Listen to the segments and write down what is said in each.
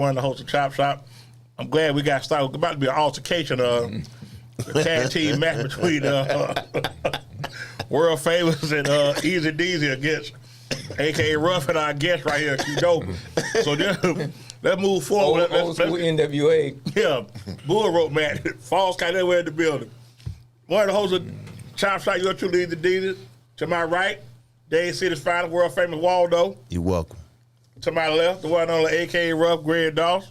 one of the hosts of Chop Shop. I'm glad we got started. It's about to be an altercation, a tag team match between world famous and EZDZ against a.k.a. Ruff and our guest right here, Q-Dope. So let's move forward. Old school NWA. Yeah, bull rope match. Falls kind of everywhere in the building. One of the hosts of Chop Shop, you're truly EZDZ. To my right, Dade City's finest, world famous Waldo. You're welcome. To my left, the one and only a.k.a. Ruff, Greg Doss.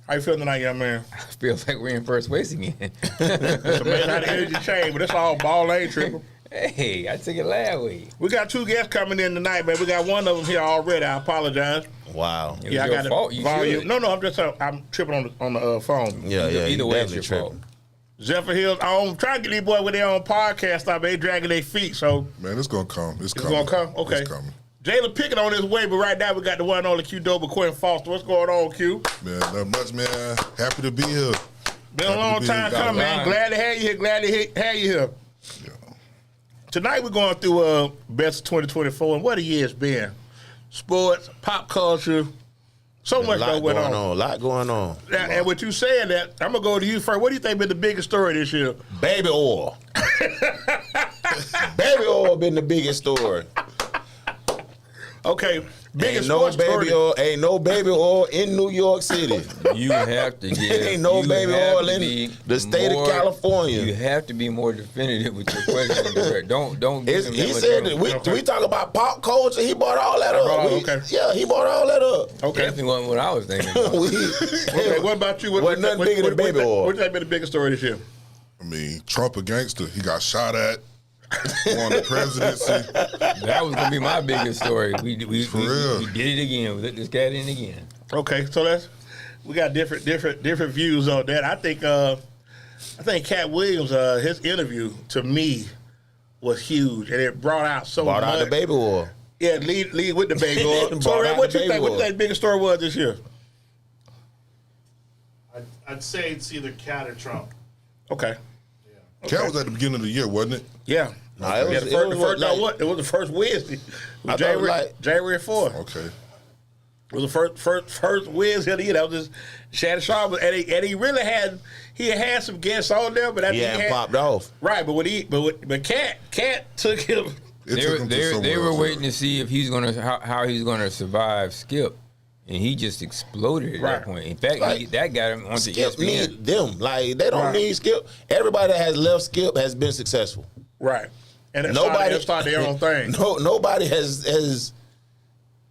How you feeling tonight, young man? Feels like we're in first place again. It's amazing how the energy changed, but it's all ball ain't triple. Hey, I took it last week. We got two guests coming in tonight, man. We got one of them here already. I apologize. Wow. Yeah, I got fault. it. Volume. No, I'm tripping on the phone. Yeah. Either way, it's your fault. Zephyr Hills, I'm trying to get these boys with their own podcast stuff. They dragging their feet, so. Man, it's going to come. It's going to come? Okay. It's coming. Jaylen Pickett on his way, but right now we got the one and only Q-Dope, Quintan Foster. What's going on, Q? Man, not much, man. Happy to be here. Been a long time coming, man. Glad to have you here. Glad to have you here. Yeah. Tonight we're going through Best of 2024, and what a year it's been. Sports, pop culture, so much going on. A lot going on. Now, and with you saying that, I'm going to go to you first. What do you think been the biggest story this year? Baby oil. Baby oil been the biggest story. Okay, biggest ain't no baby oil in New York City. You have to get. Ain't no baby oil in the state of California. You have to be more definitive with your question. Don't. He said that we talk about pop culture. He brought all that up. Yeah, he brought all that up. Okay, definitely wasn't what I was thinking about. Okay, what about you? What nothing bigger than baby oil? What's that been the biggest story this year? I mean, Trump a gangster. He got shot at. Won the presidency. That was gonna be my biggest story. We did it again. We let this cat in again. Okay, so we got different views on that. I think Cat Williams, his interview to me was huge, and it brought out Brought out the baby oil. Yeah, lead with the baby oil. So, Ray, what you think? What the biggest story was this year? I'd say it's either Cat or Trump. Okay. Cat was at the beginning of the year, wasn't it? Yeah. No, it was the first Wednesday. It was January 4th. Okay. It was the first Wednesday of the year. That was just Shannon Sharp, and he really had some guests on there, but he hadn't popped off. Right, but Cat took him. They were waiting to see if how he's gonna survive Skip. And he just exploded at that point. In fact, that got him onto Skip ESPN. Need them. Like, they don't need Skip. Everybody that has left Skip has been successful. Right. And nobody started their own thing. Nobody has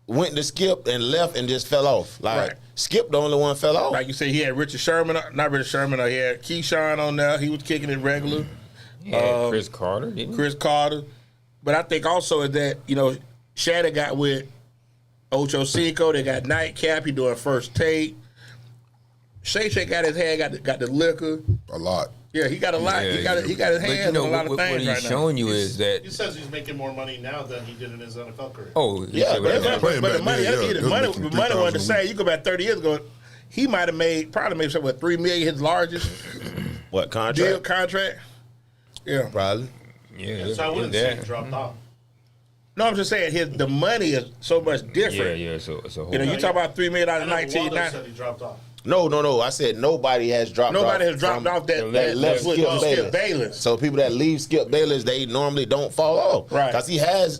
went to Skip and left and just fell off. Like, Skip the only one fell off. Like you said, he had Richard Sherman, not Richard Sherman, he had Keyshawn on there. He was kicking it regular. Chris Carter, didn't he? Chris Carter. But I think also that, Shannon got with Ocho Cinco, they got Nightcap, he doing First Take. Shay got his hand, got the liquor. A lot. Yeah, he got a lot. He got his hands on a lot of things right now. What he's showing you is that he says he's making more money now than he did in his NFL career. Oh, yeah, but the money wasn't the same. You go back 30 years ago, he might have probably made something, $3 million, his largest contract. Yeah, probably. Yeah, so I wouldn't say he dropped off. No, I'm just saying the money is so much different. Yeah. So you talk about $3 million out of 1990. Said he dropped off. No. I said nobody has dropped off. Nobody has dropped off that left Skip Bayless. So people that leave Skip Bayless, they normally don't fall off. Right. Because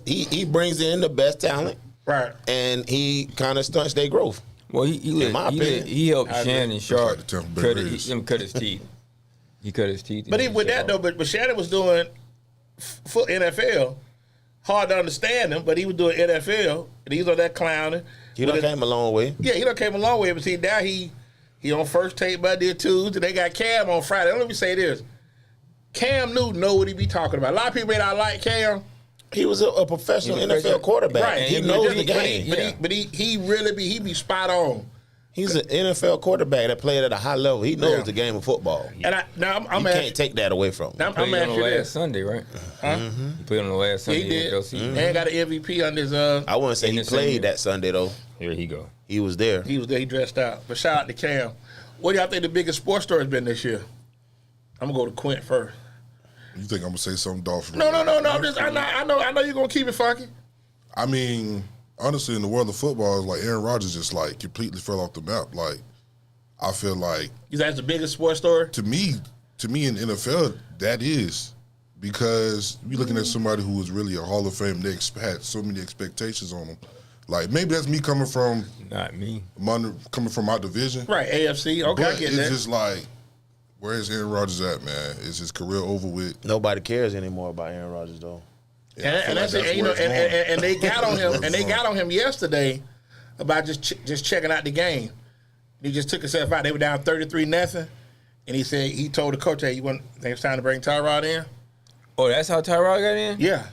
he brings in the best talent. Right. And he kind of stunts their growth. Well, he helped Shannon Sharp cut his teeth. He cut his teeth. But with that though, but Shannon was doing for NFL. Hard to understand him, but he was doing NFL, and he's on that clowning. He done came a long way. Yeah, he done came a long way. But see, now he on First Take by there Tuesday. They got Cam on Friday. Let me say this: Cam Newton know what he be talking about. A lot of people may not like Cam. He was a professional NFL quarterback. Right, he knows the game. But he really be spot on. He's an NFL quarterback that played at a high level. He knows the game of football. And you can't take that away from him. He played on the last Sunday, right? Huh? He played on the last Sunday. He did. And got an MVP on his. I wouldn't say he played that Sunday though. Here he go. He was there. He dressed out. But shout out to Cam. What do y'all think the biggest sports story has been this year? I'm gonna go to Quint first. You think I'm gonna say something Dolphin? No. I know you're gonna keep it funky. I mean, honestly, in the world of football, it's like Aaron Rodgers just like completely fell off the map. Like I feel like Is that the biggest sports story? to me in the NFL, that is. Because you're looking at somebody who was really a Hall of Fame, they had so many expectations on them. Like, maybe that's me coming from... Not me. Coming from my division. Right, AFC. Okay, But I get it's that. just like, where's Aaron Rodgers at, man? Is his career over with? Nobody cares anymore about Aaron Rodgers, though. Yeah, I feel And that's like it. And, you know, where it's going. and they got on him. And they Where got it's on him yesterday about just checking out the game. He just took himself out. They were down 33-0, and he told the coach, "Hey, think it's time to bring Tyrod in?" Oh, that's how Tyrod got in? Yeah.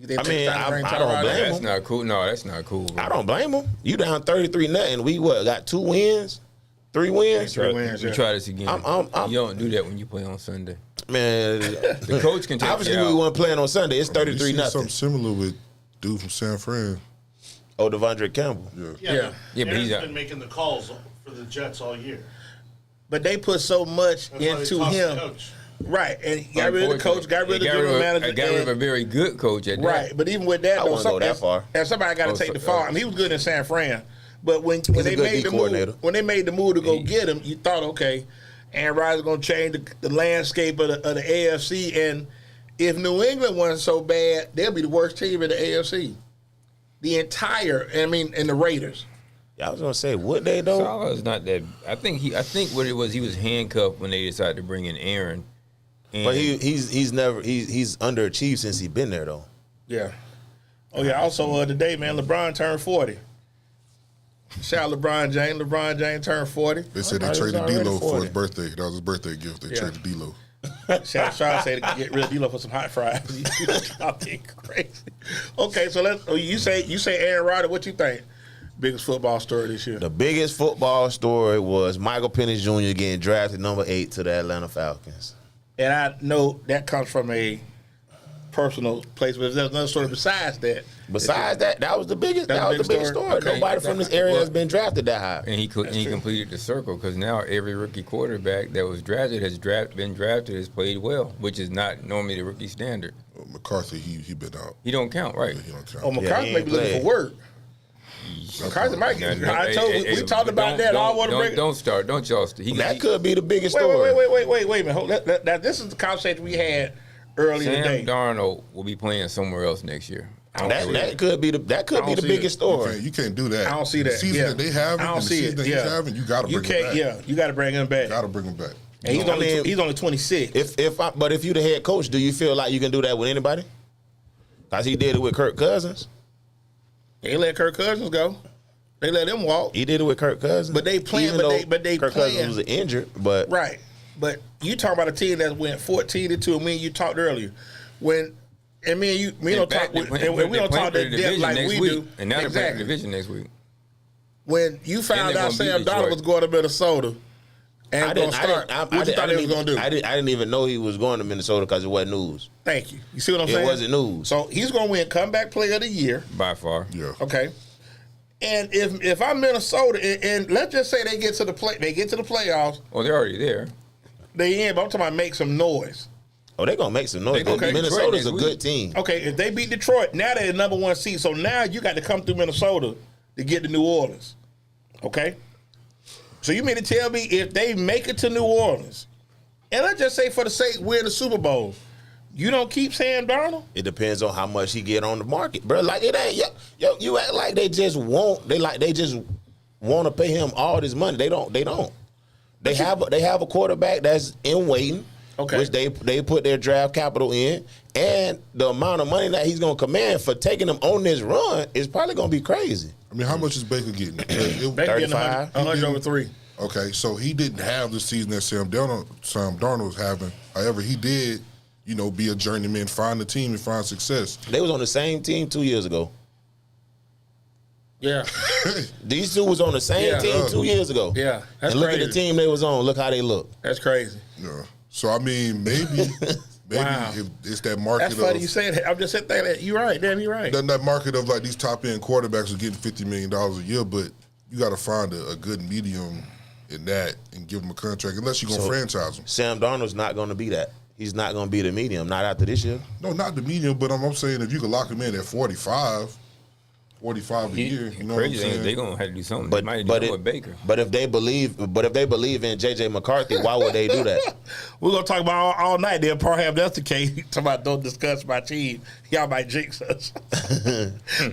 I mean, I don't blame That's him. not cool. No, that's not cool, bro. I don't blame him. You down 33-0. We got 2 wins, 3 wins. Three wins, We yeah. try this again. I'm- You don't do that when you play on Sunday. Man, The coach can take obviously you we out. weren't playing on Sunday. It's You seen 33-0. something similar with dude from San Fran. Oh, Devondre Campbell. Yeah. Yeah. Yeah, but Aaron's he's out. been making the calls for the Jets all year. But they put so much That's why they into tossed the him. coach. Right. And he got rid of the coach, got rid of the general manager. Got rid of a very good coach at that. Right. But even with that, I though, wouldn't go that far. And somebody got to take the fall. I mean, he was good in San Fran. But when a they good made D the coordinator. move, to go get him, you thought, okay, Aaron Rodgers is going to change the landscape of the AFC. And if New England wasn't so bad, they'll be the worst team in the AFC. And the Raiders. Yeah, I was gonna say, would they though? Salah's not that. I think what it was, he was handcuffed when they decided to bring in Aaron. And But he's underachieved since he's been there though. Yeah. Oh, yeah. Also, today, man, LeBron turned 40. Shout out LeBron James. LeBron James turned 40. They said they He was traded already D-Lo for 40. his birthday. That was his birthday gift. They Yeah. traded D-Lo. Shout out Sean said to get rid of D-Lo for some hot fries. Y'all getting crazy. Okay, so you say Aaron Rodgers. What you think? Biggest football story this year. The biggest football story was Michael Penix Jr. getting drafted number 8 to the Atlanta Falcons. And I know that comes from a personal place, but there's another story besides that. Besides that was the biggest. That's That the was the biggest biggest story? story. Okay. Nobody from this area has been drafted that high. And he completed the circle because now every rookie quarterback that was drafted been drafted has played well, which is not normally the rookie standard. McCarthy, he been out. He don't count, right? He don't count. Oh, McCarthy he may ain't be looking played. for work. McCarthy might get. We talked about that. I want to bring. Don't start. Don't y'all start. That could be the biggest story. Wait a minute. Now, this is the conversation we had earlier Sam today. Darnold will be playing somewhere else next year. I don't see That it. could be the don't see biggest story. You can't do that. I don't see that. The season that they have, I don't and the see season it. that he's having, you got to bring him back. Yeah, you got to bring him back. Got to bring him back. And he's only 26. But if you the head coach, do you feel like you can do that with anybody? Cause he did it with Kirk Cousins. They let Kirk Cousins go. They let him walk. He did it with Kirk Cousins. But they playing- Even but though they Kirk playing- Cousins was injured, but Right. But you talk about a team that went 14-2. And me and you talked earlier. We don't talk. We don't talk that depth like we do. And now they're playing the Exactly. division next week. When you found they're out gonna beat Sam Darnold Detroit. was going to Minnesota and going to start, what you thought he was going to do? I didn't even know he was going to Minnesota because it wasn't news. Thank you. You see what I'm It saying? wasn't news. So he's going to win comeback player of the year. By far. Yeah. Okay. And if I'm Minnesota, and let's just say they get to the playoffs, Oh, they're already there. they in. But I'm talking about make some noise. Oh, they're gonna make some noise. They gonna beat Minnesota's Detroit a next good team. Okay, if they beat Detroit, now they're the number 1 seed. So now you got to come through Minnesota to get to New Orleans. Okay? So you mean to tell me if they make it to New Orleans, and let's just say for the sake we're in the Super Bowl, you don't keep Sam Darnold? It depends on how much he get on the market, bro. Like it ain't you act like they just want to pay him all this money. They don't. They have a quarterback that's in waiting, Okay. which they put their draft capital in, and the amount of money that he's gonna command for taking them on this run is probably gonna be crazy. I mean, how much is Baker getting? Baker getting 35. 100 over 3. Okay, so he didn't have the season that Sam Darnold was having. However, he did, be a journeyman, find the team and find success. They was on the same team 2 years ago. Yeah. These two was on the same Yeah. team 2 years ago. Yeah, that's and look at crazy. the team they was on. Look how they look. That's crazy. Yeah. So I mean, maybe Wow. if it's that market That's funny of you say that. I'm just sitting there. You're right. Damn, you're right. that market of like these top end quarterbacks are getting $50 million a year, but you got to find a good medium in that and give them a contract unless you're gonna franchise them. Sam Darnold's not going to be that. He's not going to be the medium. Not after this year. No, not the medium, but I'm saying if you could lock him in at 45. 45 a year. You know what I'm Crazy thing is saying? they gonna have to do something. But They might but do it, it with Baker. but if they believe in JJ McCarthy, why would they do that? We're gonna talk about all night. They'll probably have that's the case. Talk about don't discuss my team. Y'all might jinx us.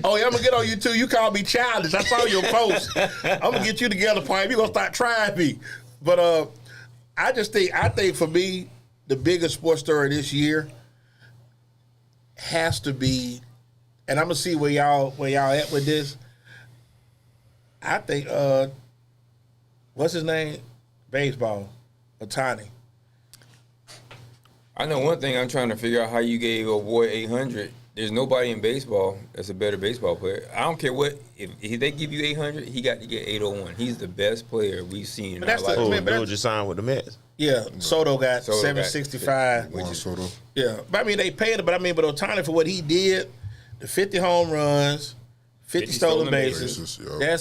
Oh, yeah, I'm gonna get on you too. You called me childish. I saw your post. I'm gonna get you together, Pipe. You gonna start trying me. But I think for me, the biggest sports story this year has to be, and I'm gonna see where y'all at with this. I think what's his name? Baseball, Ohtani. I know one thing. I'm trying to figure out how you gave a boy 800. There's nobody in baseball that's a better baseball player. I don't care what. If they give you 800, he got to get 801. He's the best player we've seen in our life. Oh, dude just signed with the Mets. Yeah, Soto got Soto got 765. Juan Soto. Yeah, but I mean they paid him. But Ohtani for what he did, the 50 home runs, 50 stolen bases. Yeah.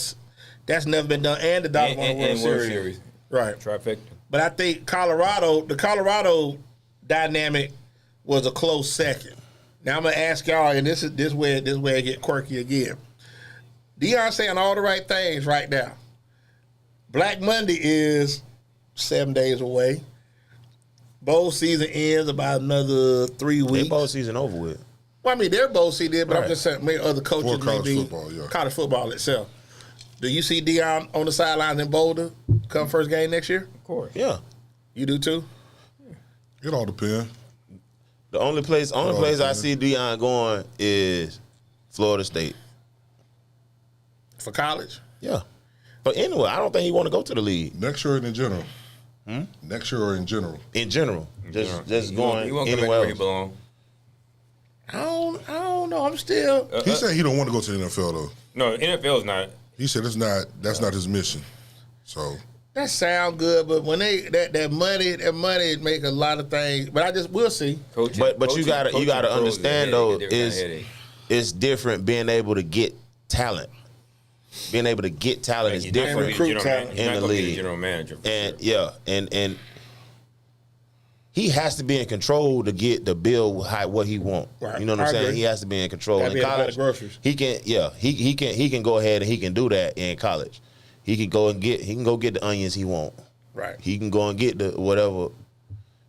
That's never been done. And the Dodgers won the World Series. Right. Trifecta. But I think the Colorado dynamic was a close second. Now I'm gonna ask y'all, and this where I get quirky again. Deion saying all the right things right now. Black Monday is 7 days away. Bowl season ends about another 3 weeks. Their bowl season over with. Well, I mean, their bowl season, but Right. I'm just saying, maybe other coaches, For college maybe football, yeah. college football itself. Do you see Deion on the sidelines in Boulder come first game next year? Of course. Yeah. You do too? It all depends. The only place I see Deion going is Florida State. For college? Yeah. But anyway, I don't think he want to go to the league. Next year or in general? Next year or in general? In general. Just He going won't come back anywhere where he else. belong. I don't know. I'm still. He said he don't want to go to the NFL though. No, NFL is not. He said that's not his mission. So That sound good, but when that money make a lot of things. But we'll see. Coaching, But you coaching gotta pros is a understand headache, though a different kind of headache. it's different being able to get talent. Being able to get talent is He's not gonna different. be the general man- he's in not the gonna be league. general manager. For And sure. yeah, and he has to be in control to get the bill what he want. Right. You know what I'm I saying? agree. He has to be in control. Gotta In be able to buy college, the groceries. he can. Yeah, he can go ahead and he can do that in college. He can go get the onions he want. Right. He can go and get the whatever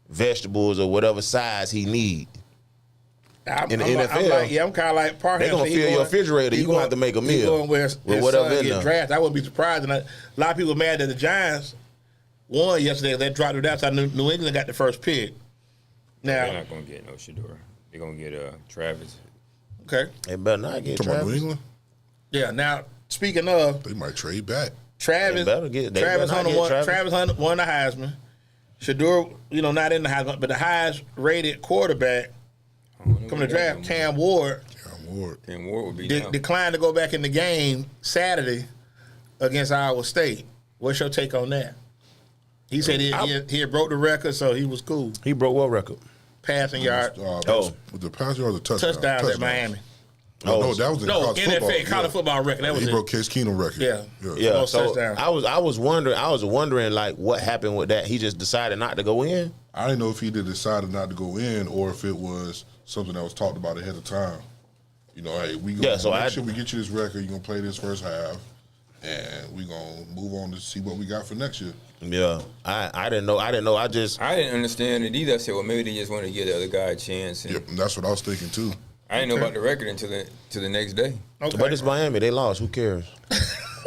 vegetables or whatever size he need. In the NFL, I'm kind of like Parham. they gonna fill your refrigerator. You gonna have to make a meal Going where with his whatever son in get there. drafted. I wouldn't be surprised. And a lot of people were mad that the Giants won yesterday. They dropped it outside. New England got the first pick. They're Now, not gonna get no Shador. They're gonna get Travis. okay, They better not get talking about New Travis. England, yeah. Now, speaking of they might trade back. Travis, They better get Travis not Hunter get won. Travis. Travis Hunter won the Heisman. Shador, not in the Heisman, but the highest rated quarterback coming to draft, Cam Ward, Cam Ward. Cam Ward would be declined to go back in the game Saturday against Iowa State. What's your take on that? He said he had broke the record, so he was cool. He broke what record? Passing yard Oh. With the passing or the touchdown? touchdowns at Miami. No, that was in No, college football. NFL college football record. That was He it. broke Case Keenum record. Yeah. Yeah, Most so touchdowns. I was wondering like what happened with that. He just decided not to go in. I didn't know if he decided not to go in or if it was something that was talked about ahead of time. Hey, we gonna make sure we get you this record. You're gonna play this first half, and we gonna move on to see what we got for next year. Yeah, I didn't know. I didn't understand it either. I said, well, maybe they just want to give the other guy a chance. And Yep, and that's what I was thinking too. I didn't know about the record until the next day. Okay. But it's Miami. They lost. Who cares?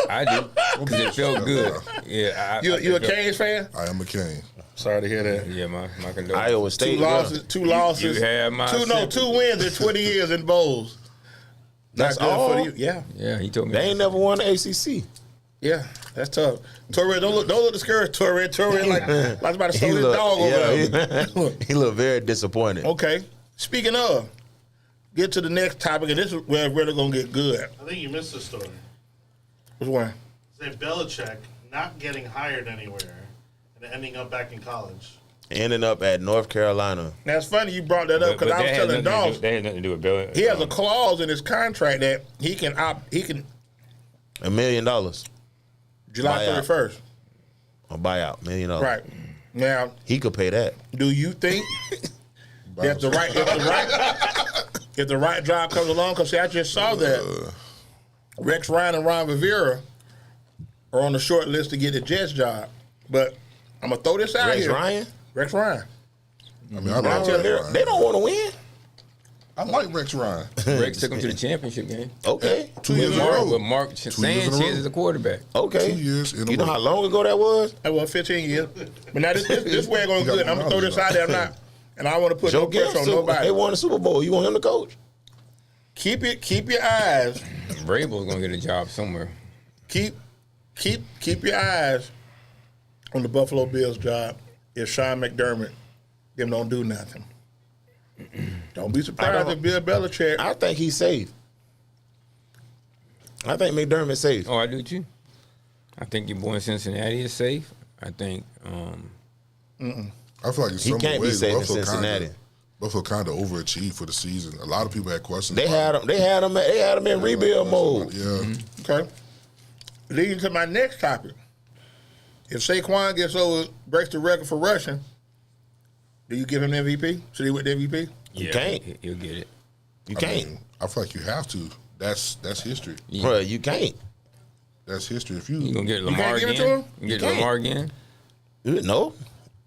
I did because it felt good. Yeah, You a Canes fan? I am a Kane. Sorry to hear that. Yeah, my condolences. Iowa State. Two losses. You have my sympathy. 2 wins in 20 years in bowls. That's Not good all? for you. Yeah, Yeah, he told me. They ain't never won the ACC. yeah, that's tough. Torre, don't look discouraged. Torre, like about to steal his looked- dog over there. he looked very disappointed. Okay. Speaking of, get to the next topic, and this is where it's really gonna get good. I think you missed the story. Which one? Say Belichick not getting hired anywhere and ending up back in college. Ending up at North Carolina. Now it's funny you brought that up because I was telling Dawes That had nothing to do with Bill. he has a clause in his contract that he can $1 million. July Buyout. 31st. A buyout, $1 million. Right. Now, He could pay that. do you think if the right job comes along? Because I just saw that Rex Ryan and Ron Rivera are on the short list to get the Jets job. But I'm gonna throw this out here. Rex Ryan. I mean, I like Rex Ryan. They don't want to win. I like Rex Ryan. Rex took him to the championship game. Okay. 2 years in a row. With Mark Sanchez as a quarterback. Okay. 2 years in a row. You know how long ago that was? That was 15 years. But now this way going good. I'm gonna throw this out there. I'm not, and I want to put no pressure on nobody. They won the Super Bowl. You want him to coach? Keep your eyes. Vrabel's gonna get a job somewhere. Keep your eyes on the Buffalo Bills job. If Sean McDermott them don't do nothing. Don't be surprised if Bill Belichick. I think he's safe. I think McDermott's safe. Oh, I do too. I think your boy in Cincinnati is safe. I think. I feel like in some can't be ways, safe in Cincinnati. Buffalo kind of overachieved for the season. A lot of people had questions. They had him in rebuild mode. Yeah. Okay. Leading to my next topic. If Saquon breaks the record for rushing, do you give him MVP? Should he win the MVP? You can't. He'll get it. You can't. I feel like you have to. That's history. Yeah. Bro, you can't. That's history. If you gonna get Lamar give it again? to him? You get You can't. Lamar again? No.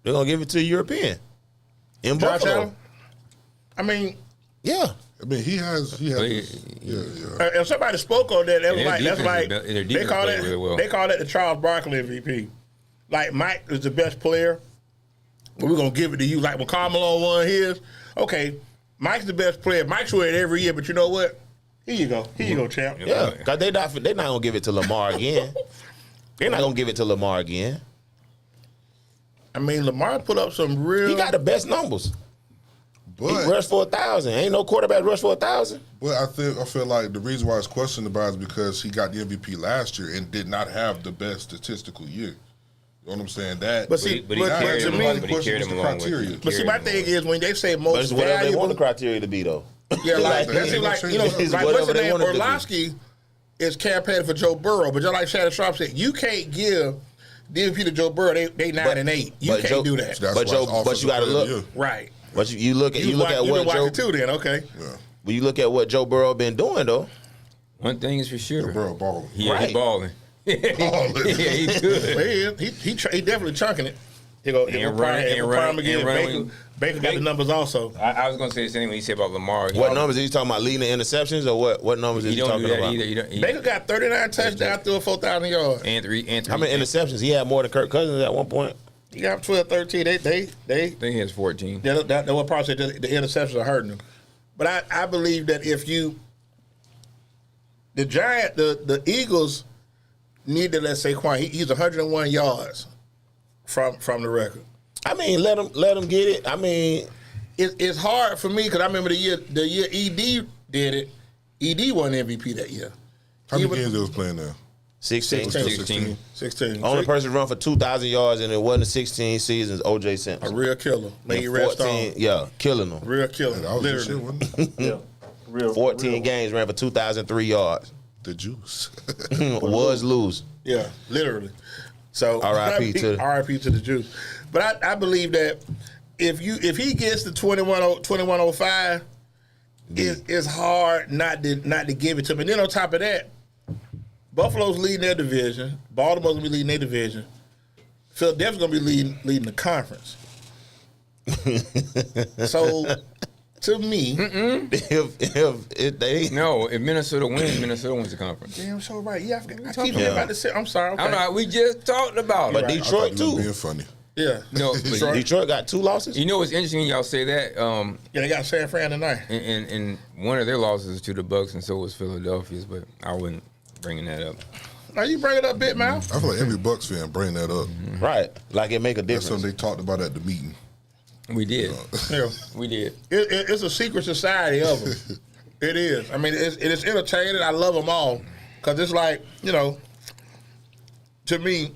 They're going to give it to a European. In Josh Buffalo. Allen? I mean, Yeah. I mean, he has. Yeah. if somebody spoke on that, Their that's like defense is- their they call defense it plays really well. they call it the Charles Barkley MVP. Like Mike is the best player, but we're gonna give it to you. Like when Carmelo won his, okay, Mike's the best player. Mike's win it every year, but you know what? Here you go, champ. Yeah. Because they're not going to give it to Lamar again. They're not going to give it to Lamar again. I mean, Lamar put up some real. He got the best numbers. He But rushed for 1,000. Ain't no quarterback rushed for 1,000. I feel like the reason why it's questioned about is because he got the MVP last year and did not have the best statistical year. You know what I'm saying? That, But see, But he but carried to him me- along. But he question carried was him the along with criteria. him. But see, my thing is when they say But most it's whatever they valuable, want the criteria to be, though. yeah, like They that seems ain't like gonna you know, change it. like Whatever what's the they name? want it to be. Orlovsky is campaigning for Joe Burrow, but just like Shannon Sharp said, you can't give the MVP to Joe Burrow. They 9-8. You but can't Joe- do that. That's But why Joe- it's but offensive you gotta player of the look. year. Right. But you look at You've what been watching Joe. too. Then okay. Yeah. When you look at what Joe Burrow been doing, though. One thing is for sure. Burrow balling. Yeah, Right. he balling. yeah, he Well, good. he definitely chunking it. He go And running, again. running. Baker got the numbers also. I was gonna say the same thing when he said about Lamar. What numbers is he talking about? Leading the interceptions or what? What numbers is He he don't talking do that about? either. He Baker got 39 touchdowns through 4,000 yards. and three. How many interceptions? He had more than Kirk Cousins at one point. He got 12, 13. They I think he has 14. that what part said the interceptions are hurting him. But I believe that if you the Eagles need to let Saquon. He's 101 yards from the record. I mean, let him get it. I mean, It's hard for me because I remember the year ED did it. ED won MVP that year. How many He was- games they was playing now? 16. 16. 16. Only person run for 2,000 yards and it wasn't 16 seasons. O.J. Simpson. A real killer. Made you rest 14, on. yeah, killing them. Real killer. That was the shit, Literally. wasn't it? Yeah. Real. 14 real. games ran for 2,003 yards. The juice. Was lose. Yeah, literally. So R.I.P. to- R.I.P. to the Juice. But I believe that if he gets the 2105, it's hard not to give it to him. And then on top of that, Buffalo's leading their division. Baltimore's gonna be leading their division. Philadelphia's gonna be leading the conference. So to me, if they No, if Minnesota wins the conference. damn so right. Yeah, I keep forgetting about this. I'm sorry. Okay. I don't know. We just talked about but it. Right. Detroit I thought you was too. being funny. Yeah. No, but Detroit got 2 losses. you know what's interesting? Y'all say that. Yeah, they got San Fran tonight. And one of their losses is to the Bucks, and so was Philadelphia's. But I wouldn't bringing that up. Now you bring it up, Big Mouth. I feel like every Bucks fan bring that up. Right. Like it make a That's difference. something they talked about at the meeting. We did. Yeah. We did. It's a secret society of them. It is. I mean, it's entertaining. I love them all because it's like, you know, to me,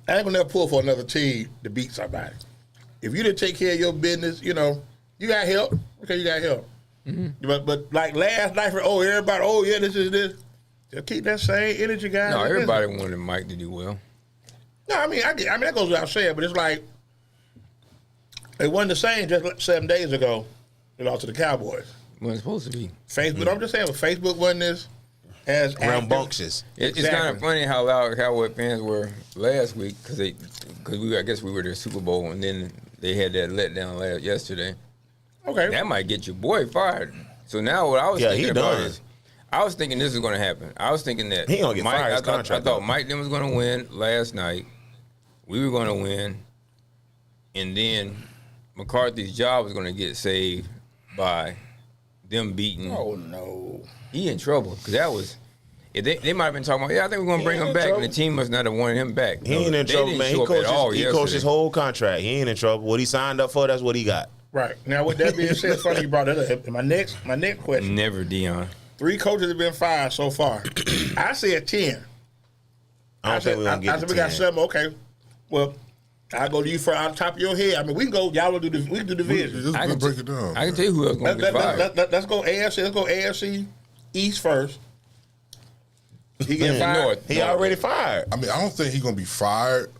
I ain't gonna never pull for another team to beat somebody. If you didn't take care of your business, you know, you got help. Okay, you got help. Mm-hmm. But like last night, everybody, this is this. Just keep that same energy, guys. No, everybody wanted Mike to do well. No, I mean that goes without saying, but it's like it wasn't the same just like 7 days ago. They lost to the Cowboys. Wasn't supposed to be. Facebook, I'm just saying, if Facebook wasn't this, as rambunctious. It's kind of funny how loud Cowboy fans were last week because I guess we were their Super Bowl and then they had that letdown yesterday. Okay, that might get your boy fired. So now what I was thinking about is, I was thinking this is going to happen. I was thinking that he gonna get fired. I thought Mike them was going to win last night. We were going to win, and then McCarthy's job was going to get saved by them beating. Oh no, he in trouble because that was. They might have been talking about, I think we're going to bring him back, and the team must not have wanted him back. He ain't in trouble, man. He coached his whole contract. He ain't in trouble. What he signed up for, that's what he got. Right. Now, with that being said, funny you brought that up. My next question. Never, Dion. 3 coaches have been fired so far. I said 10. I said we got 7. Okay. Well, I'll go to you for out the top of your head. I mean, we can go. Y'all will do the. We can do division. I can break it down. I can tell you who else going to get fired. Let's go AFC. Let's go AFC East first. He getting fired. He already fired. I mean, I don't think he's gonna be fired,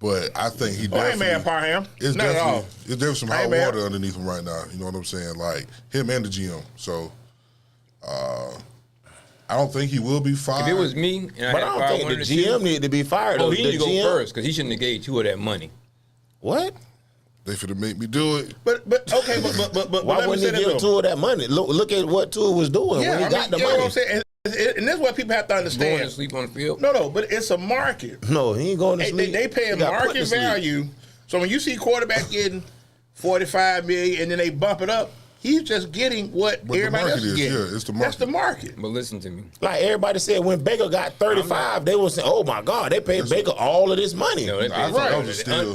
but I think he definitely. I ain't mad at Parham. It's definitely some hot water underneath him right now. You know what I'm saying? Like him and the GM. So, I don't think he will be fired. If it was me, but I don't think the GM need to be fired. Oh, he need to go first because he shouldn't have gave Tua that money. What? They finna make me do it. But okay, but why wouldn't he give Tua that money? Look at what Tua was doing when he got the money. You know what I'm saying? And that's what people have to understand. Going to sleep on the field? No, but it's a market. No, he ain't going to sleep. They pay a market value. So when you see quarterback getting $45 million and then they bump it up, he's just getting what everybody else is getting. Yeah, it's the market. That's the market. But listen to me. Like everybody said, when Baker got 35, they were saying, "Oh my God, they paid Baker all of this money." No, they underpaid.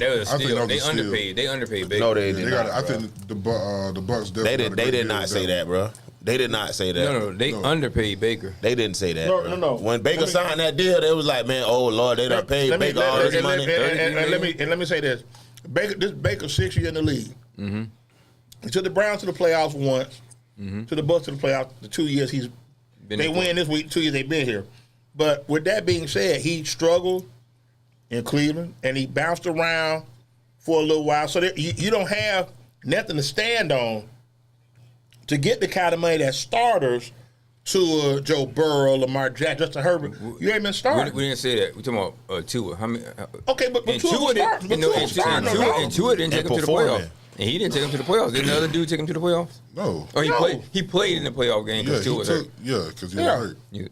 They underpaid Baker. No, they did not. I think the Bucks definitely. They did not say that, bro. They did not say that. No, they underpaid Baker. They didn't say that. No. When Baker signed that deal, they was like, "Man, oh Lord, they done paid Baker all this money." And let me say this: Baker's 6 years in the league. Mm-hmm. He took the Browns to the playoffs once. Mm-hmm. To the Bucks to the playoffs. The 2 years they win this week. 2 years they've been here. But with that being said, he struggled in Cleveland and he bounced around for a little while. So you don't have nothing to stand on to get the kind of money that starters to Joe Burrow, Lamar Jackson, Justin Herbert. You ain't been starting. We didn't say that. We talking about Tua. How many? Okay, but Tua didn't take him to the playoffs. And he didn't take him to the playoffs. Didn't the other dude take him to the playoffs? No. Or he played in the playoff game because Tua was hurt. Yeah, because he was hurt. Yeah.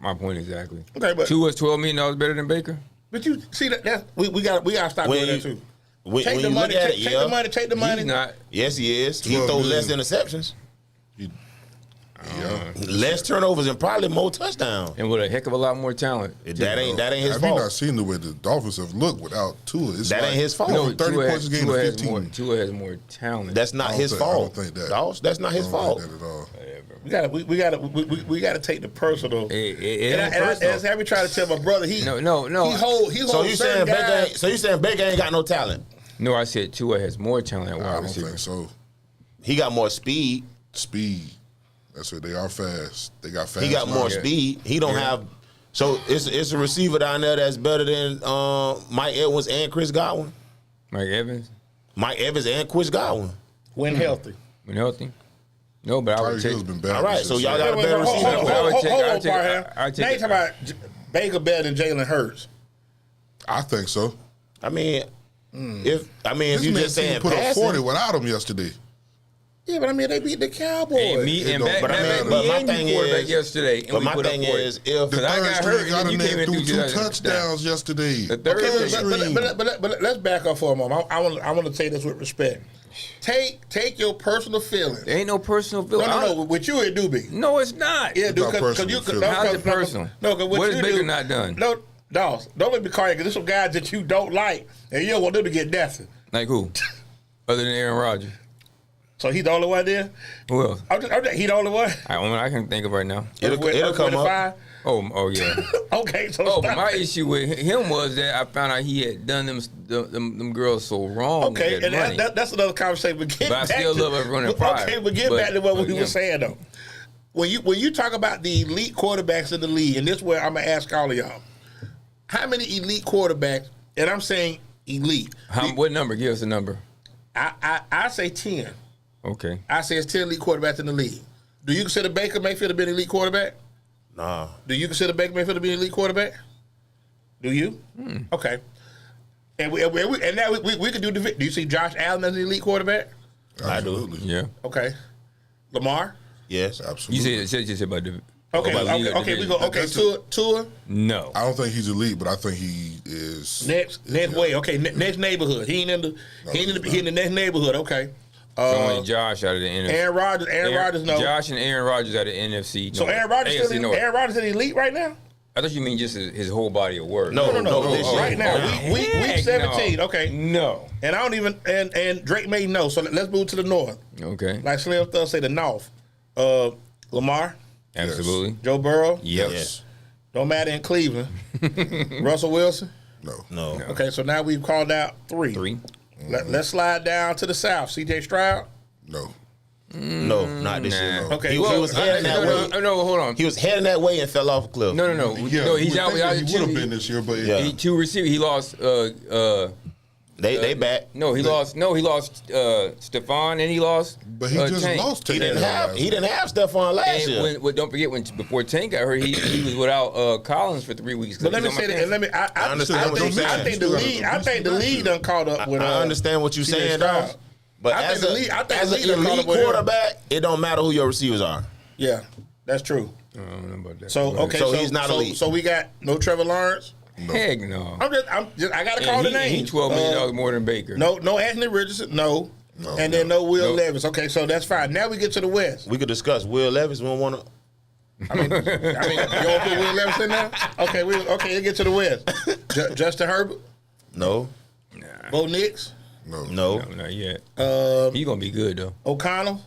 My point exactly. Okay, but Tua was $12 million better than Baker. But you see that we got to stop doing that too. Take the money. Take the money. He's not. Yes, he is. He throws less interceptions. Less turnovers and probably more touchdowns. And with a heck of a lot more talent. That ain't his fault. Have you not seen the way the Dolphins have looked without Tua? That ain't his fault. No, 30 points a game to 15. Tua has more talent. That's not his fault. I don't think that. Doss, that's not his fault. Think that at all. We gotta take the personal. And as Harry tried to tell my brother, he holds. So you saying Baker ain't got no talent? No, I said Tua has more talent at wide receiver. I don't think so. He got more speed. That's what they are fast. They got fast. He got more speed. He don't have. So it's a receiver down there that's better than Mike Evans and Chris Godwin. Mike Evans and Chris Godwin. When healthy. No, but I would take. All right, so y'all got a better receiver. Hold on, now you talking about Baker better than Jalen Hurts. I think so. I mean, if you just saying put passing, up 40 without him yesterday. Yeah, but I mean they beat the Cowboys. But my thing is yesterday. But my thing is if the I got hurt and you came in through 2 touchdowns yesterday. But let's back up for a moment. I want to say this with respect. Take your personal feelings. There ain't no personal feelings. No. With you, it do be. No, it's not. Yeah, dude. How's it personal? No, what has Baker not done? No, Doss, don't let me call you because there's some guys that you don't like and you don't want them to get deafened. Like who? Other than Aaron Rodgers. So he's the only one there? Who else? He the only one? I can think of right now. It'll come up. Oh yeah. Okay, so my issue with him was that I found out he had done them girls so wrong. Okay, and that's another conversation. But I still love everyone in pride. Okay, but get back to what we were saying though. When you talk about the elite quarterbacks in the league, and this is where I'm gonna ask all of y'all, how many elite quarterbacks? And I'm saying elite. What number? Give us a number. I say 10. Okay. I say it's 10 elite quarterbacks in the league. Do you consider Baker Mayfield to be an elite quarterback? Nah. Do you consider Baker Mayfield to be an elite quarterback? Do you? Okay. And we now we could do the. Do you see Josh Allen as an elite quarterback? Absolutely. Yeah. Okay. Lamar? Yes. Absolutely. You said about the. Okay, about okay, we go. Okay, Tua. No. I don't think he's elite, but I think he is Next way. Okay, next neighborhood. He ain't in the. He in the next neighborhood. Okay. Only Josh out of the NFC. Aaron Rodgers. No. Josh and Aaron Rodgers out of the NFC. So Aaron Rodgers AFC still. Aaron Rodgers is elite right now. I thought you mean just his whole body of work. No. this year. Right now, week 17. No. Okay. No. And I don't even. And Drake may know. So let's move to the north. Okay. Like Slim Thug say, the north. Lamar. Absolutely. Joe Burrow. Yep. Yes. Don't matter in Cleveland. Russell Wilson. No. Okay, so now we've called out 3. 3. Let's slide down to the south. C.J. Stroud. no. No, not this year. Nah. Okay, He well, was heading that way. No, hold on. He was heading that way and fell off a cliff. No. Yeah, No, he's you out would think without that he would have been this year, but Yeah. He 2 receivers. He lost. They back. No, he lost. No, he lost Stephon and he lost. but he just Tank. lost. He didn't Tank have Stephon last year. And don't forget before Tank got hurt, he was without Collins for 3 weeks. But let me say that. And let me. I understand what you're saying. I think the league. I think the league done caught up with. I understand what you're C.J. saying, Stroud. dog. But I as think the league- I think as the an league done caught elite up with him. quarterback, it don't matter who your receivers are. Yeah, that's true. I don't know about that. So okay, So he's not elite. So we got no Trevor Lawrence. Heck no. I'm just. I gotta call And the name. He $12 million more than Baker. No Anthony Richardson. No. And then no Will Levis. Okay, so that's fine. Now we get to the West. We could discuss Will Levis. We don't want to. I mean, you want to put Will Levis in there? Okay, let's get to the West. Justin Herbert, No. Bo Nix, No. No, not yet. He gonna be good though. O'Connell.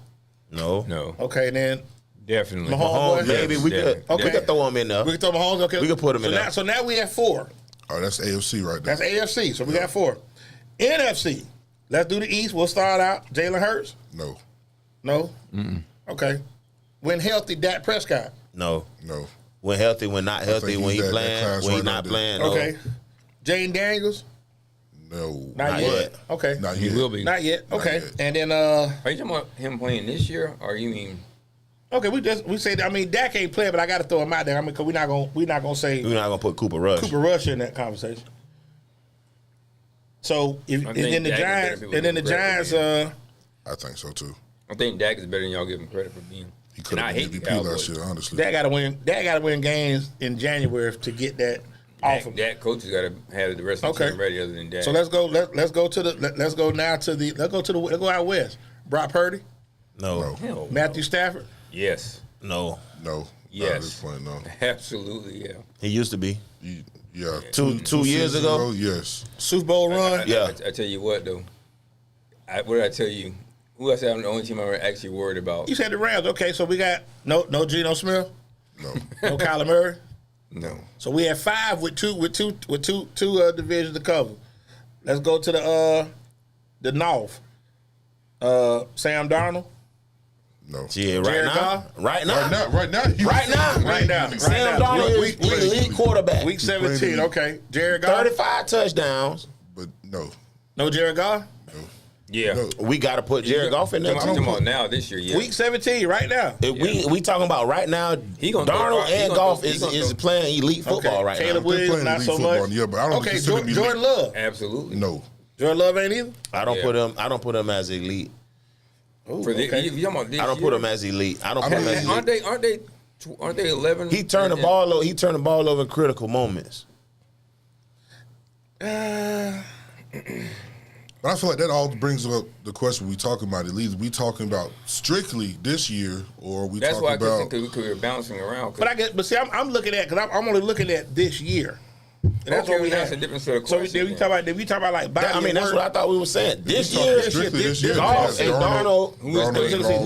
No. No, Okay, then definitely. Mahomes, Mahomes, maybe we could. Okay. We could throw him in there. we can throw Mahomes. Okay, We can put him in there. So now we have 4. Oh, that's AFC right there. That's AFC. So we got 4. NFC. Let's do the East. We'll start out. Jalen Hurts. No. No. Okay. When healthy, Dak Prescott. No. No. When healthy, when not healthy, think when he's he that playing, class when he right not there. playing. No. Okay. Jane Daniels. No. Not yet. Okay. Not He yet. will be. Not yet. Okay. yet. And then Are you talking about him playing this year, or you mean? okay, we say I mean Dak ain't playing, but I got to throw him out there. I mean, cause we're not gonna say We're not gonna put Cooper Rush. Cooper Rush in that conversation. So if I and think then the Dak is better Giants people and then the give him Giants credit I think so too. I think Dak is better than y'all give him credit for being. He could have And I been hate the MVP Cowboys. last year, honestly. Dak gotta win games in January to get that off of. Dak coaches got to have the rest of the Okay. team ready, other than Dak. So let's go out west. Brock Purdy, No. Hell, Matthew Stafford, yes, No. No. Yes. Not at this point, no. absolutely, yeah. He used to be. Yeah. Two years seasons ago? Yes. Super Bowl run. Yeah. I tell you what though. What did I tell you? Who I said I'm the only team I'm actually worried about? You said the Rams. Okay, so we got no Geno Smith, No. no Kyler Murray. No. So we have 5 with two divisions to cover. Let's go to the North. Sam Darnold. No. Yeah, right Jared now. Goff? Right now. Right now. Right now. Sam Darnold is elite quarterback. Week 17. Okay, Jared Goff. 35 touchdowns. But no. No Jared Goff. Yeah. No. We got to put Jared Goff in there. I'm talking about now this year, yeah. Week 17. Right now. If we talking about right now, He gonna Darnold throw- he and gonna Goff throw- he gonna is throw- playing elite football right Caleb now. Williams, playing not elite so football, much. yeah, but I don't okay, consider him elite. Jordan Love. Absolutely. No. Jordan Love ain't either. I don't Yeah. put him. I don't put him as elite. Ooh, For the, okay. you talking about this I don't year? put him as elite. I don't put him as elite. Aren't they 11? He turned the ball over. He turned the ball over in critical moments. But I feel like that all brings up the question we talking about. Elite, we talking about strictly this year, or we That's why I talking about? because we were bouncing around. But see, I'm looking at because I'm only looking at this year. And that's what we that's have. a different set of So questions. we talk about like body. I mean, that's work. what I thought we were saying. This talking year, strictly this year. Goff and Darnold. Who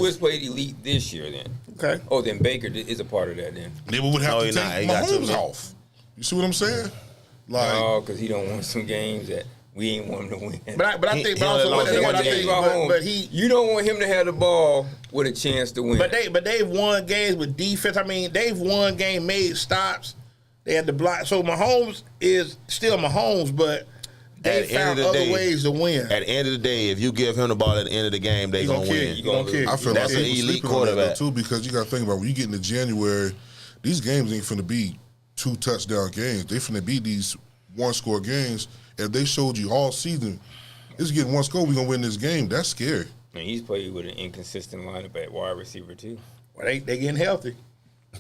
has played elite this year then? Okay. Oh, then Baker is a part of that then. Then we would have No, to he take not. He got too Mahomes many. off. You see what I'm saying? Like, Oh, because he don't want some games that we ain't want him to win. But I He- think, he but also, only lost but one I game. think, Mahomes, but he. you don't want him to have the ball with a chance to win. But they've won games with defense. I mean, they've won game made stops. They had to block. So Mahomes is still Mahomes, but they At the end found of the other day- ways to win. At the end of the day, if you give him the ball at the end of the game, they He gonna gonna kill win. you. He gonna kill you. I feel That's like an people elite sleeping on that, though, quarterback. too, because you got to think about when you get into January, these games ain't finna be 2 touchdown games. They finna be these 1-score games. If they showed you all season, it's getting 1 score, we gonna win this game. That's scary. And he's played with an inconsistent lineup at wide receiver too. Well, they getting healthy.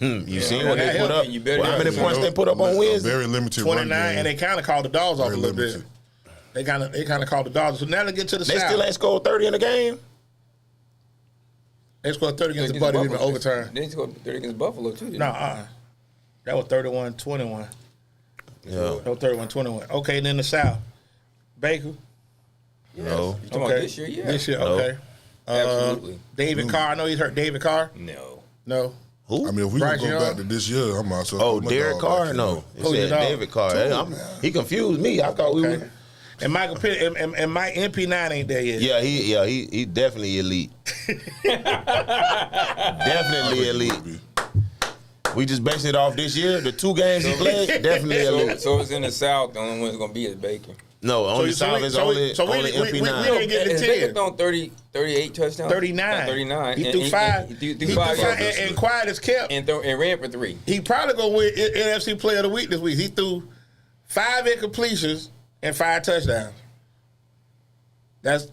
You seen what they put up? You better How many points they put up on Wednesday? Very limited. 29, and they kind of called the dogs off a little limited. bit. They kind of called the dogs. So now they get to the They South. still ain't scored 30 in the game. They scored 30 against the Buddy in overtime. They scored 30 against Buffalo too. No, that was 31-21. Yeah. That was 31-21. Okay, and then the South. Baker. No. You talking about this year? Yeah. This year, No. okay. Absolutely. David Carr. I know he's hurt. David Carr? No. Who? I mean, if we Bryce gonna go Young? back to this year, I'm also. Oh, Derek Carr? No. It Who said you know? David Carr. He confused me. I thought we Okay. were. And Michael Pitt and Mike MP9 ain't there yet. Yeah, he definitely elite. Definitely elite. We just based it off this year. The 2 games he played, definitely elite. So it's in the South. The only one that's gonna be is Baker. No, on the South is only MP9. we didn't get the 10. Baker thrown 38 touchdowns. 39. 39. He threw 5. He threw 5 yards. And quiet as kept. And ran for 3. He probably gonna win NFC Player of the Week this week. He threw 5 incompletions and 5 touchdowns. Those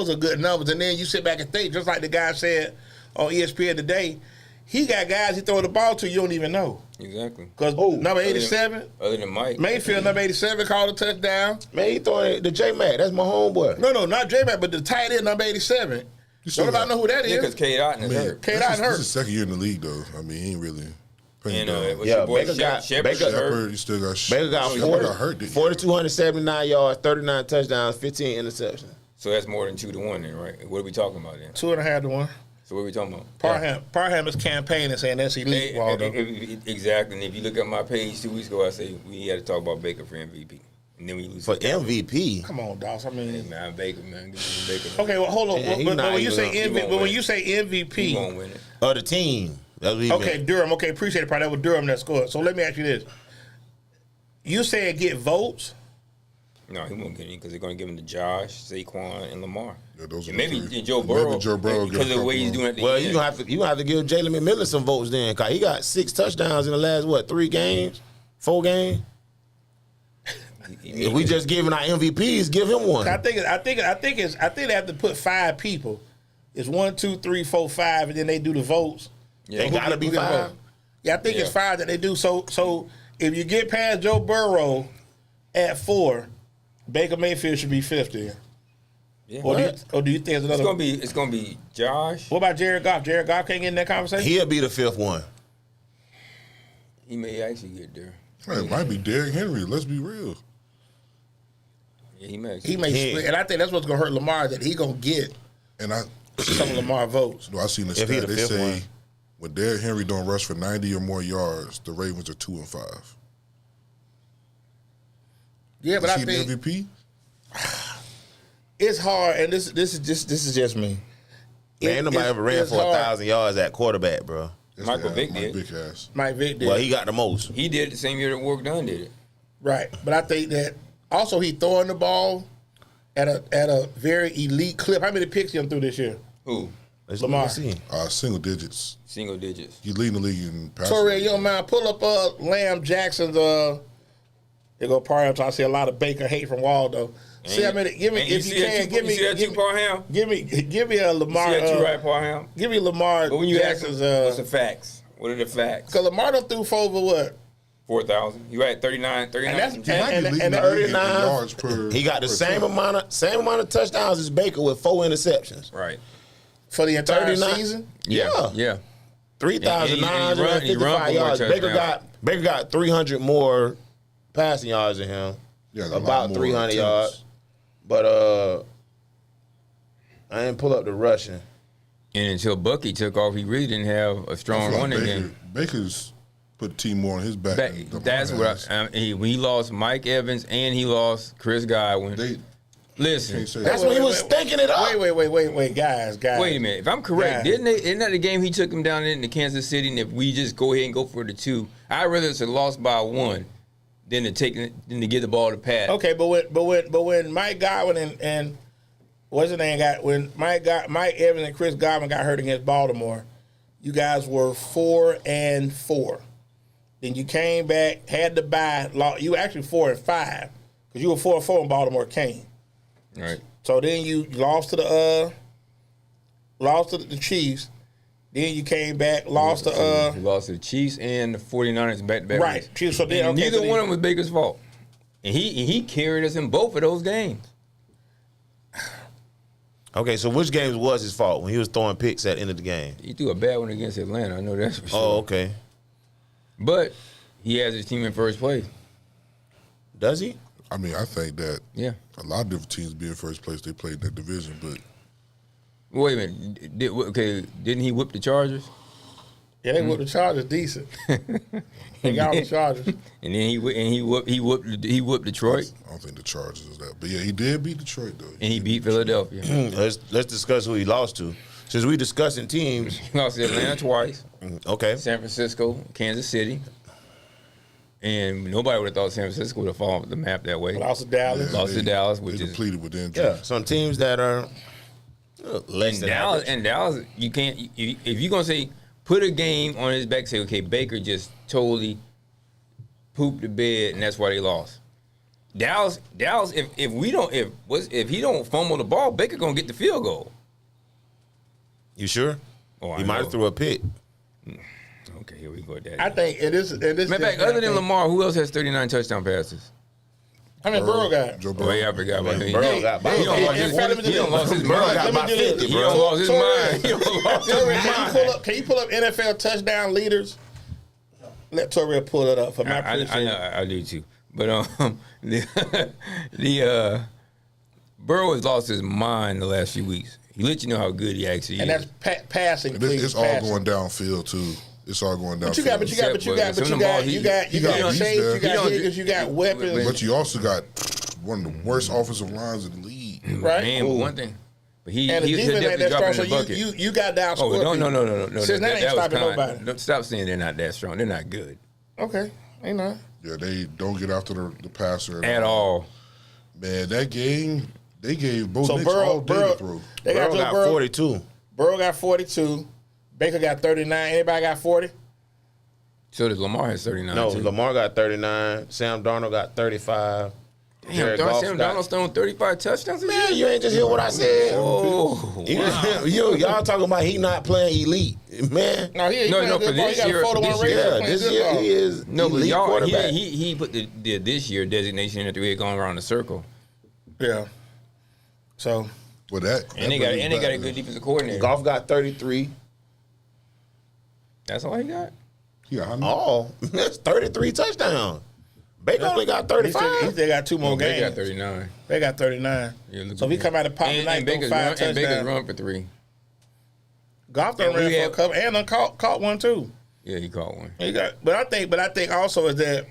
are good numbers. And then you sit back and think, just like the guy said on ESPN today, he got guys he throw the ball to you don't even know. Exactly. Because number 87, other than Mike Mayfield, number 87 called a touchdown. Man, he throwing the J-Mac. That's my homeboy. No, not J-Mac, but the tight end, number 87. Don't nobody know who that Yeah, is. because Cade Otton is hurt. Cade Otton hurt. This is 2nd year in the league, though. I mean, he ain't really playing down. Yeah, Baker got Shepard, he still got Baker got 4,279 yards, 39 touchdowns, 15 interceptions. So that's more than 2-1 then, right? What are we talking about then? 2.5 to 1. So what are we talking about? Parham is campaigning saying that's elite, Waldo. Exactly. And if you look at my page 2 weeks ago, I say we had to talk about Baker for MVP. And then we lose. For MVP? Come on, Doss. I mean, hey, man, Baker, man. Give me Baker. Okay, well, hold on. Man, but when you say MVP, he won't win it. Of the team. That's what he okay, meant. Durham. Okay, appreciate it. Probably that was Durham that scored. So let me ask you this: you said get votes? No, he won't get any because they're going to give him to Josh, Saquon, and Lamar. Yeah, those are and maybe the 3. Joe Burrow. Maybe Joe Burrow because of the way he's doing it. Well, you gonna have to give Jalen McMillan some votes then, cause he got 6 touchdowns in the last 3 games, 4 games. If we just giving our MVPs, give him one. I think they have to put 5 people. It's 1, 2, 3, 4, 5, and then they do the votes. They gotta be 5. Yeah, I think it's 5 that they do. So if you get past Joe Burrow at 4, Baker Mayfield should be 5th then. Yeah. Or do you think it's another? It's gonna be Josh. What about Jared Goff? Jared Goff can't get in that conversation. He'll be the 5th one. He may actually get there. It might be Derrick Henry. Let's be real. Yeah, he may. He may split, and I think that's what's gonna hurt Lamar, that he gonna get some of Lamar votes. No, I seen the If he stat. the They 5th say one. when Derrick Henry don't rush for 90 or more yards, the Ravens are 2-5. Yeah, but Is I he think the MVP? it's hard, and this is just me. Man, nobody ever ran for 1,000 yards at quarterback, bro. Yes, Michael they Vick have. did. Mike Vick has. Mike Vick did. Well, he got the most. He did it the same year that Warwick Dunn did it. Right, but I think that also he throwing the ball at a very elite clip. How many picks him through this year? Who? Lamar. See. Single digits. Single digits. He's leading the league in passing. Torrey, you don't mind? Pull up Lamb Jackson's. They go Parham. So I see a lot of Baker hate from Waldo. See how many? Give me if you can. Give me. You see that too, Parham? Give me a Lamar. See that too, right, Parham? Give me Lamar But when you ask Jackson's. him, what's the facts? What are the facts? Because Lamar done threw for over what? 4,000. You at 39. And that's- He might be And leading the league in 39. yards per. He got the per same attempt. amount of touchdowns as Baker with 4 interceptions. Right. For the entire 39. season? Yeah. Yeah. 3,955 He yards. run for more Baker got 300 more passing yards than him. Yeah, a lot About more 300 attempts. yards. But I didn't pull up the rushing. And until Bucky took off, he really didn't have a strong That's why running game. Baker's put the team more on his back. than Lamar That's what has. when he lost Mike Evans and he lost Chris Godwin. They Listen, can't say That's that. when he was stinking it up. Wait, guys. wait a minute. If I'm correct, Yeah. isn't that the game he took him down into Kansas City? And if we just go ahead and go for the 2, I'd rather it's a loss by 1 than to get the ball to Pat. Okay, but when Mike Godwin and what's his name when Mike Evans and Chris Godwin got hurt against Baltimore, you guys were 4-4. Then you came back, had to bye. You were actually 4-5 because you were 4-4 when Baltimore came. Right. So then you lost to the Chiefs. Then you came back, lost to You lost to the Chiefs and the 49ers back-to-back. right. Chiefs. So then, And neither one of them was Baker's fault. And he carried us in both of those games. Okay, so which games was his fault when he was throwing picks at the end of the game? He threw a bad one against Atlanta. I know that's for sure. Oh, okay. But he has his team in first place. Does he? I mean, I think that Yeah. a lot of different teams be in first place. They played in that division, but Wait a minute. Didn't he whip the Chargers? Yeah, they whooped the Chargers decent. They got the Chargers. And then he whipped Detroit. I don't think the Chargers is that. But yeah, he did beat Detroit though. And he beat Philadelphia. Let's discuss who he lost to. Since we discussing teams, He lost to Atlanta twice, okay. San Francisco, Kansas City. And nobody would have thought San Francisco would have fallen off the map that way. Lost to Dallas. Lost to Dallas, They which is depleted with the injury. Yeah, some teams that are less than average. Dallas, you can't. If you're gonna say put a game on his back, say okay, Baker just totally pooped the bed, and that's why they lost. Dallas, if he don't fumble the ball, Baker gonna get the field goal. You sure? Oh, He I might know. have threw a pick. Okay, here we go, Daddy. I think it is. Matter of fact, other than Lamar, who else has 39 touchdown passes? How many Burrow got? Joe Oh Burrow. yeah, I forgot about him. Burrow got about He don't lost his Burrow got mind. about 50, He bro. don't lost his mind. He don't lost his Torrey, mind. can you pull up NFL touchdown leaders? Let Torrey pull it up for my I appreciation. know, I do too. But the Burrow has lost his mind the last few weeks. He let you know how good he actually And is. that's passing. And it's all passing. going downfield too. It's all going downfield. But you got Chase, you got Higgins, you got weapons. But you also got one of the worst offensive lines in the league. Right. Man, but one thing. But And the he'll defense ain't definitely that drop strong, in so the bucket. you got down Oh, score. no. Since that ain't was stopping kind. nobody. Don't stop saying they're not that strong. They're not good Okay, ain't none. Yeah, they don't get after the passer at all. Man, that game, they gave both So Knicks all day to throw. They got Burrow got Burrow. 42. Burrow got 42. Baker got 39. Anybody got 40? So does Lamar has 39. No, too. Lamar got 39. Sam Darnold got 35. Damn, Jared Goff Sam got- Donald's throwing 35 touchdowns this Man, year? you ain't just hear what I said. Oh, wow. Y'all talking about he not playing elite, man. No, he No, playing no, good for ball. this He got year- a 4-to-1 this ratio year- playing This good year ball. he is No, but elite y'all, quarterback. he put the this year designation after we had gone around the circle. Yeah. So, Well, that And they got a good defensive coordinator. Goff got 33. That's all he got? Yeah, how many? Oh, that's 33 touchdowns. Baker only got he 35. still got two more They got games. 39. They got 39. Yeah, look So if at he that. come out of pop tonight, and throw Baker's 5 run, and Baker's touchdowns. run for 3. Goff done And ran we for a have- couple and caught one too. Yeah, he caught one. But I think also is that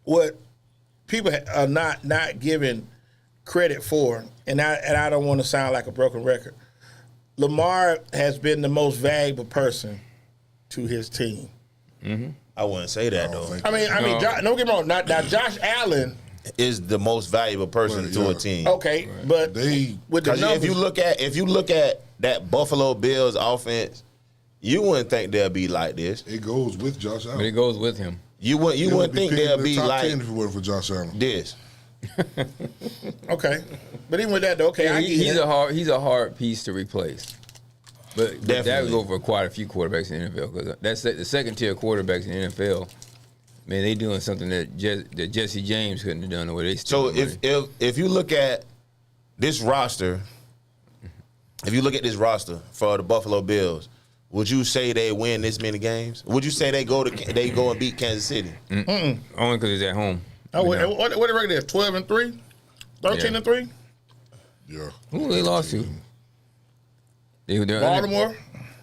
what people are not giving credit for, and I don't want to sound like a broken record. Lamar has been the most valuable person to his team. I wouldn't say that though. think- I mean, don't get me wrong. Now Josh Allen, Is the most valuable person Right, to yeah. a team. okay, but They with the Because numbers, if you look at that Buffalo Bills offense, you wouldn't think they'll be like this. it goes with Josh Allen. But it goes with him. You wouldn't think they'll be top like 10 if it wasn't for Josh Allen. this. okay, but even with that, though, okay, Yeah, I get it. he's a hard piece to replace. But that Definitely. would go for quite a few quarterbacks in the NFL because that's the second tier quarterbacks in the NFL. Man, they doing something that Jesse James couldn't have done. The way they So still if you look at this roster, for the Buffalo Bills, would you say they win this many games? Would you say they go and beat Kansas City? only because it's at home. Oh, what the record is? 12-3, 13-3. Yeah. Who they lost to? Baltimore.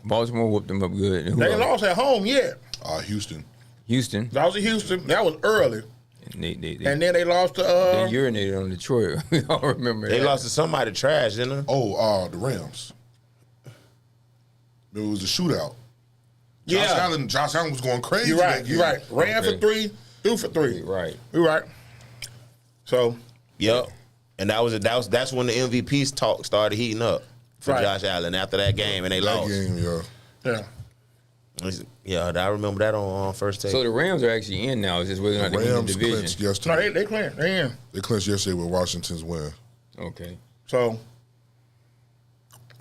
Baltimore whooped them up good. And who They else? lost at home yet. Houston. Houston. That was in Houston. That was early, And they and then they lost to. they urinated on Detroit. We all remember They that. lost to somebody trash, didn't they? Oh, the Rams. It was a shootout. Yeah. Josh Allen was going crazy. You're right. that You're game. right. Ran Okay. for 3, threw for 3. Right. You're right. So Yep. And that's when the MVP's talk started heating up for Right. Josh Allen after that game, and they That lost. game, yeah. Yeah. Yeah, I remember that on first take. So the Rams are actually in now. It's just whether or not they win the Rams division. clinched yesterday. No, they clinched. They in. They clinched yesterday with Washington's win. Okay. So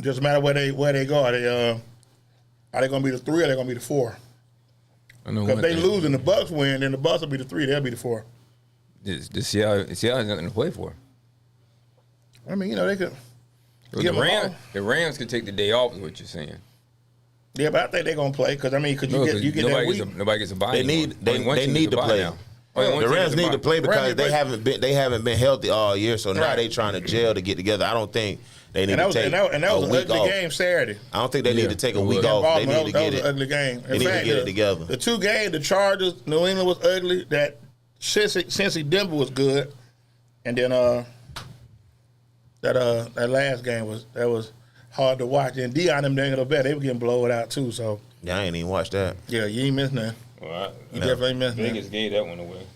just a matter where they go. Are they going to be the 3 or are they going to be the 4? I know Because one if they thing. lose and the Bucks win, then the Bucks will be the 3. They'll be the 4. The Seattle has nothing to play for. I mean, they could. The Give 'em all. Rams could take the day off, is what you're saying. Yeah, but I think they're going to play because, you get nobody that week. nobody gets a bye. They need to bye play. now. Only one The team Rams gets a need bye. to play because Rams play. they haven't been healthy all year. So now Right. they trying to gel to get together. I don't think they need And that was, to take and that was a an week ugly off. game Saturday. I don't think they need to take a it week was. off. They Baltimore, need to that get was it. an ugly game. They need to get it together. The 2 games, the Chargers, New England was ugly. That Cincy Denver was good, and then that last game was hard to watch. And Deion them didn't get better. They were getting blown out too. So Yeah, I ain't even watched that. yeah, you ain't missing nothing. Well, You definitely missed nothing. Vegas gave that one away.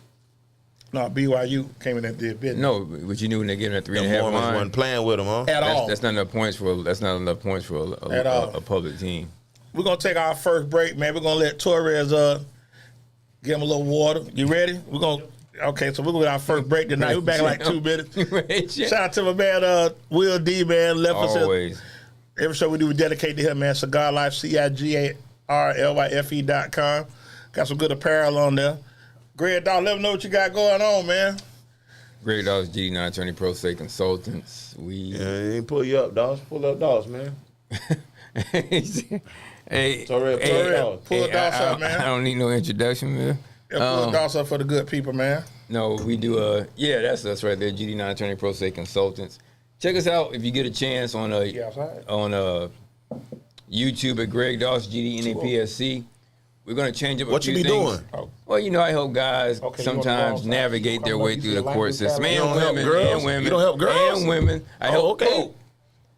No, BYU came in and did business. No, but you knew when they gave them that The 3.5 Mormons line. wasn't playing with them, huh? At all. That's not enough points for. That's not enough points for At all. a public team. We're gonna take our first break, man. We're gonna let Torres give him a little water. You ready? Okay, so we're gonna get our first break tonight. We're back in like 2 minutes. Shout out to my man Will D, man. Left us Always. every show we do, we dedicate to him, man. Cigar Life, CIGARLYFE.com. Got some good apparel on there. Greg Dawg, let them know what you got going on, man. Greg Dawes, G9 Attorney Pro State Consultants. Yeah, they ain't pull you up, dogs. Pull up, dogs, man. Hey, Torres, pull a Dawes up, man. I don't need no introduction, man. Yeah, pull a Dawes up for the good people, man. No, we do. Yeah, that's us right there. GD9 Attorney Pro State Consultants. Check us out if you get a chance on YouTube at Greg Dawes GDNAPSC. We're gonna change up a What few you be things. doing? Well, I help guys Okay, sometimes you wanna go navigate their outside? way through the court system. You And don't help women, girls? and women, You don't help girls? and women. I Oh, help okay.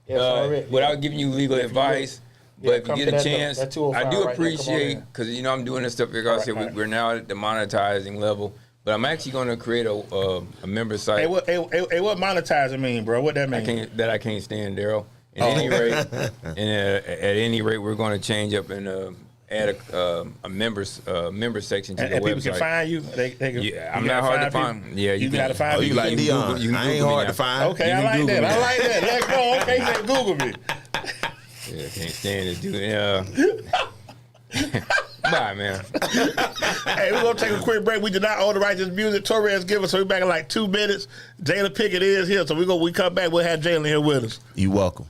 both. Without giving you legal advice. Yeah, But if you come get to a that- chance, that 205 I do right there. Come on appreciate in. because I'm doing this stuff. Like I said, right. we're now at the monetizing level. But I'm actually going to create a member site. Hey, what monetizing mean, bro? What that mean? I can't stand, Daryl. At Oh. any rate, at any rate, we're going to change up and add a member section to the And website. people can find you. They can, Yeah, I'm not hard to find. people? Yeah, you gotta find Oh, you people. like can Dion. Google- you can I ain't Google me hard now. to find. Okay, You I can like Google that. me. I like that. Let's go. Okay, he said Google me. Yeah, can't stand this dude. Bye, man. Hey, we're gonna take a quick break. We did not own the right to this music. Torres give us, so we're back in like 2 minutes. Jaylen Pickett is here, so we come back. We'll have Jaylen here with us. You welcome.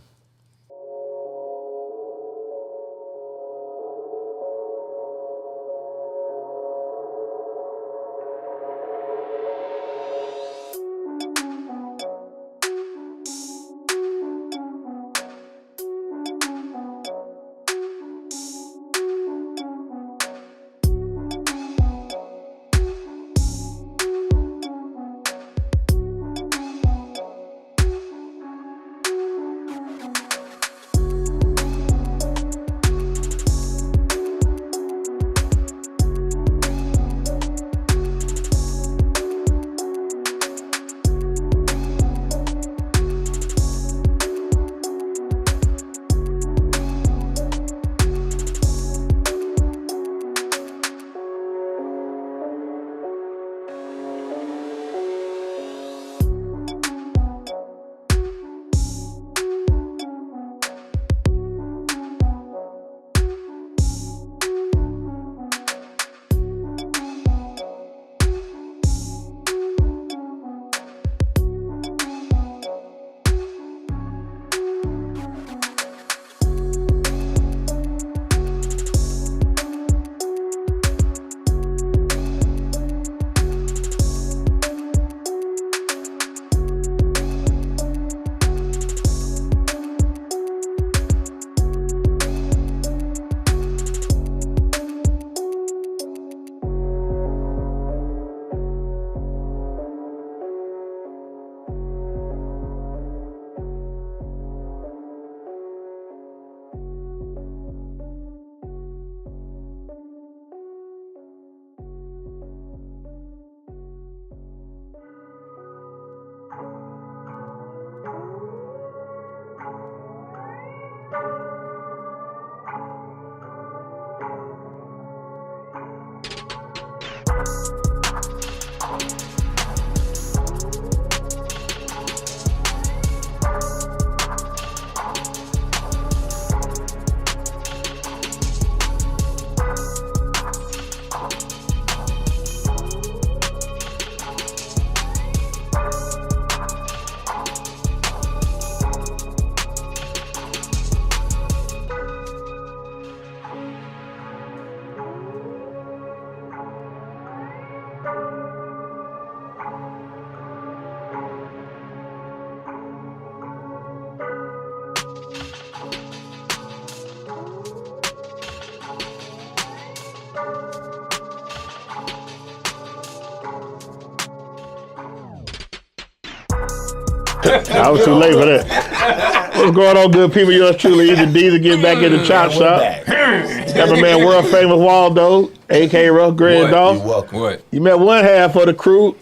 I was too late for that. What's going on, good people? Yours truly, EZDZ, getting back in the chop shop. Got my man, world famous Waldo, a.k.a. Ruff Grand Dog. You welcome. What? You met one half of the crew,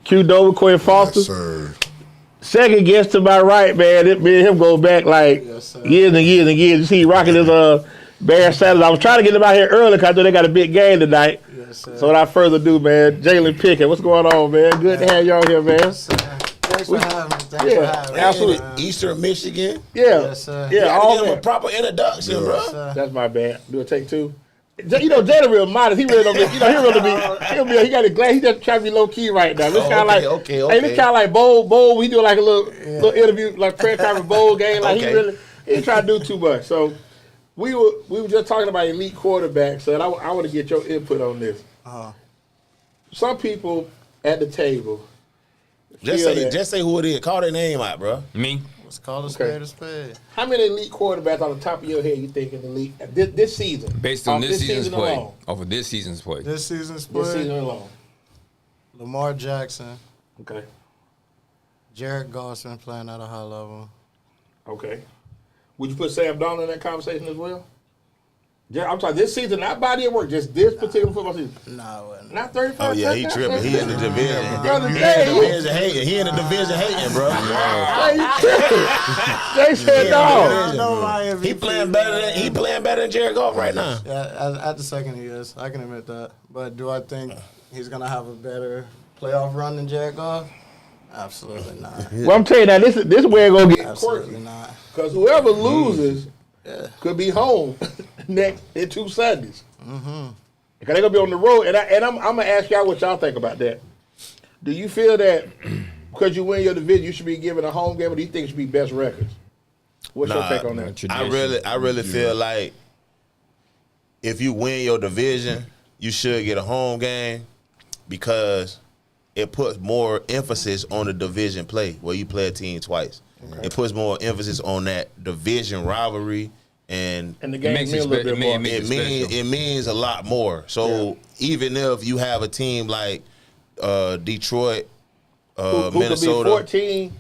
Q Dover, Quinn Foster. Yes, sir. Second guest to my right, man. Me and him go back like years and years and years. You see, he rocking his Bear Saddles. I was trying to get him out here early because I know they got a big game tonight. Yes, sir. So without further ado, man, Jaylen Pickett, what's going on, man? Good to have y'all here, man. Yes, thanks for having me. Thanks for having me. Absolutely. Eastern Michigan. Yeah, Yes, sir. You yeah, gotta all give him a that. proper introduction, bro. Yes, sir. That's my bad. Do a take two. You know, Jaylen real modest. He really don't be, he he got it glad. He just trying to be low key right now. This kind of like, okay. Hey, this kind of like bowl. We do like a little interview, like prayer conference bowl game. Like Okay. he ain't trying to do too much. So we were just talking about elite quarterbacks, and I want to get your input on this. Some people at the table. Just say who it is. Call their name out, bro. Me? Let's call a spade a spade. How many elite quarterbacks on the top of your head you think in the league this season? Based on Off this season's play. alone. Off of this season's play. This season's This play, season alone. Lamar Jackson, Okay. Jared Goff's been playing at a high level. Okay. Would you put Sam Darnold in that conversation as well? Yeah, I'm talking this season, not body of work, just this particular football season. No, I wouldn't. Not 35. Oh yeah, he tripping. He in the division. Brother He Dade, in the division hating, bro. Hey, you tripping. They said I no. know my MVP. He playing better than Jared Goff right now. Yeah, at the second he is. I can admit that. But do I think he's going to have a better playoff run than Jared Goff? Absolutely not. Well, I'm telling you now, this is where it's going to get Absolutely quirky. not. Because whoever loses could be home next in 2 Sundays. Because they're going to be on the road. And I'm going to ask y'all what y'all think about that. Do you feel that because you win your division, you should be given a home game, or do you think it should be best records? What's your take on that? I really feel like if you win your division, you should get a home game because it puts more emphasis on the division play where you play a team twice. Okay. It puts more emphasis on that division rivalry, and the game means a little bit more. It means a lot more. So even if you have a team like Detroit, who Minnesota, could be 14,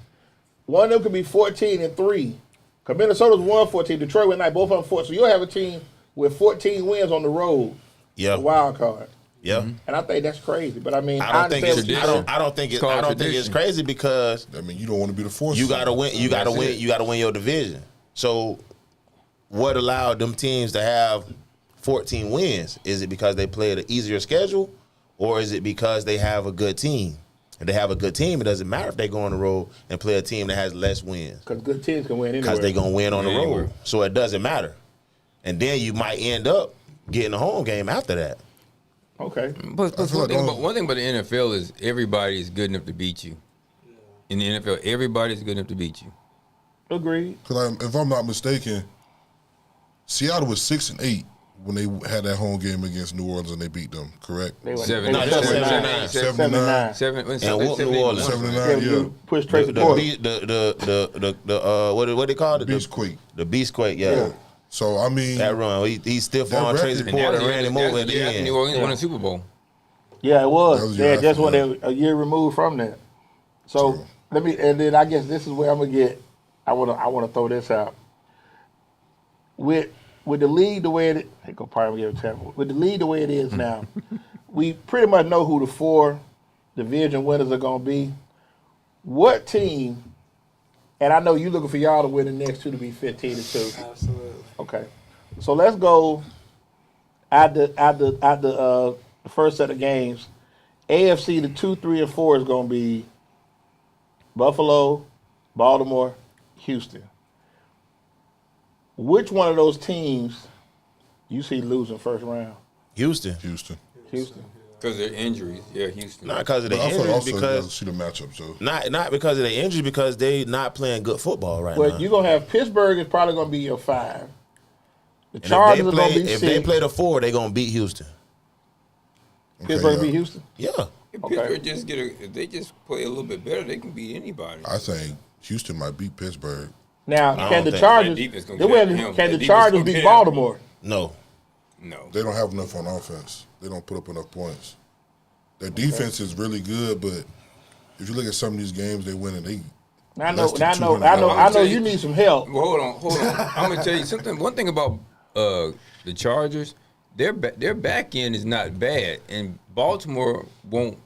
one of them could be 14-3. Because Minnesota's won 14, Detroit went 9, both of them 14. So you'll have a team with 14 wins on the road. Yeah, a wild card. Yeah, and I think that's crazy. But I mean, I don't think it's crazy because I mean you don't want to be the fourth. You gotta win. You gotta win. You gotta win your division. So, what allowed them teams to have 14 wins? Is it because they played an easier schedule, or is it because they have a good team? If they have a good team, it doesn't matter if they go on the road and play a team that has less wins. Because good teams can win anywhere. Because they're gonna win on the road, so it doesn't matter. And then you might end up getting a home game after that. Okay. But one thing about the NFL is everybody is good enough to beat you. In the NFL, everybody's good enough to beat you. Agreed. Because if I'm not mistaken, Seattle was 6-8 when they had that home game against New Orleans and they beat them. Correct? 7-9. And whoop New Orleans. 7-9. Yeah. Push Tracy Porter. What they call it? Beastquake. The Beastquake. Yeah. So I mean, that run, he stiff on Tracy Porter and ran him over at the end. New Orleans won a Super Bowl. Yeah, it was. They just won a year removed from that. So and then I guess this is where I'm gonna get. I wanna throw this out. With the league the way it is, with the league the way it is now, we pretty much know who the 4 division winners are gonna be. What team? And I know you're looking for y'all to win the next 2 to be 15-2. Absolutely. Okay, so let's go at the first set of games. AFC, the 2, 3, and 4 is going to be Buffalo, Baltimore, Houston. Which one of those teams you see losing first round? Houston. Because of their injuries, Houston. Not because of their injuries, also because see the matchup. So not because of their injuries, because they not playing good football right now. Well, you're gonna have Pittsburgh is probably gonna be your 5. The Chargers are gonna be 6. If they play the 4, they're gonna beat Houston. Pittsburgh beat Houston. Yeah. If Pittsburgh if they just play a little bit better, they can beat anybody. I think Houston might beat Pittsburgh. Now, can the Chargers beat Baltimore? No. They don't have enough on offense. They don't put up enough points. Their defense is really good, but if you look at some of these games they win, and I know. You need some help. Well, hold on. I'm gonna tell you something. One thing about the Chargers, their back end is not bad, and Baltimore won't.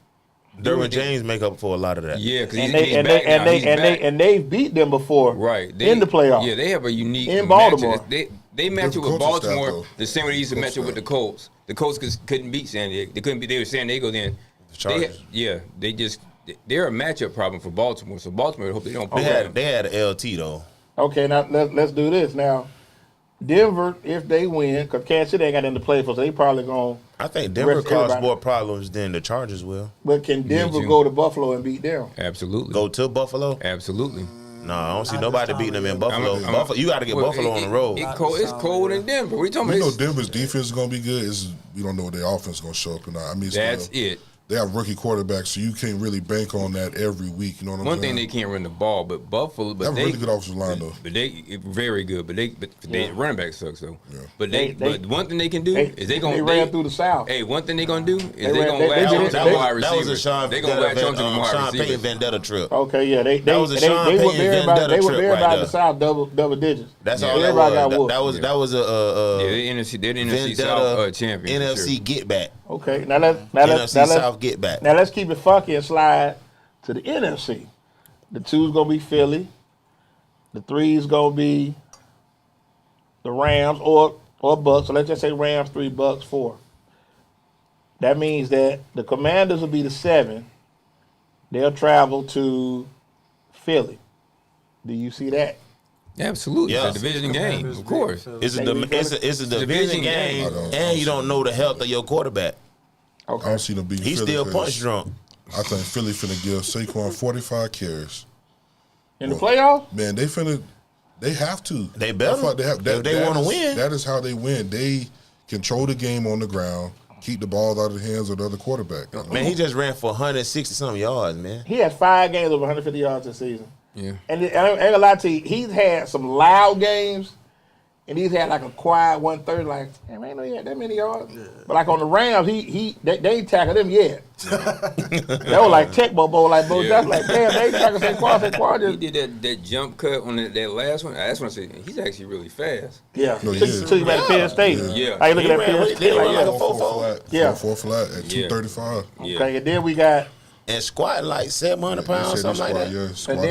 Derwin James make up for a lot of that. Yeah, because he's back now. They've beat them before, right? In the playoffs. Yeah, they have a unique in Baltimore. They match up with Baltimore staff, the same way they used to match up with the Colts. The Colts couldn't beat San Diego. They couldn't beat. They were San Diego then. The Chargers. They're a matchup problem for Baltimore. So Baltimore hope they don't play them. They had an LT though. Okay, now let's do this now. Denver, if they win, because Kansas City ain't got anything to play for, so they probably going to. I think Denver caused more problems than the Chargers will. But can Denver go to Buffalo and beat them? Absolutely. Go to Buffalo? Absolutely. No, I don't see nobody beating them in Buffalo. Buffalo, you got to get Buffalo on the road. It's cold in Denver. What are you talking about? We know Denver's defense is going to be good. We don't know what their offense is going to show up or not. I mean, that's it. They have rookie quarterbacks, so you can't really bank on that every week. You know what I'm saying? One thing, they can't run the ball, but Buffalo, they have a really good offensive line though. But they very good. But they running back sucks though. Yeah. But but one thing they can do is they ran through the South. Hey, one thing they gonna do is they gonna latch on to the wide receiver. That was a Sean Payton vendetta trip. Okay, yeah, that was a Sean Payton vendetta trip. They were very about the South double digits. That's all that was. That was a NFC South champion. NFC get back. Okay, now let's South get back. Now let's keep it funky and slide to the NFC. The 2's gonna be Philly. The 3's gonna be the Rams or Bucks. So let's just say Rams 3, Bucks 4. That means that the Commanders will be the 7. They'll travel to Philly. Do you see that? Absolutely, it's a division game, of course. It's a division game, and you don't know the health of your quarterback. Okay. I don't see them beating He's Philly. Still punch drunk. I think Philly finna give Saquon 45 carries. In the playoffs? Man, they have to. They better. If they want to win. That is how they win. They control the game on the ground, keep the ball out of the hands of the other quarterback. Man, he just ran for 160-something yards, man. He has 5 games over 150 yards this season. Yeah. And I ain't gonna lie to you, he's had some loud games, and he's had like a quiet 130. Like, man, I ain't know he had that many yards. Yeah. But like on the Rams, they ain't tackled him yet. That was like Tech Bowl, like Bo Jackson. Like, damn, they ain't tackled Saquon. He did that jump cut on that last one. That's when I said he's actually really fast. Yeah. So you at Penn State. Yeah. Like, look at that Penn State. Like a 4-4. Yeah. 4 flat at 235. Okay, and then we got. And squatting like 700 pounds, something like that. Yeah, and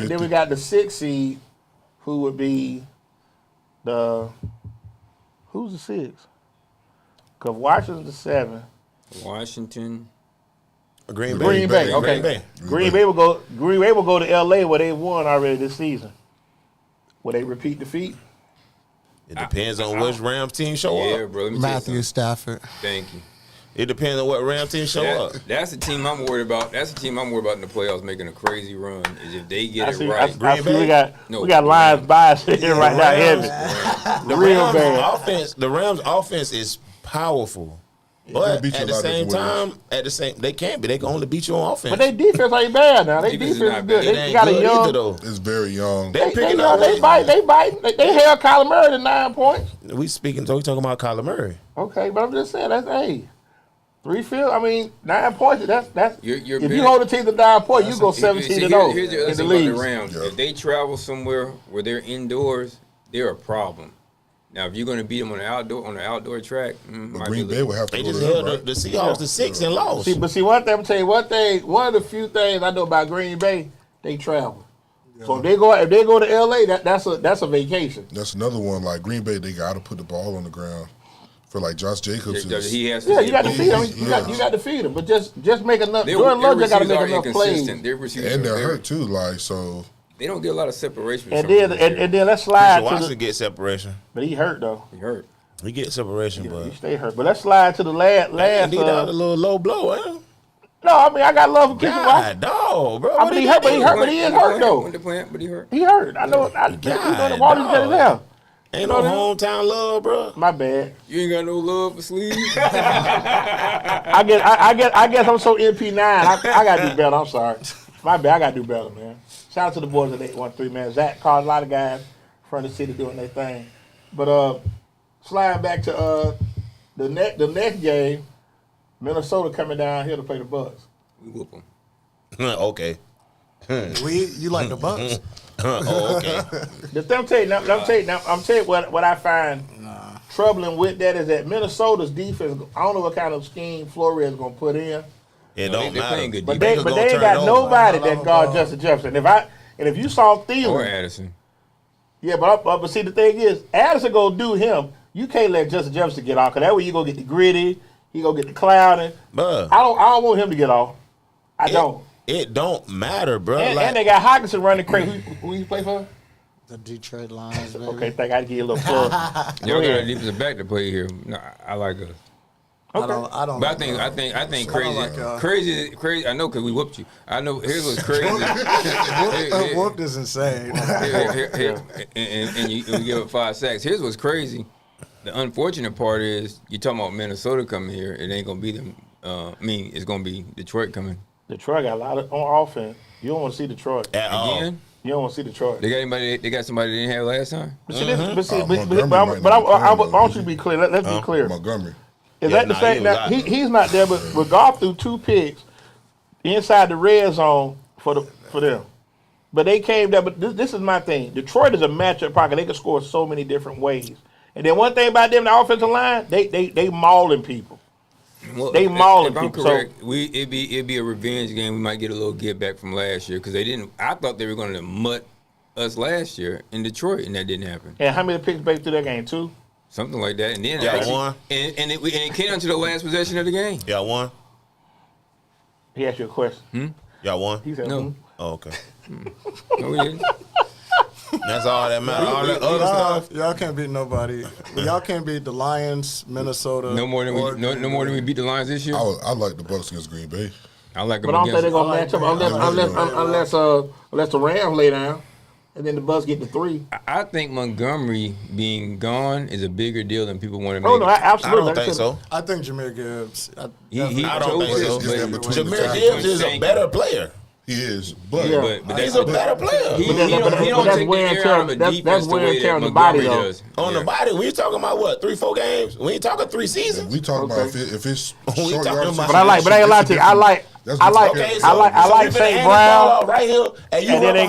then we got the 6 seed, who would be who's the 6? Because Washington's the 7. Washington. Green Bay. Okay. Green Bay will go to LA where they won already this season. Will they repeat defeat? It depends on which Rams team show up. Yeah, bro. Matthew Stafford. Thank you. It depends on what Rams team show up. That's the team I'm worried about. That's the team I'm worried about in the playoffs making a crazy run. Is if they get it right. We got Lions bias here right now, heavy. The Rams offense is powerful. But at the same time, they can't be. They can only beat you on offense. But their defense ain't bad now. Their defense is good. They got a young. It's very young. They bite. They held Kyler Murray to 9 points. We talking about Kyler Murray. Okay, but I'm just saying that's 3 field. I mean, 9 points. That's. If you hold the team to 9 points, you go 17-0 in the league. The Rams. If they travel somewhere where they're indoors, they're a problem. Now, if you're going to beat them on the outdoor track, Green Bay will have to. They just held the Seahawks to 6 and lost. See, one thing I'm tell you, one of the few things I know about Green Bay, they travel. Yeah. So if they go to LA, that's a vacation. That's another one. Like Green Bay, they got to put the ball on the ground. For like Josh Jacobs, he has to. Yeah, you got to feed him. You got to feed him, but just make enough. Jordan Love got to make enough plays. And they're hurt too. Like so. They don't get a lot of separation. And then let's slide. Watson get separation, but he hurt though. He get separation, but he stay hurt. But let's slide to the last. He got a little low blow, huh? No, I mean I got love for Christian Watson. Dog, bro. I mean he hurt, but he is hurt though. But he hurt. He hurt. I know. I know the Walters got it down. Ain't no hometown love, bro. My bad. You ain't got no love for sleeves. I guess I'm so MP9. I gotta do better. I'm sorry. My bad. I gotta do better, man. Shout out to the boys at 813, man. Zach called a lot of guys from the city doing their thing. But sliding back to the next game, Minnesota coming down here to play the Bucks. We whoop them. Okay. You like the Bucks? Oh, okay. I'm telling you what I find troubling with that is that Minnesota's defense. I don't know what kind of scheme Flores is gonna put in. It don't matter. But they ain't got nobody that guard Justin Jefferson. If you saw Thielen or Addison. Yeah, but see the thing is, Addison gonna do him. You can't let Justin Jefferson get off, because that way you gonna get the gritty, he gonna get the clouding. I don't want him to get off. I don't. It don't matter, bro. And they got Hawkinson running crazy. Who you play for? The Detroit Lions, baby. Okay, think I give you a little plug. Y'all got a defensive back to play here. No, I like us. Okay. I don't. But I think crazy. I know because we whooped you. I know. Here's what's crazy. Whooped is insane. And you give up 5 sacks. Here's what's crazy. The unfortunate part is you talking about Minnesota coming here. It ain't gonna be them. It's gonna be Detroit coming. Detroit got a lot on offense. You don't want to see Detroit again. You don't want to see Detroit. They got somebody they didn't have last time. But I want you to be clear. Let's be clear. Montgomery. Is that the same? Now, he's not there, but Goff threw 2 picks inside the red zone for them. But they came there. But this is my thing. Detroit is a matchup pocket. They can score so many different ways. And then one thing about them, the offensive line, they mauling people. Well, they mauling if people. I'm correct, it'd be a revenge game. We might get a little get back from last year because they didn't. I thought they were going to mutt us last year in Detroit, and that didn't happen. And how many picks back through that game? 2. Something like that, and then one. And it came down to the last possession of the game. Y'all won. He asked you a question. Y'all won. He said, No. Oh, okay. No, we didn't. That's all that matters. All that other stuff. Y'all can't beat nobody. Y'all can't beat the Lions, Minnesota. No more than we beat the Lions this year. I like the Bucks against Green Bay. I like them. But I don't think they're gonna match up like unless the Rams lay down, and then the Bucks get the 3. I think Montgomery being gone is a bigger deal than people want to make. Oh no, absolutely. I don't think so. I think Jameer Gibbs. I don't think so. Jameer Gibbs is a better player. He is, but he's a better player. He don't take the air out of a defense the way that Montgomery does. On the body, we talking about what, 3-4 games? We ain't talking 3 seasons. We talking about if it's short yardage. But I ain't gonna lie to you. I like St. Brown right here, and then they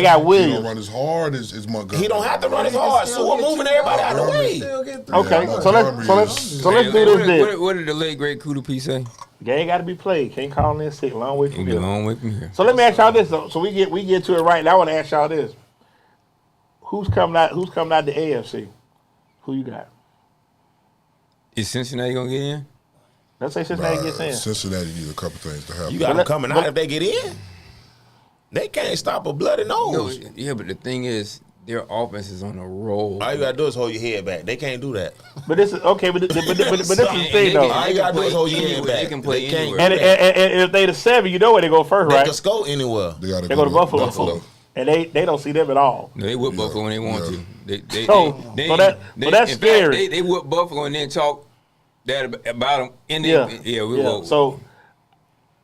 got Williams. He don't run as hard as Montgomery. He don't have to run as hard. So we're moving everybody out of the way. Okay, so let's do this. What did the late great Kudu P say? Game got to be played. Can't call in sick. Long way from here. Long way from here. So let me ask y'all this though. So we get to it right now. I want to ask y'all this: Who's coming out the AFC? Who you got? Is Cincinnati gonna get in? Let's say Cincinnati gets in. Cincinnati needs a couple things to happen. You got them coming out if they get in. They can't stop a bloody nose. No, yeah, but the thing is, their offense is on a roll. All you gotta do is hold your head back. They can't do that. But this is okay. But this is the thing though. All you gotta do is hold your head back. They can play anywhere. And if they the 7, you know where they go first, right? They can score anywhere. They go to Buffalo. And they don't see them at all. No, they whip Buffalo when they want to. That's scary. They whip Buffalo and then talk that about them. And then, we will. So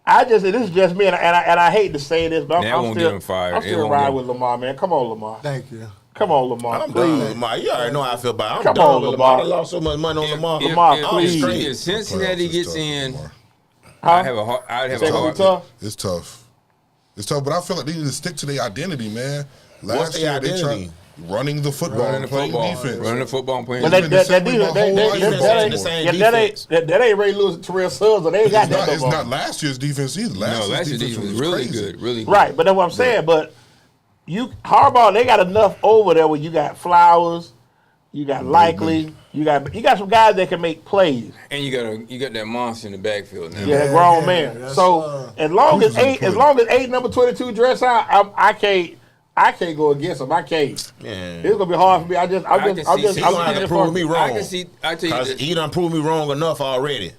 this is just me, and I hate to say this, but I'm still riding with Lamar, man. Come on, Lamar. Thank you. Come on, Lamar. I'm done with Lamar. You already know how I feel about it. Come on, Lamar. I lost so much money on Lamar. Lamar, please. If Cincinnati gets in, I'd have a hard. It's tough. It's tough, but I feel like they need to stick to their identity, man. What's their identity? Running the football and playing defense. Running the football and playing defense. defense. That ain't Ray Lewis and Terrell Suggs, so they ain't got that. It's not last year's defense either. Last year's defense was really good. Really good. Right, but that's what I'm saying. But Harbaugh, they got enough over there where you got Flowers, you got Likely, you got some guys that can make plays. And you got that monster in the backfield now. Yeah, that grown man. So as long as eight number 22 dress out, I can't go against him. I can't. Man. It's gonna be hard for me. I'm gonna prove me wrong. I tell you this. He done proved me wrong enough already.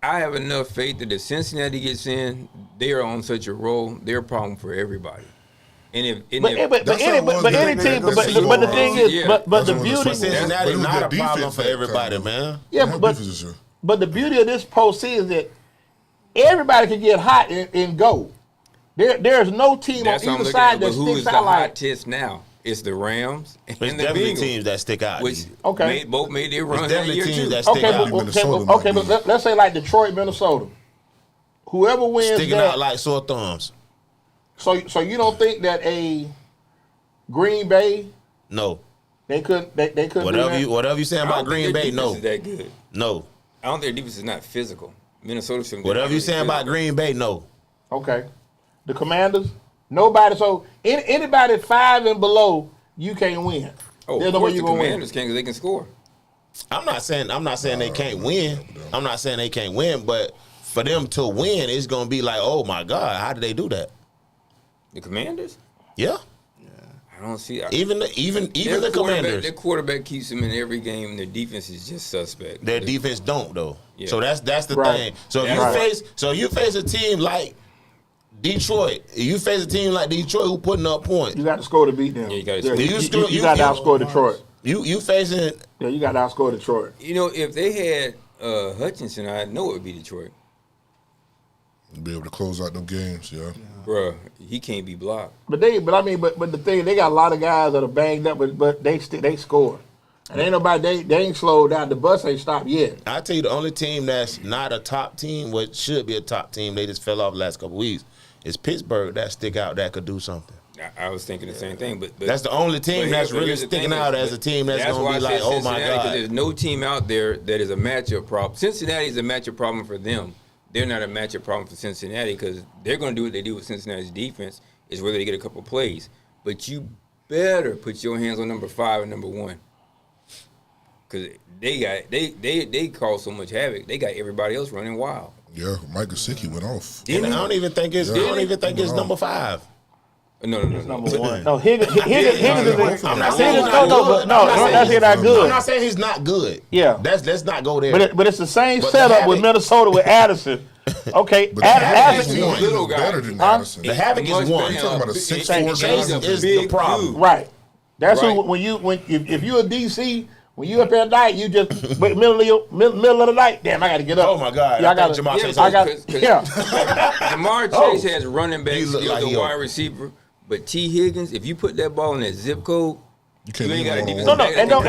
I have enough faith that if Cincinnati gets in, they are on such a roll. They're a problem for everybody. And the beauty, Cincinnati not a problem for everybody, man. Yeah, but the beauty of this postseason is that everybody can get hot and go. There's no team on either side that sticks out like. Who's the hot now? It's the Rams and it's the definitely Bengals. Teams that stick out. Which both made their run. It's definitely teams that stick out. Okay, but let's say like Detroit, Minnesota. Whoever wins sticking out like sore thumbs. So you don't think that a Green Bay? No. They couldn't. They couldn't. Whatever you saying about Green Bay, no. Is that good? No. I don't think their defense is not physical. Minnesota shouldn't. Whatever you saying about Green Bay, no. Okay. The Commanders, nobody. So anybody 5 and below, you can't win. Oh, there's of no way course you the gonna win. Commanders can because they can score. I'm not saying they can't win. I'm not saying they can't win, but for them to win, it's gonna be like, oh my God, how did they do that? The Commanders? Yeah. I don't see. Even the Commanders. Their quarterback keeps them in every game. Their defense is just suspect. Their defense don't though. Yeah. So that's the Right. thing. So if you face a team like Detroit, who putting up points. You got to score to beat them. Yeah, you gotta You, score. got to outscore Detroit. You facing. Yeah, you got to outscore Detroit. You know, if they had Hutchinson, I know it would be Detroit. Be able to close out them games, yeah. Bruh, he can't be blocked. But the thing, they got a lot of guys that are banged up, but they score. And ain't nobody, they ain't slowed down. The bus ain't stopped yet. I tell you, the only team that's not a top team, what should be a top team, they just fell off the last couple of weeks, is Pittsburgh. That stick out that could do something. I was thinking the same thing, but that's the only team that's really sticking out as a team that's going to be like, oh my God. Because there's no team out there that is a matchup problem. Cincinnati is a matchup problem for them. They're not a matchup problem for Cincinnati because they're going to do what they do with Cincinnati's defense is whether they get a couple plays. But you better put your hands on number 5 and number 1 because they cause so much havoc. They got everybody else running wild. Yeah, Mike Gesicki went off. And I don't even think it's number 5. No. Number 1. No, Higgins is. I'm not saying he's not good. I'm not saying he's not good. Yeah, let's not go there. But it's the same setup with Minnesota with Addison. Okay, Addison is little better than Addison. The havoc is one. You're talking about a 6'4" Chase guy. is the problem. Right. That's who if you're a DC. When you up at night, you just middle of the night. Damn, I got to get up. Oh my God! Yeah, Jamar Chase has running back skills, like a wide receiver. But T. Higgins, if you put that ball in that zip code, you ain't got a defense. No, and don't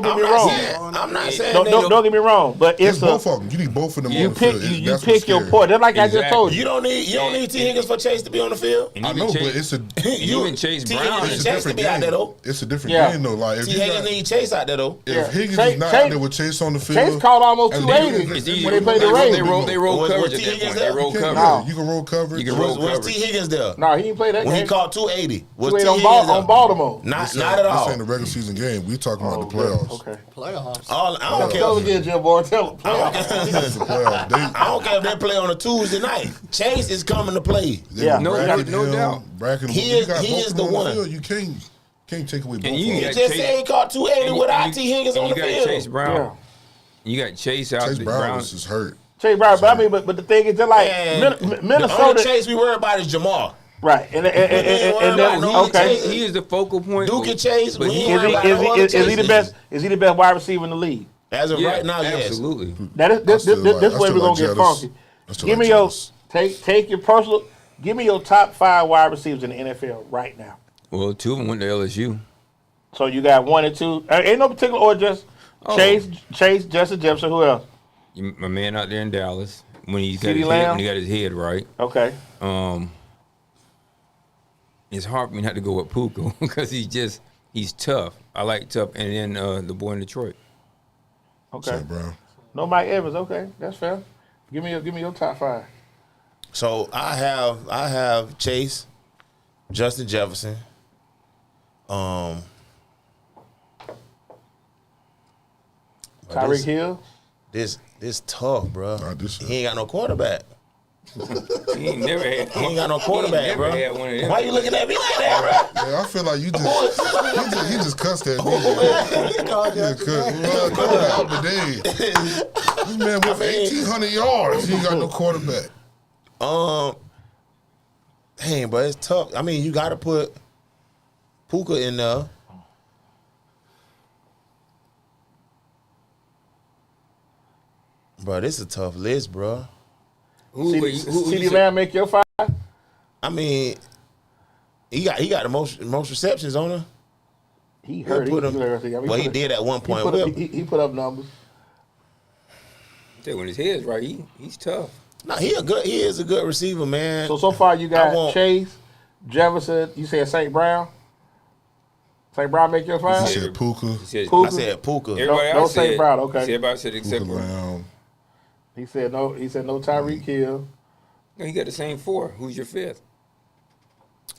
get me wrong. I'm not saying. Don't get me wrong. But it's both of them. You need both of them. You pick your point. That's like I just told you. You don't need T. Higgins for Chase to be on the field. I know, but it's a even Chase Brown. It's a different game. It's a different game though. Like if T. Higgins need Chase out there though. If Higgins is not out there with Chase on the field, Chase caught almost 280 when they played the Ravens. They roll coverage at that point. They roll coverage. You can roll coverage. Was T. Higgins there? No, he didn't play that game. When he caught 280, was T. Higgins on Baltimore? Not at all. This ain't a regular season game. We talking about the playoffs. Okay. Playoffs. I don't care. Again, Jim Boy, tell him. I don't care if they play on a Tuesday night. Chase is coming to play. Yeah, no doubt. He is the one. You can't take away both. He just said he caught 280 without T. Higgins on the field. You got Chase Brown. You got Chase out. Chase Brown is hurt. Chase Brown, but I mean, but the thing is, just like Minnesota. The only Chase we worry about is Jamal. Right, and then okay, he is the focal point. Duke and Chase, but is he the best? Is he the best wide receiver in the league? As of right now, yes. Absolutely. This way we're gonna get funky. Give me your take your personal. Give me your top 5 wide receivers in the NFL right now. Well, 2 of them went to LSU. So you got 1 and 2. Ain't no particular order. Just Chase, Justin Jefferson. Who else? My man out there in Dallas when he got his head right. Okay. It's hard for me not to go with Puka because he's tough. I like tough, and then the boy in Detroit. Okay. Brown. No Mike Evans. Okay, that's fair. Give me your top 5. So I have Chase, Justin Jefferson, Tyreek Hill. This tough, bro. He ain't got no quarterback. He ain't got no quarterback, bro. Why you looking at me like that, bro? Yeah, I feel like you just cussed at me. This man went for 1,800 yards. He ain't got no quarterback. Dang, but it's tough. I mean, you got to put Puka in there. Bro, this is a tough list, bro. CD Lamb make your 5? I mean, he got the most receptions on him. He hurt. He did at one point. He put up numbers. When his head's right, he's tough. No, he is a good receiver, man. So far you got Chase, Jefferson. You said St. Brown. St. Brown make your 5? He said Puka. I said Puka. Everybody no St. Brown. Okay. Everybody said except Puka for Lamb. He said no Tyreek Hill. No, he got the same 4. Who's your 5th?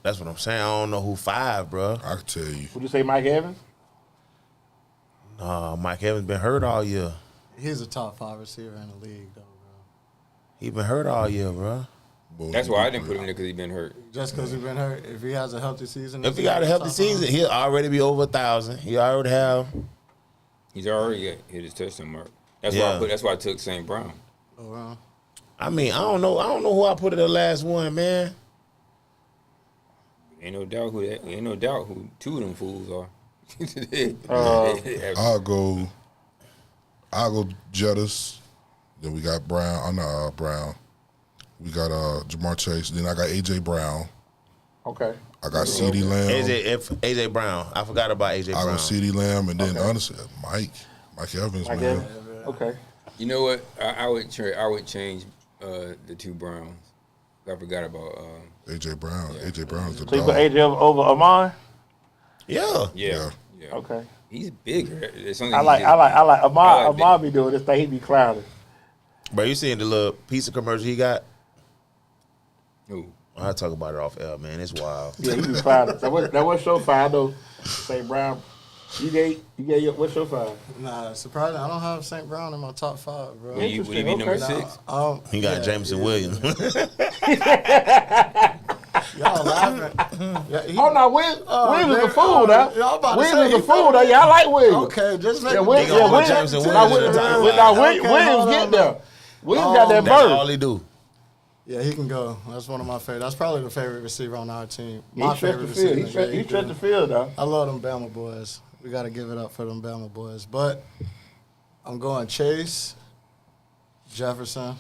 That's what I'm saying. I don't know who 5, bro. I can tell you. Would you say Mike Evans? Nah, Mike Evans been hurt all year. He's a top 5 receiver in the league, though, bro. He been hurt all year, bro. That's why I didn't put him there because he been hurt. Just because he's been hurt. If he has a healthy season. If he got a healthy season, he'll already be over 1,000. He already have. He's already hit his touchdown mark. That's why I took St. Brown. Oh, wow. I mean, I don't know who I put at the last one, man. Ain't no doubt who 2 of them fools are. I'll go Jettis. Then we got Brown. Brown. We got Jamar Chase. Then I got AJ Brown. Okay. I got CeeDee Lamb. AJ Brown. I forgot about AJ Brown. I got CeeDee Lamb, and then honestly, Mike Evans, man. Okay. You know what? I would change the 2 Browns. I forgot about AJ Brown. Yeah. AJ Brown's the So you dog. put AJ over Amon? Yeah. Okay. He's bigger. I like Amon be doing this thing. He be clowning. Bro, you seen the little piece of commercial he got? Who? I'll talk about it off air, man. It's wild. Yeah, he be clowning. That was your 5 though. St. Brown. You gave what's your 5? Nah, surprising. I don't have St. Brown in my top 5, bro. Would he be number 6? He got Jameson Williams. Y'all laughing. Williams is a fool, though. Williams is a fool, though. Y'all like Williams. Okay, just make Williams get there. Williams got that That's bird. all he do. Yeah, he can go. That's one of my favorites. That's probably the favorite receiver on our team. He My stretched favorite the field. receiver. He stretched the field, though. I love them Bama boys. We got to give it up for them Bama boys. But I'm going Chase, Jefferson.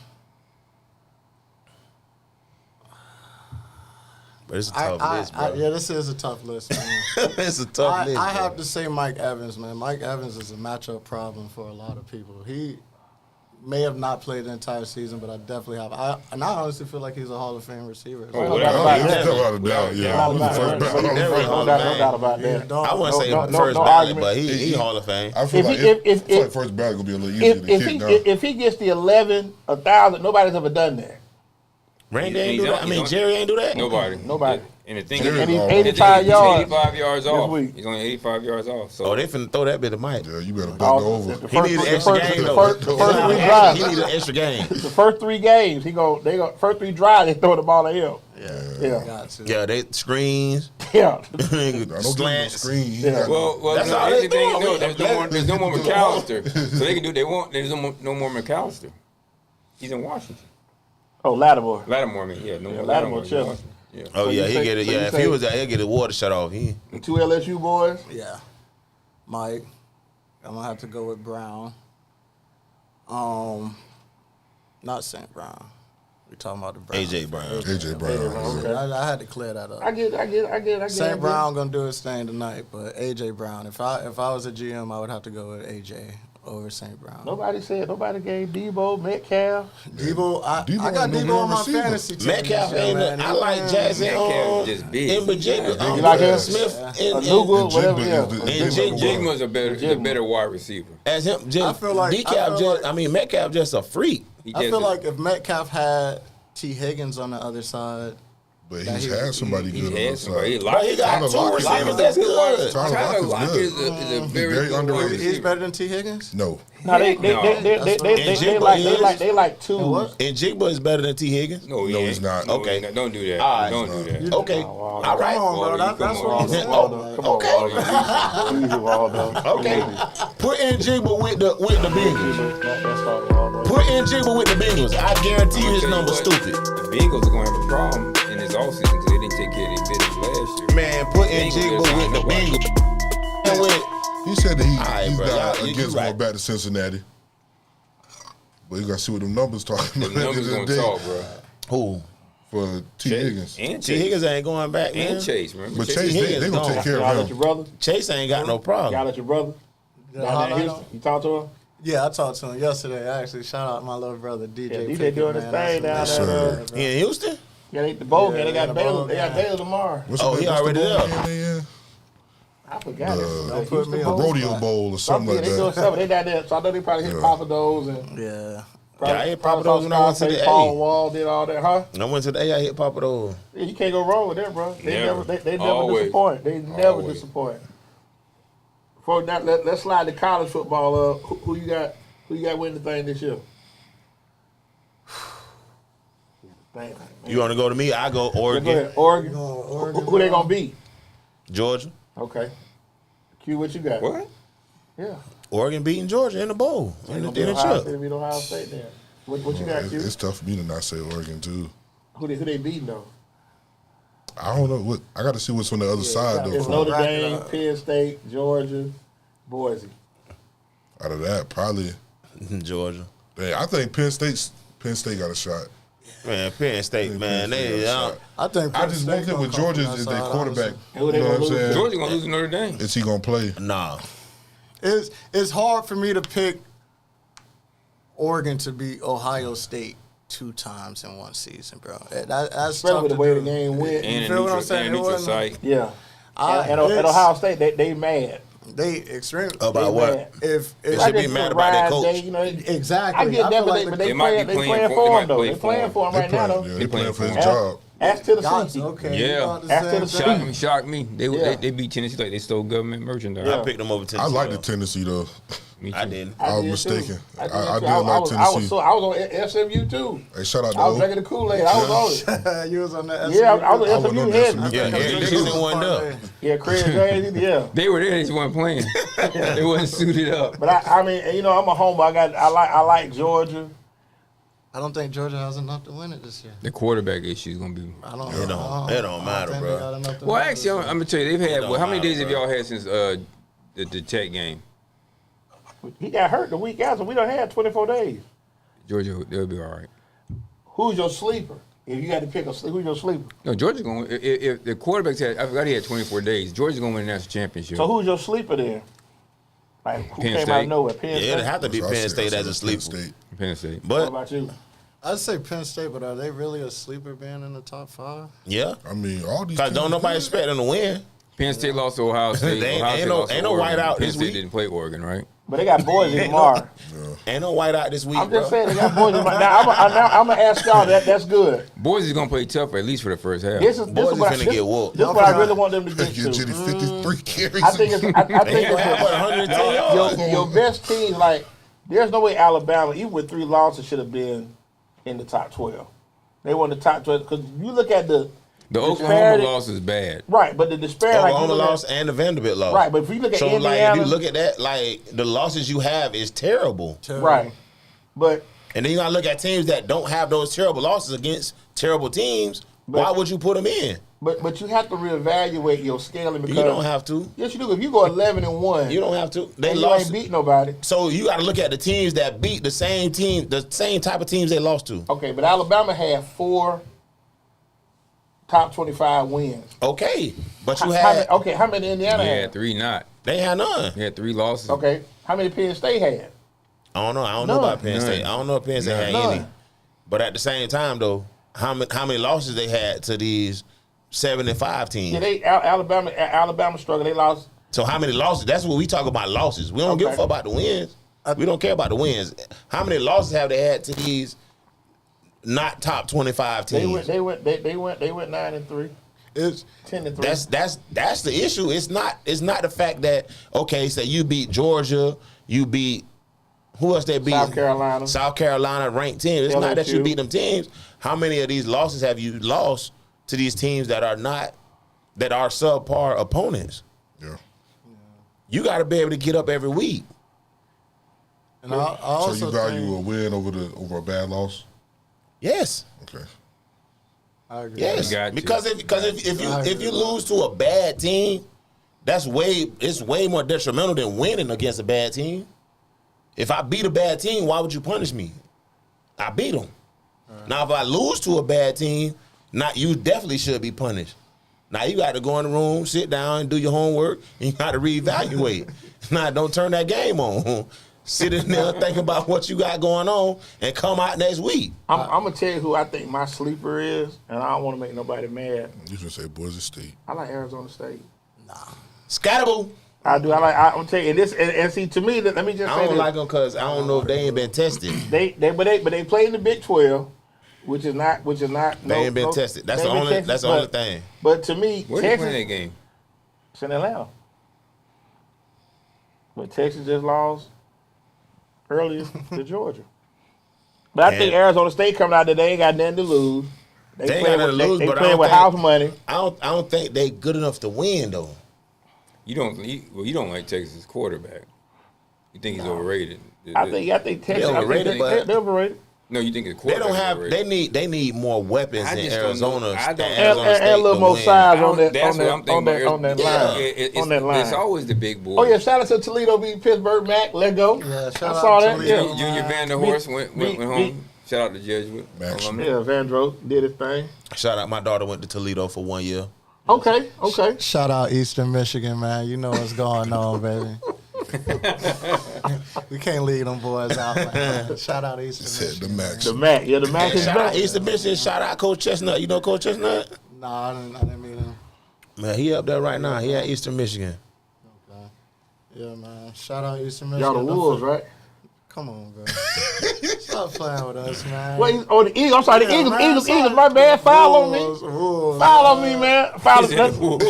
But it's a tough list, bro. Yeah, this is a tough list, man. It's a tough list. I have to say Mike Evans, man. Mike Evans is a matchup problem for a lot of people. He may have not played the entire season, but I definitely have. I honestly feel like he's a Hall of Fame receiver. No doubt about that. I wouldn't say first ballot, but he Hall of Fame. I feel like first ballot gonna be a little easier to kick now. If he gets the 1,000, nobody's ever done that. Randy ain't do that. I mean, Jerry ain't do that. Nobody. And the thing is, and he's 85 yards. 85 yards off. week. He's only 85 yards off. So They finna throw that bit of Mike. Yeah, you better bend over. He need an extra game, though. The first 3 drives. He need an extra game. The first 3 games, first 3 drives, they throw the ball to him. Yeah. Got to. Yeah, they screens. Yeah. Don't give him no Slants. screen. well, That's no, all here's they the thing. do. No, there's no more McAllister. So they can do what they want. There's no more McAllister. He's in Washington. Oh, Lattimore. Lattimore, I mean, yeah. No more Lattimore chilling. Yeah. Oh, yeah, he get it. Yeah, if he was there, he'll get the water shut off. The 2 LSU boys. Yeah. Mike. I'm going to have to go with Brown. Not St. Brown. We're talking about the Brown. AJ Brown. AJ Brown. Okay. I had to clear that up. I get it. St. Brown gonna do his thing tonight, but AJ Brown. If I was a GM, I would have to go with AJ over St. Brown. Nobody gave Debo, Metcalf. Debo, I got ain't no Debo real on my receiver. fantasy team. Metcalf ain't. I like Jackson. Metcalf just big. And Virginia. You like him? Smith. Anuga, whatever. Jigma's a better wide receiver. As him, I feel like Metcalf just a freak. I feel like if Metcalf had T. Higgins on the other side. But he's had somebody good on the side. He got 2 receivers that's good. Tyler Lockett is a very good underrated. He's better than T. Higgins? No. No, they like 2. And Jigba is better than T. Higgins? No, he's not. Okay. Don't do that. All right. Don't do that. Okay. All right. Come on, bro. That's what I'm saying. Okay. Put in Jigba with the Bengals. Put in Jigba with the Bengals. I guarantee you his number's stupid. The Bengals are going to have a problem in this offseason because they didn't take care of their business last year. Man, put in Jigba with the Bengals. He said that he's bro, not you against right. going back to Cincinnati. But you got to see what them numbers talking The about. numbers going to talk, bro. Who? For T. Higgins. And T. Chase. Higgins ain't going back, man. And Chase, remember? But Chase Chase, Higgins they going to gone. take care Y'all of let him. your brother? Chase ain't got no problem. Y'all let your brother? Down there in Houston? You talk to him? Yeah, I talked to him yesterday. Actually, shout out my little brother DJ. Yeah, DJ Pickett, doing his thing down there. In Houston? Yeah, they the bowl game. They Yeah, got the bowl Baylor. They got game. Baylor tomorrow. He already there. I forgot. Don't put me The on rodeo bowl or something like They doing that. something. They down there, so I know they probably hit Papa Do's and. Yeah. Yeah, I hit Papa Do's when I went to the Paul A. Wall did all that, huh? When I went to the A, I hit Papa Do's. Yeah, you can't go wrong with them, bro. They Never. never Always. disappoint. They never Always. disappoint. For that, let's slide the college football up. Who you got? Who you got winning the thing this year? You want to go to me? I go Go Oregon, ahead. Oregon. Oregon, Who they gonna beat? Georgia. Okay. Q, what you got? What? Yeah. Oregon beating Georgia in the bowl. In the chip. They beat Ohio State then. What you got, Q? It's tough for me to not say Oregon too. Who they beating though? I don't know what. I got to see what's on the other side It's though. Notre Dame, Penn State, Georgia, Boise. Out of that, probably. Georgia. Dang, I think Penn State got a shot. Man, Penn State, man. They, I think I just one thing with Georgia is their quarterback. Who You they know gonna what I'm lose to? saying? Georgia gonna lose to Notre Dame. Is he gonna play? nah. It's hard for me to pick Oregon to beat Ohio State 2 times in one season, bro. That's Especially tough with the to way do. the game went. And feel what I'm a saying? neutral It wasn't- site. Yeah. I- And it's- Ohio State, they mad. They extremely About They what? mad. if They I should be just mad feel about their Ryan coach. Day, you know, exactly. I get that, feel but like they They might playing, be they playing playing for- for they him might though. play They for playing him. for him They right now though. playing. Yeah, they playing for his Yeah. job. Ask to the Gotcha, Suki. okay. Yeah. we thought the After same the thing. Shocked me. Yeah. They beat Tennessee like they stole government merchandise. Yeah. I picked them over Tennessee. I like the though. Tennessee though. Me too. I didn't. I was did, mistaken. too. I did, did too. like I was Tennessee. I was on SMU too. Hey, shout out to I was O. drinking the Kool-Aid. I was on it. You was on that. Yeah, I was I on was SMU on head. SMU. Yeah, Eric Dixon wasn't up. Yeah, Craig James, yeah. They were there. They just weren't playing. They wasn't suited up. But I mean, you know, I'm a homer. I like Georgia. I don't think Georgia has enough to win it this year. The quarterback issue is gonna be. I don't. It don't matter, bro. Well, actually, I'm gonna tell you, they've had. don't Well, how many matter, days have bro. y'all had since the Tech game? He got hurt the week after. We done had 24 days. Georgia, they'll be all right. Who's your sleeper? If you got to pick a sleeper, who's your sleeper? No, Georgia's going. If the quarterbacks had, I forgot he had 24 days. Georgia's going to win the national championship. So who's your sleeper then? Like who Penn came out State. of nowhere? Penn Yeah, State. it'd have to be That's what I Penn said. State I as a said Penn sleeper. State. Penn State. What But about you? I'd say Penn State, but are they really a sleeper being in the top 5? yeah, I mean, all these. because don't teams nobody good. expect them to win. Penn State lost to Ohio State. They ain't- Ohio ain't State no- lost to ain't no Oregon. whiteout Penn this State week. didn't play Oregon, right? But they got boys tomorrow. Ain't no whiteout this week, I'm bro. just saying they got boys tomorrow. Now I'm gonna ask y'all that. That's good. Boys is going to play tougher, at least for the first half. This is Boys is what finna get whooped. This is what I really want them to get Give Jitty to. 53 carries. I think it's. I They ain't think gonna have what, 110 yards. your best teams. Like there's no way Alabama, even with 3 losses, should have been in the top 12. They won the top 12 because you look at the Oklahoma disparity- loss is bad. Right, but the disparity. like, you Oklahoma look at- lost and the Vanderbilt lost. Right, but if you look at so like Indiana, if you look at that, like the losses you have is terrible. right, but And then you gotta look at teams that don't have those terrible losses against terrible teams. Why would you put them in? but you have to reevaluate your scaling because You don't have to. Yes, you do. If you go 11-1, You don't have to. They and you lost. ain't beat nobody. So you got to look at the teams that beat the same team, the same type of teams they lost to. Okay, but Alabama had 4 top 25 wins. Okay, but you How had many, how many Indiana He had? had 3 not. they had none. He had 3 losses. Okay, how many Penn State had? I don't know. I don't None. know about Penn None. State. I don't know if Penn State had None. any. But at the same time, though, how many losses they had to these 7-5 teams? Yeah, Alabama struggled. They lost. So how many losses? That's what we talk about, losses. We don't give a Okay. fuck about the wins. We don't care about the wins. How many losses have they had to these not top 25 teams? They went 9-3. It's 10-3. That's the issue. It's not the fact that, okay, so you beat Georgia, you beat who else they beat? South Carolina ranked teams. It's not that you LSU. beat them teams. How many of these losses have you lost to these teams that are subpar opponents? Yeah. You got to be able to get up every week. and I also So you value think, a win over a bad loss? Yes. Okay. I agree. Yes, You got to. because if you lose to a bad team, it's way more detrimental than winning against a bad team. If I beat a bad team, why would you punish me? I beat them. Now if I lose to a bad team, you definitely should be punished. Now you got to go in the room, sit down, and do your homework, and you got to reevaluate. Now don't turn that game on. sit in there, think about what you got going on, and come out next week. I'm gonna tell you who I think my sleeper is, and I don't want to make nobody mad. You should say Boise State. I like Arizona State. Scatterboo. I do. I'm gonna tell you, and this, and see, to me, let me just say I don't this. like them because I don't know if they ain't been tested. But they play in the Big 12, which is not. They ain't been tested. That's the only thing. But to me, Where Texas, they playing that game? it's in Atlanta. But Texas just lost earlier to Georgia. But I think Arizona State coming out today ain't got nothing to lose. They ain't got nothing to lose, they but playing with house money. I don't think they good enough to win though. You don't like Texas quarterback. You think he's overrated? I think Texas overrated, they're overrated. No, you think the They quarterback? don't have. overrated? They need more weapons I in just don't know. Arizona. I don't- And a little to more win. size on that That's what I'm thinking about. on that Yeah, line. On that line. It's always the big boys. Oh yeah, shout out to Toledo beat Pittsburgh. Mac, let go. Yeah, shout I out saw that. Toledo. Yeah. Junior Van der Horst went home. beat- Shout out to Jesuit. Max. alumni. Yeah, Vandross did his thing. Shout out, my daughter went to Toledo for 1 year. Okay. Shout out Eastern Michigan, man. You know what's going on, baby. We can't leave them boys out, man. Shout out Eastern Said Michigan. the Max. The Mac, the Mac is Shout out back. Eastern Michigan. Shout out Coach Chestnut. You know Coach Chestnut? Nah, I didn't mean him. Man, he up there right now. He at Eastern Michigan. Okay. Yeah, man. Shout out Eastern Michigan. Y'all the Wolves, right? Come on, bro. Stop playing with us, man. Wait, the Eagles. I'm sorry, the Eagles. man, Eagles. My bad. Foul on me. Wolves. Foul on me, man. Foul. He said the Wolves.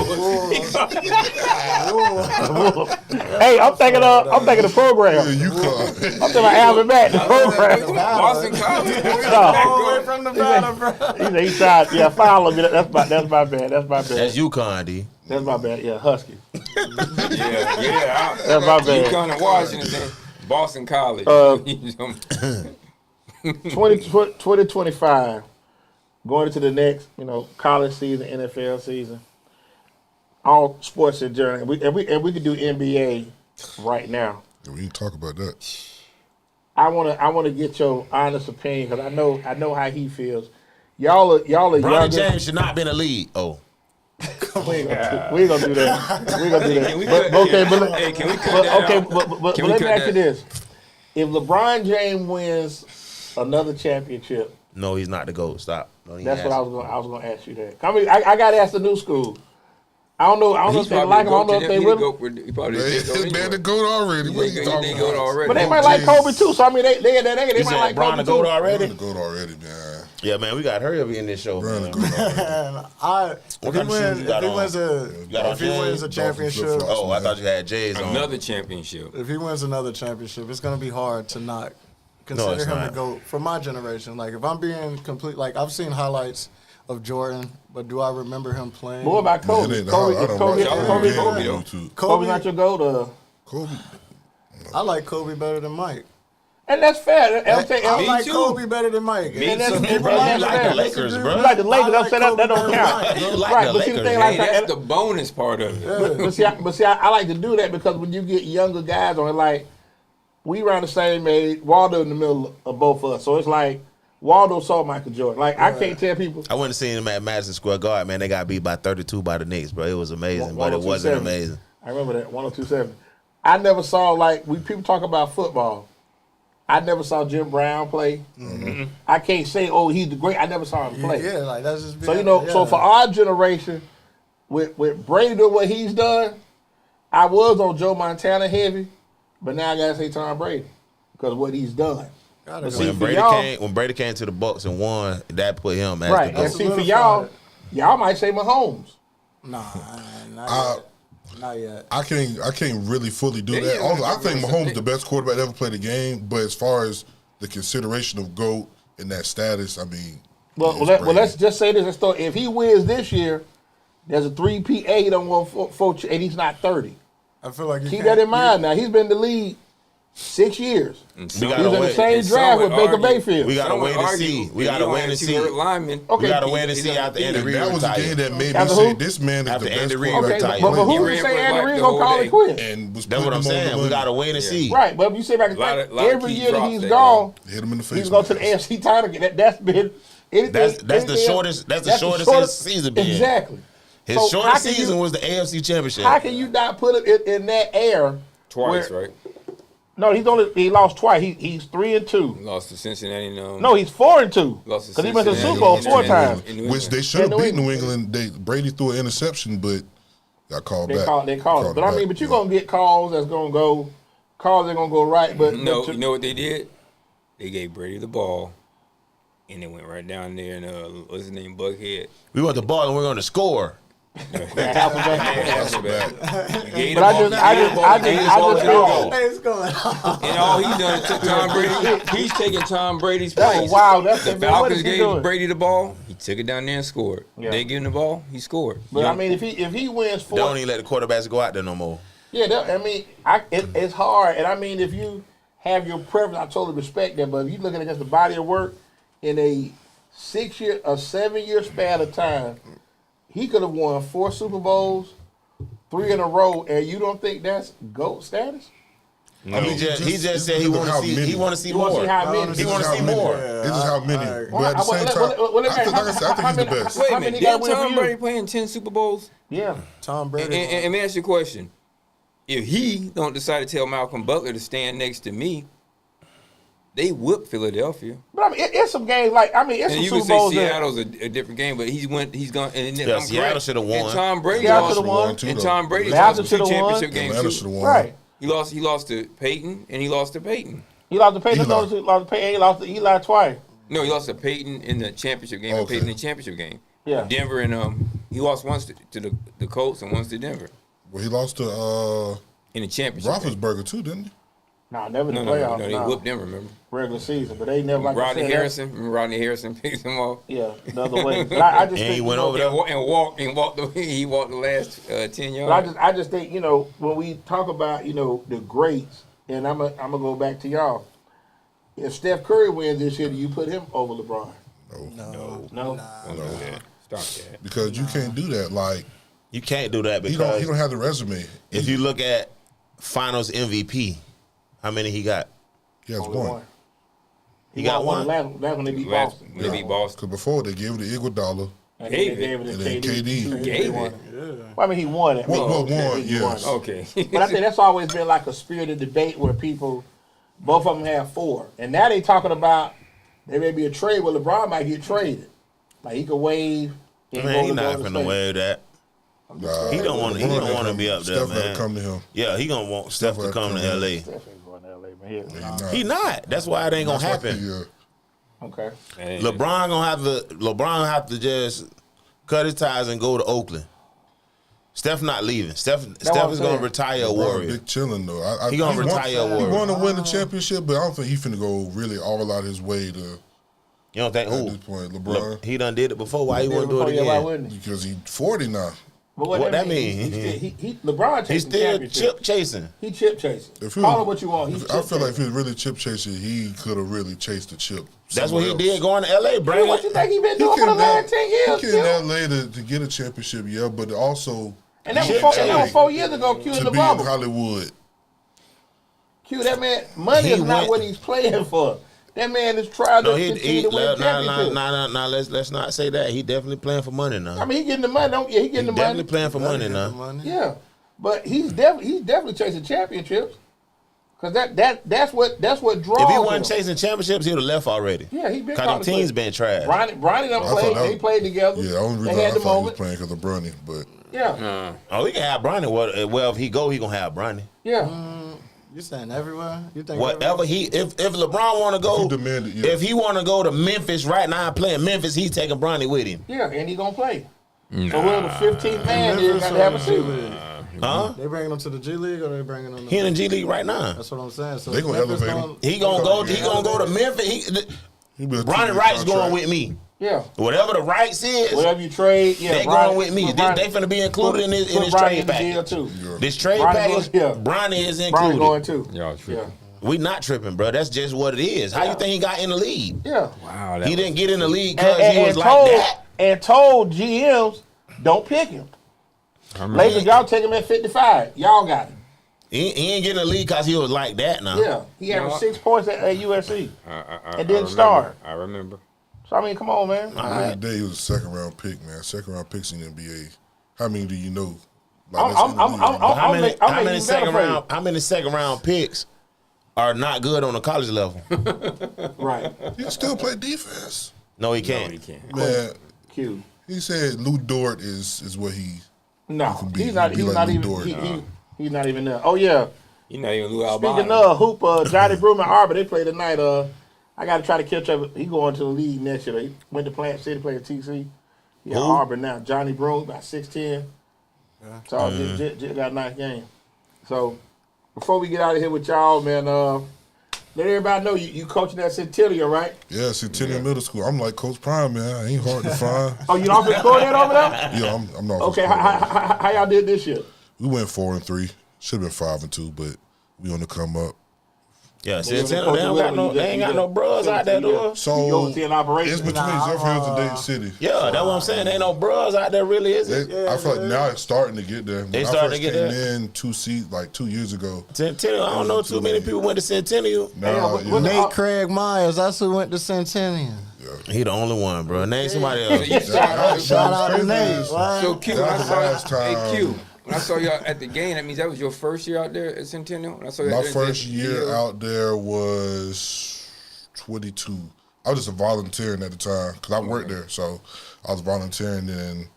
Hey, I'm thinking the program. Yeah, you I'm can't. thinking about Alvin Mack, the program. Boston College. Away from the battle, bro. He tried. Yeah, foul on me. That's my bad. That's my That's bad. UConn, D. That's my bad. Yeah, Husky. Yeah. That's my bad. UConn and Washington. Boston College. 2025, going into the next, college season, NFL season, all sports in general, and we could do NBA right now. We didn't talk about that. I want to get your honest opinion because I know how he feels. Y'all are Bronny younger. James should not be in the league. Oh. We ain't gonna do that. Can we cut that But let me ask you this: if LeBron James wins another championship, No, he's not the GOAT. Stop. Don't that's even what ask I was gonna ask you that. I mean, I gotta ask the new school. I don't know if they like him. I don't know if they will. He probably Man, the GOAT already. What you talking about? already. But they might like Kobe too. So I mean, they You might said like Bron Kobe the GOAT too. already? The GOAT already, man. Yeah, man, we got to hurry up in this show. Bron the Man. GOAT already. What kind of shoes you got on? If he wins a championship, flip-flops. Oh, I thought you had J's on. Another championship. if he wins another championship, it's gonna be hard to not it's consider him not. to go for my generation. Like if I'm being complete, like I've seen highlights of Jordan, but do I remember him playing? What about Man, Kobe? it ain't hard. I don't watch Kobe the Kobe, game though. on YouTube. Kobe not your GOAT? Kobe. I like Kobe better than Mike. And that's fair. I'm saying, I Me like too. Kobe better than Mike. Me and that's, too. and Bro, you that's like fair. the Lakers, bro. You like the Lakers. I I'm like saying that don't Kobe count. better than You like Right, the but see the Lakers. thing man. like Hey, that. that's the bonus part of it. But see, I like to do that because when you get younger guys on it, like we around the same age, Waldo in the middle of both of us. So it's like Waldo saw Michael Jordan. Like I can't tell people. I went to see him at Madison Square Garden, man. They got beat by 32 by the Knicks, bro. It was amazing, but it wasn't 1027. amazing. I remember that 1027. I never saw like people talk about football. I never saw Jim Brown play. Mm-hmm. I can't say, oh, he's the great. I never saw him play. Yeah, like that's just. So so for our generation, with Brady doing what he's done, I was on Joe Montana heavy, but now I gotta say Tom Brady because of what he's done. Gotta But go. see, When for Brady, y'all, when Brady came to the Bucks and won, that put him as right? the And GOAT. see, for y'all might say Mahomes. Nah, not yet. Not yet. I can't really fully do Yeah, that. yeah, Also, I that's think what Mahomes I'm the best quarterback that ever played the game. But as far as the consideration of GOAT and that status, I mean, Well, let's just say this. If he wins this year, there's a 3-peat he don't want and he's not 30. I feel like you Keep can't- that in mind. Now he's been in the league 6 years. We He gotta was in the wait. same And some draft would with Baker argue- Mayfield. We gotta wait and see. We gotta wait and see. Linemen. Okay. We gotta wait and see after Andy and Reid that was a game retired. that made me After say who? this man is After the best Andy Reid quarterback. Okay, retired. but He who ran you for say like Andy the Reid whole gonna call day. it quit? And was That's what I'm putting him on saying. the We gotta money. wait and see. Right, but if you say back Lot of every key year that drops he's that gone, Hit him in the face. he's going to the AFC title game. That's been anything. That's the anything else- shortest. That's the shortest his season been. Exactly. His So how shortest can you- season was the AFC Championship. How can you not put it in that air? Twice, where- right? No, he lost twice. He's 3-2. Lost to Cincinnati. No, he's 4-2. Lost to because he went to the Cincinnati Super Bowl in 4 New times. England. Which they should have beat New England. Brady threw an interception, but got called back. They called it. But I mean, but you're gonna get calls that's gonna go. Calls are gonna go right. But no, you know what they did? They gave Brady the ball, and they went right down there and what's his name, Buckhead. We want the ball and we're going to score. Hasselbeck. But Hey, it's going on. and all he done is took Tom Brady. He's taking Tom Brady's place. Oh, wow, the Falcons what is he gave doing? Brady the ball. He took it down there and scored. Yeah. They give him the ball. He scored. But I mean, if he wins 4, Don't even let the quarterbacks go out there no more. yeah. I mean, it's hard. And I mean, if you have your preference, I totally respect that. But if you're looking against the body of work in a 7-year span of time. He could have won 4 Super Bowls, 3 in a row, and you don't think that's GOAT status? No. He just said he want to see. He want to see more. He want to see more. It's just how many. But at the same time, I think he's the best. Wait a minute. Did Tom Brady playing 10 Super Bowls? Yeah. Tom Brady. And let me ask you a question. If he don't decide to tell Malcolm Butler to stand next to me, they whooped Philadelphia. But I mean, it's some games like it's and some you Super can say Bowls. Seattle's a different game, but he's gone. And Yeah, Seattle should have won. And Tom Brady Seattle lost. should have won. And Tom Brady Atlanta lost 2 should have won. championship games Atlanta too. should have won. Right. He lost to Peyton, and he lost to Peyton. He lost to Peyton. Eli. He lost to Peyton. He lost to Eli twice. No, he lost to Peyton in the championship game. And Okay. Peyton in the championship game. Yeah. Denver and he lost once to the Colts and once to Denver Well, he lost to in the championship. game. Roethlisberger too, didn't he? Nah, never in the No, playoffs. they whooped them. Remember? Regular season, but they never like Rodney I said, Harrison. Remember Rodney Harrison picked him off. Yeah, the other way. But I just And think he went you know, over there. And walked the last 10 yards. But I just think when we talk about the greats, and I'm gonna go back to y'all. If Steph Curry wins this year, do you put him over LeBron? No. No. Stop that. Because you can't do that. Like You can't do that he because don't have the resume. if you look at Finals MVP, how many he got? He has Only one. He got one. Last when they beat Last Boston. when they beat Boston. Because before they gave it to Iguodala. And Gave they it. gave it And to then KD. Gave it. Well, I mean, he won it. Well, He won, yes. Okay. But I think that's always been like a spirited debate where both of them have 4. And now they talking about there may be a trade where LeBron might get traded. Like he could waive. Man, he's not finna waive that. Nah, He don't want to be up there, Steph man. gotta come to him. Yeah, he gonna want Steph to come to LA. Steph ain't going to LA, man. Nah. He not. That's why it ain't gonna That's like happen. Okay. LeBron gonna have to just cut his ties and go to Oakland. Steph not leaving. Steph what is I'm gonna saying. retire a LeBron Warrior. big chilling though. He gonna retire a He Warrior. want to win the championship, but I don't think he finna go really all out his way to. You don't think At who? this point, LeBron. He done did it before. Why he wouldn't do it Yeah, why again? wouldn't he? Because he's 40 now. But What that mean? LeBron He's chasing still championships. chip chasing. He chip chasing. If he Call was- it what you want. He's I chip feel like if chasing. he was really chip chasing, he could have really chased the chip. That's what he somewhere else. did going to LA, Hey, bro. what you think he been He doing for the came last 10 years? He came Q? that later to get a championship, yeah, but also And that Chip was chasing. 4 years ago, Q in to the be in bubble. Hollywood. Q, that man, money He is not went- what he's playing for. That man is trying No, to continue to win championships. let's not say that. He definitely playing for money now. I mean, he getting the money. He He getting the definitely money. playing for money now. Money. Yeah, but he's definitely chasing championships. Cause that's what draws If he him. wasn't chasing championships, he'd have left already. Yeah, he been Cause called the to teams play. been trash. Bronny done I thought played. that They was- played together. Yeah, the only They reason I had the thought he was moment. playing because of Bronny, but Yeah, Oh, he can have Bronny. Well, if he go, he gonna have Bronny. yeah. You saying everywhere? You think Whatever if LeBron want to go, If he demanded, yeah. if he want to go to Memphis right now and play in Memphis, he's taking Bronny with him. Yeah, and he gonna play. So whoever the 15th man is got to have a season. Huh? They bringing him to the G League or they bringing him? He in the G League right now. That's what I'm saying. So They gonna Memphis elevate him. He gonna go. He gonna go to Memphis. he be a Bronny two-year Wright's going contract. with me. Yeah, Whatever the rights is, whatever you trade, yeah, they Bronny- going with me. put They Bronny- finna be included in this put Bronny trade in the deal package. too. Yeah. This trade Bronny package, goes- yeah. Bronny is Bronny included. going too. Y'all tripping. Yeah, We not tripping, bro. That's just what it is. How you think he got in the league? yeah. Wow. He didn't get in the league because he was like told, that. And told GMs, don't pick him. Lakers, y'all take him at 55. Y'all got him. He ain't getting in the league because he was like that now. Yeah, he averaged 6 points at USC. I didn't remember. start. I remember. So, I mean, come on, man. Back in the day, he was a second round pick, man. Second round picks in the NBA. How many do you know? I'm How many making you better second for you. round? How many second round picks are not good on the college level. Right. He can still play defense. No, he can't. No, he can't. Man, Q. he said Lou Dort is what he. No, can be- he's not. he be He's like not Lou even. Dort. He's not even there. Oh yeah. He not even Lou Albano. Speaking of hoop, Johnny Broom and Arbor, they play tonight. I got to try to catch up. He going to the league next year. He went to Plant City, played at TC. Yeah, Arbor now. Johnny Broom, about 6'10". So just got a nice game. So before we get out of here with y'all, man, let everybody know you coaching at Centennial, right? Yeah, Centennial Middle School. I'm like Coach Prime, man. I ain't hard to find. Oh, you don't score that over there? Yeah, I'm not. Okay, how y'all did this year? We went 4-3. Should have been 5-2, but we on the come up. Yeah, Centennial, they ain't got no bros out there, though. So you overseeing operations? it's between Zephyr Hills and Dade City. Yeah, that's what I'm saying. There ain't no bros out there, really, is it? I feel like now it's starting to get there. They When starting I to get first there? came in 2 years ago. Centennial, I don't know too many people went to Centennial. Now, Hey, what- Nate Craig Myers, that's who went to Centennial. He the only one, bro. Name somebody else. Shout out to Nate. So Q, when I That was saw last hey time. Q, when I saw y'all at the game, that means that was your first year out there at Centennial. When I saw you My out there, first year out there was 22. I was just volunteering at the time because I worked there. So I was volunteering. Then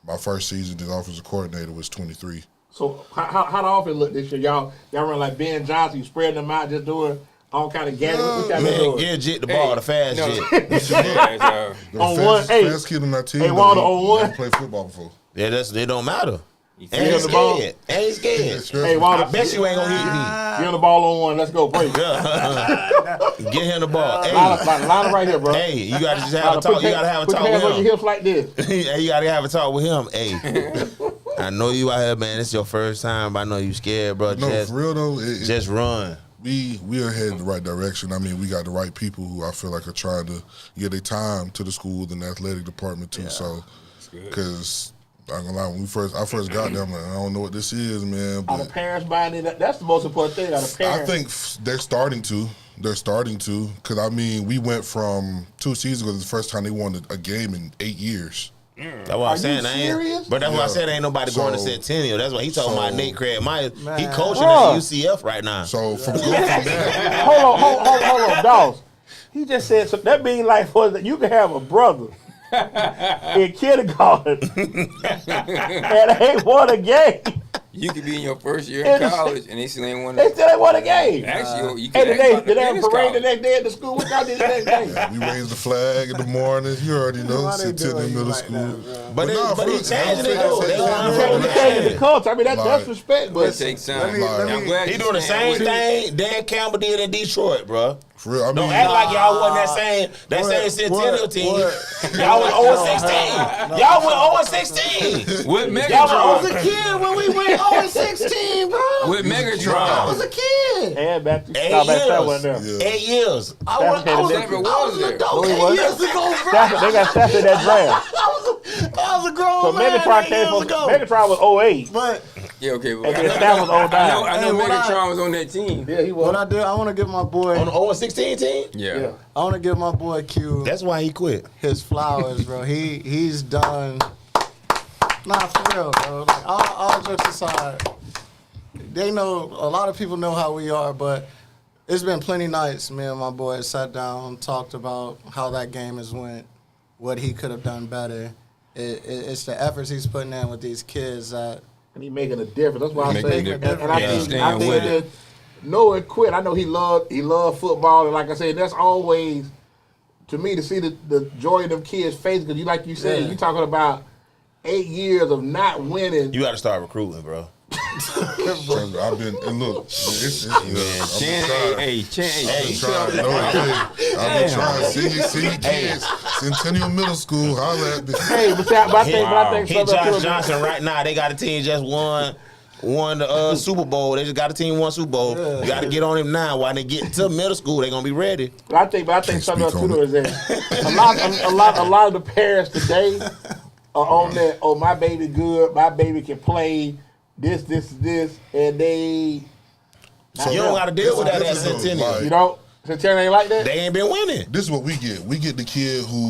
my first season as offensive coordinator was 23. So how the offense look this year? Y'all run like Ben Johnson, you spreading them out, just doing all kind of gadgets. What y'all Man, doing? give Jit the ball, the fast shit. The On fast, one, hey. fast kid on that team. Hey, but Walter, he on one. never played football before. Yeah, it don't matter. You Ain't him the ball? scared. Ain't scared. Hey, Walter, I bet you ain't gonna hit give him the ball on one. Let's go, break. me. Get him the ball. Hey, Line it right here, bro. hey, you gotta just have a talk. You gotta have a Put talk your hands on with your him. hips like this. Hey, you gotta have a talk with him. Hey, I know you out here, man. It's your first time, but I know you scared, bro. No, Just for real though, just run. we are headed in the right direction. I mean, we got the right people who I feel like are trying to get their time to the school and the athletic department too. So, because I'm gonna lie, when I first got there, I'm like, I don't know what this is, man. Are the But parents buying it? That's the most important thing. Are the I parents? think they're starting to. Because I mean, we went from 2 seasons ago. The first time they won a game in 8 years. That's what I'm saying. serious? But that's why I said ain't nobody going to So- Centennial. That's why he talking about Nate Craig Myers. He Man. coaching Bruh. at UCF right now. So from that, Hold on, dogs. He just said so. That means like you can have a brother in kindergarten and ain't won a game. You could be in your first year And in college and they still ain't won. They still ain't won a game. Actually, you And can did they have a parade the next day at the school? What y'all did the next day? we raised the flag in the morning. You already know, Why they Centennial doing you Middle like School. that, bro? But for he real, changing it I'm though. saying- They I'm You saying- changed the culture. I mean, that's Like- respect, It but takes time. Let me- I'm glad He you doing the stand same with it. thing Dan Campbell did in Detroit, bro. For real, I mean, Don't act like y'all wasn't that same Centennial team. Y'all was 0-16. Y'all went 0-16. With Y'all was Megatron. Kid, when we went 0-16, bro. With I was Megatron. a kid. and back to 8 back years. that one there. Yeah. 8 years. I was Stafford was an there. adult No, he 8 wasn't. years ago, bro. They got Stafford in that draft. I was a grown So man Megatron 8 came years from ago. Megatron was 08. But Yeah, okay. But And then Stafford was 09. I know Hey, what Megatron was on that team. Yeah, he was. what I do, I want to give my boy, On the 0-16 team? Yeah. I want to give my boy Q That's why he quit. his flowers, bro. He's done. Nah, for real, bro. Like, all jokes aside, they know, a lot of people know how we are, but it's been plenty nights. Me and my boy sat down, talked about how that game has went, what he could have done better. It's the efforts he's putting in with these kids that. And he making a difference. That's why I Making say. a And, difference. and I Yeah, think, staying I think with that it. Noah quit. I know he loved football, and like I said, that's always to me to see the joy of them kids' face. Because like you said, Yeah. you talking about 8 years of not winning. You got to start recruiting, bro. I've been, and look, it's I've been Chan, trying. hey, Chan, hey. I've been trying. See kids, Centennial Middle School, holla at me. Hey, but I think He Southern Josh Florida- Johnson right now. They got a team just won the Super Bowl. They just got a team won Super Bowl. You got to get on him now. While they get to middle school, they gonna be ready. But I think Southern speak on Florida is that a lot of the parents today are on that. Oh, my baby good. My baby can play this, and they. So, You don't got to deal with that at this is the- Centennial. like, You know, Centennial ain't like that. They ain't been winning. This is what we get. We get the kid who,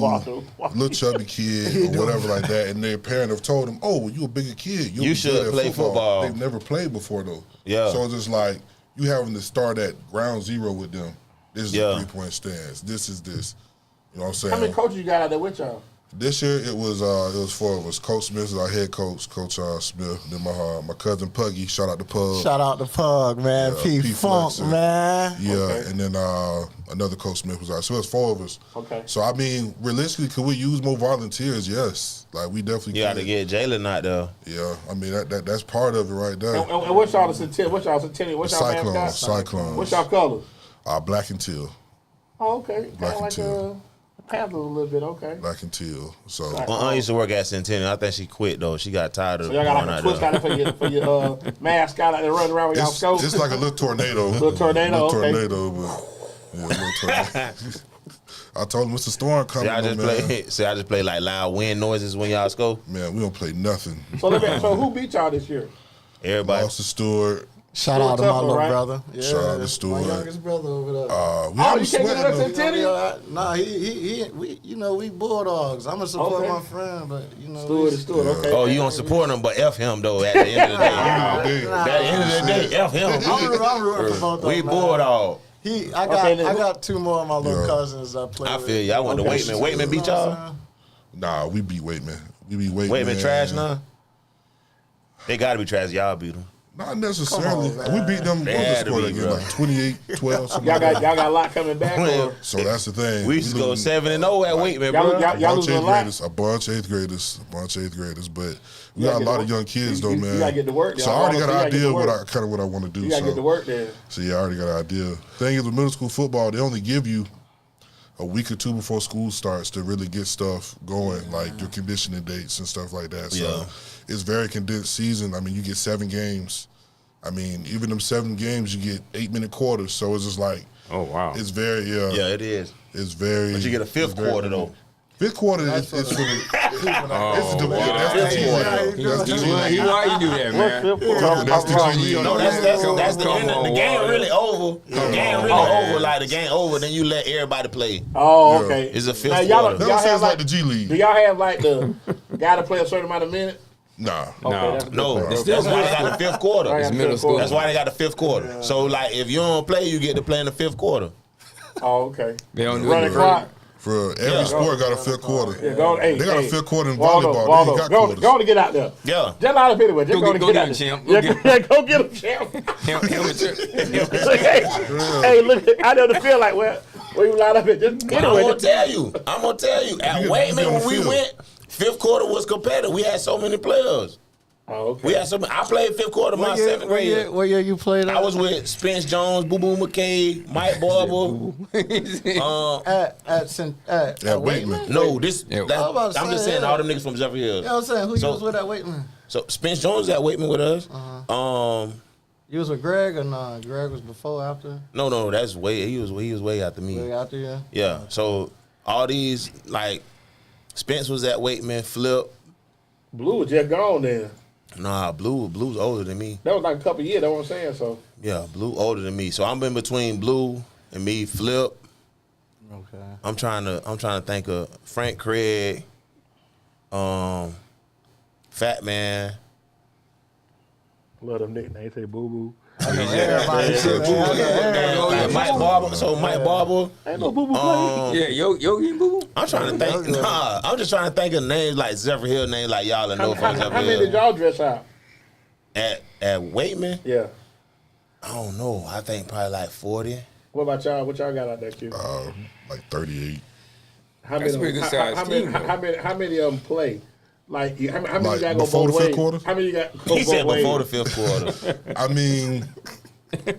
little chubby kid or whatever like that, and their parent have told them, "Oh, well, you a bigger kid. You'll You be should good at play football." They've never played before though. Yeah. So it's just like you having to start at ground zero with them. This is a 3-point stance. This is this. You know what I'm saying? How many coaches you got out there with y'all? This year it was 4 of us. Coach Smith is our head coach. Coach Smith. Then my cousin Puggy. Shout out to Pug. Shout out to Pug, man. P Funk, Flexer. man. Yeah, Okay. and then another Coach Smith was out. So it's 4 of us. Okay. So I mean, realistically, could we use more volunteers? Yes. Like we definitely. You got to get Jaylen out there. Yeah, I mean that's part of it right there. And what's y'all centennial? What's y'all centennial? What's y'all mascot? Cyclones. What's y'all colors? Black and teal. Oh, okay. Black and Like teal. Panthers a little bit, okay. Black and teal. So I used to work at Centennial. I think she quit though. She got tired of So y'all got like a twist out there for your mascot out there running around with y'all scope? it's like a little tornado. Little tornado, okay. Tornado, but yeah, little tornado. I told him it's a storm coming. I just play like loud wind noises when y'all scope. Man, we don't play nothing. So who beat y'all this year? Everybody. Lost to Stewart. Shout out to my little right? brother. Yeah, Shout out to my Stewart. youngest brother over there. We you haven't can't get sweated us them. Centennial? Nah, we Bulldogs. I'm gonna support Okay. my friend, but Stewart, okay. Oh, you don't support him, but F him though. At the end of the day, at the end of the day, F him. I'm rooting for both of We them, man. Bulldog. I got 2 more of my little cousins that play. I feel you. I went to Waitman. Waitman beat y'all. Nah, we beat Waitman. We beat Waitman. Waitman trash now. They gotta be trash. Y'all beat them. Not necessarily. Come on, we beat them. They What was the had to score be, that game? bro. Like 28-12. Something Y'all like got a lot coming back. Or? So that's the thing. We used to go 7-0 at Waitman, Y'all- bro. y'all losing a lot? A bunch of eighth graders, but we got a lot of young kids though, man. You gotta get to work. So I already got an idea of what I want to do. You gotta get to work there. So yeah, I already got an idea. Thing is, with middle school football, they only give you a week or 2 before school starts to really get stuff going, like your conditioning dates and stuff like that. So it's very condensed season. I mean, you get 7 games. I mean, even them 7 games, you get 8-minute quarters. So it's just like, Oh wow. it's very Yeah, it is. It's very. But you get a fifth quarter though. Fifth quarter is for the. It's the G League. Why you do that, man? That's the G League. No, that's the Come end. on, The game Warren. really over. The game really over. Like the game over, then you let everybody play. Oh, Yeah. okay. It's a fifth Now, y'all, quarter. That y'all sounds have like the G League. Do y'all have like the got to play a certain amount of minutes? Nah. Okay, No, that's why they got the fifth quarter. It's middle school. That's why they got the fifth quarter. So like, if you don't play, you get to play in the fifth quarter. Oh, okay. They don't do Run it. the clock. For every sport got a fifth quarter. Yeah, go, hey, They got hey, a fifth quarter in Waldo, volleyball. Waldo, They ain't got go quarters. on to get out there. Yeah. Just out of anyway. Just Go go get get out him, there. champ. Yeah, go get him, champ. Hey, look, I know the feel like where you line up at. Just I'm anyway. gonna tell you. At You Waitman, get on when the we field. went, fifth quarter was competitive. We had so many players. Oh, okay. We had so many. I played fifth quarter my seventh grade. What year you played? I was with Spence Jones, Boo Boo McKay, Mike Barber. at Waitman. No, this. Yeah. That, I was about to I'm just say, saying yeah. all them niggas from Jeffrey Hills. Yeah, I was saying who So- you was with at Waitman. So Spence Jones at Waitman with us. You was with Greg or nah? Greg was before, after? No, that's way. He was way after me. Greg after you? Yeah. So all these like Spence was at Waitman, Flip. Blue was just gone then. Nah, Blue's older than me. That was like a couple years. That's what I'm saying. So Yeah, Blue older than me. So I'm in between Blue and me, Flip. Okay. I'm trying to think of Frank Craig, Fat Man. love them nicknames. Say Boo Boo. Everybody shit, man. Mike Barber. So Mike Barber. Ain't no Boo Boo play. Yeah, Yogi and Boo. I'm trying to think. Nah, I'm just trying to think of names like Zephyr Hill names like y'all and know How from Zephyr many did Hill. y'all dress out? At Waitman, Yeah. I don't know. I think probably like 40. What about y'all? What y'all got out there, Q? Like 38. How That's many? a pretty good size team, though. How many of them play? Like how many Like you got go before both the fifth ways? quarter? How many you got go He both said ways? before the fifth quarter. I mean,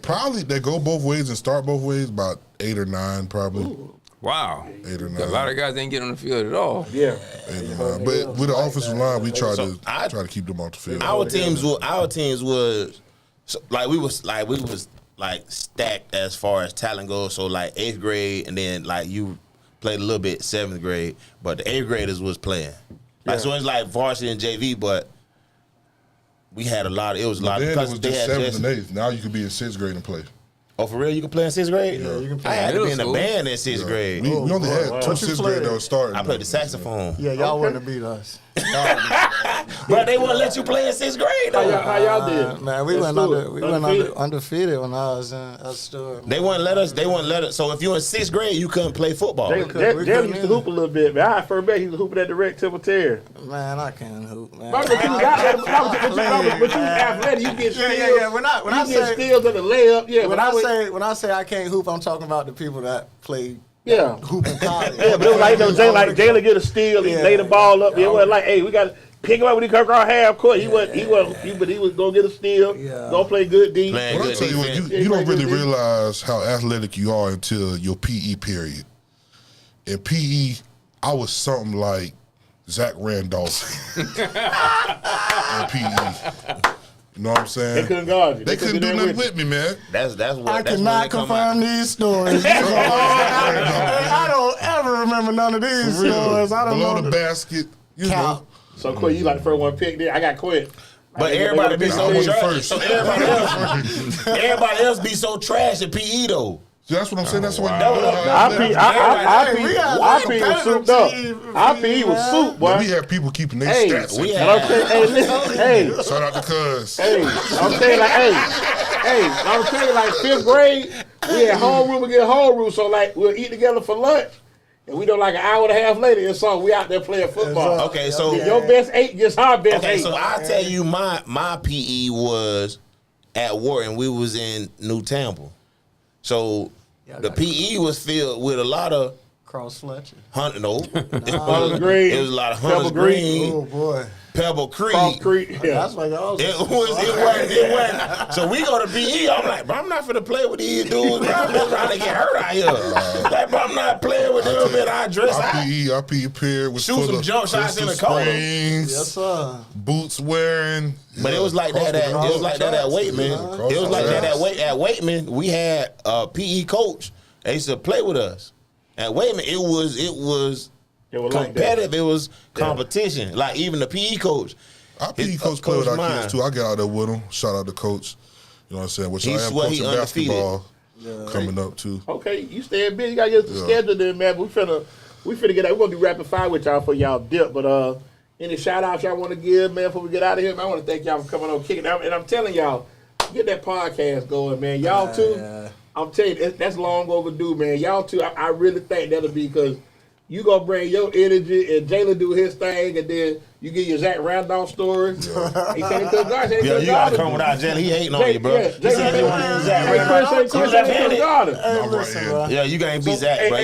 probably they go both ways and start both ways. About 8 or 9, probably. Wow. 8 or 9. A lot of guys ain't get on the field at all. Yeah. 8 or 9. But with the offensive line, we try I- to keep them off the field. Our teams was so, we was stacked as far as talent goes. So like 8th grade, and then like you played a little bit 7th grade, but the 8th graders was playing. Like so it's like varsity and JV, but we had a lot. It was a lot Then it because was they just had 7th and 8th. Now you could be in 6th grade and play. Oh, for real? You can play in 6th grade? Yeah, you can I had to be in the middle band in 6th grade. We only had 2 What you 6th grade that played? was starting. I played the saxophone. Yeah, y'all wouldn't have beat us. But they wouldn't let you play in 6th grade though. How y'all did? Man, we went undefeated when I was in Stewart. They wouldn't let us. So if you in 6th grade, you couldn't play football. Jaylen used to hoop a little bit, man. I first met he was hooping at the Rec Temple Terrace. Man, I can't hoop, man. But you athletic, you get steals. Yeah. When I say steals at the layup, yeah. When I say I can't hoop, I'm talking about the people that play. Yeah, hoop in college. Yeah, but it was like Jaylen get a steal, he lay the ball up. It wasn't like, hey, we got to pick him up when he come across half court. He was gonna get a steal. Gonna play good D. Well, I'll tell you what, you don't really realize how athletic you are until your PE period. In PE, I was something like Zach Randolph in PE. You know what I'm saying? They couldn't guard you. They couldn't do nothing with me, man. That's what. I cannot confirm these stories. I don't ever remember none of these stories. I don't Below know the basket, you know. So Quinn, you like the first one picked there. I got Quinn. But everybody be so trash. First. So everybody else be so trash at PE though. See, that's what I'm saying. That's what I PE was souped up. I PE was soup, boy. We had people keeping their stats. Shout out to Cuz. I'm saying like 5th grade, we had homeroom, we get homeroom, so like we'll eat together for lunch. And we know like an hour and a half later, it's on. We out there playing football. Okay, so your best 8 gets our best 8. So I tell you, my PE was at Wharton. We was in New Tampa, so the PE was filled with a lot of Cross Fletcher. Hunter. No, Hunter's Green. It was a lot of Hunter's Green. Oh boy. Pebble Creek. Yeah. That's like all. It wasn't. So we go to PE. I'm like, bro, I'm not finna play with these dudes. Bro. I'm just trying to get hurt out here. Like, bro, I'm not playing with them. Man, I dress. Our PE period was shoot some jump shots in the corner. Yes, sir. Boots wearing. But it was like that. It was like that at Waitman. It was like that at Waitman. We had a PE coach. They used to play with us. At Waitman, it was competitive. It was competition. Like even the PE coach. Our PE coach played with our kids too. I got out there with him. Shout out to coach. You know what I'm saying? Which I am coaching basketball coming up too. Okay, you staying busy. You gotta get the schedule then, man. We finna get out. We're gonna do rapid fire with y'all for y'all dip. But any shout outs y'all want to give, man, before we get out of here? Man, I want to thank y'all for coming on, kicking out. And I'm telling y'all, get that podcast going, man. Y'all too. Yeah. I'm telling you, that's long overdue, man. Y'all too. I really think that'll be because you gonna bring your energy and Jaylen do his thing, and then you get your Zach Randolph story. Yeah. You gotta come without Jaylen. He hating on you, bro. Yeah, you can't beat Zach, bro.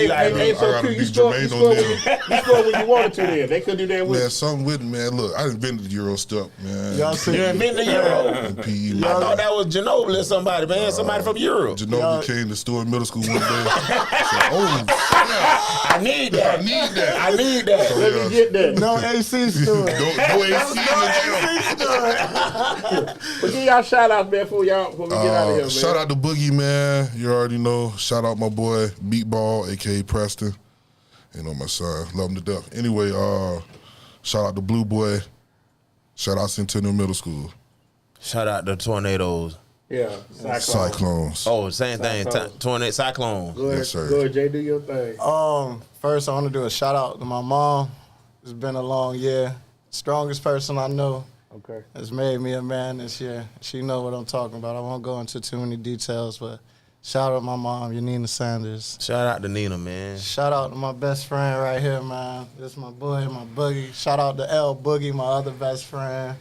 You score when you wanted to. Then they couldn't do that with. Man, something with me, man. Look, I invented the Euro step, man. You invented the Euro. I thought that was Ginobili or somebody, man. Somebody from Europe. Ginobili came to Stewart Middle School one day. I need that. So, let me get that. No AC story. No AC. But give y'all shout out, man, before we get out of here, man. Shout out to Boogie, man. You already know. Shout out my boy Meatball, aka Preston. You know my son. Love him to death. Anyway, shout out to Blue Boy. Shout out Centennial Middle School. Shout out to Tornadoes. Yeah, Cyclones. Oh, same thing. Tornado Cyclones. Go ahead, yes, sir. Go ahead, Jay, do your thing. First, I want to do a shout out to my mom. It's been a long year. Strongest person I know. Okay. Has made me a man this year. She know what I'm talking about. I won't go into too many details, but shout out to my mom, Yanina Sanders. Shout out to Nina, man. Shout out to my best friend right here, man. This is my boy, my boogie. Shout out to L Boogie, my other best friend.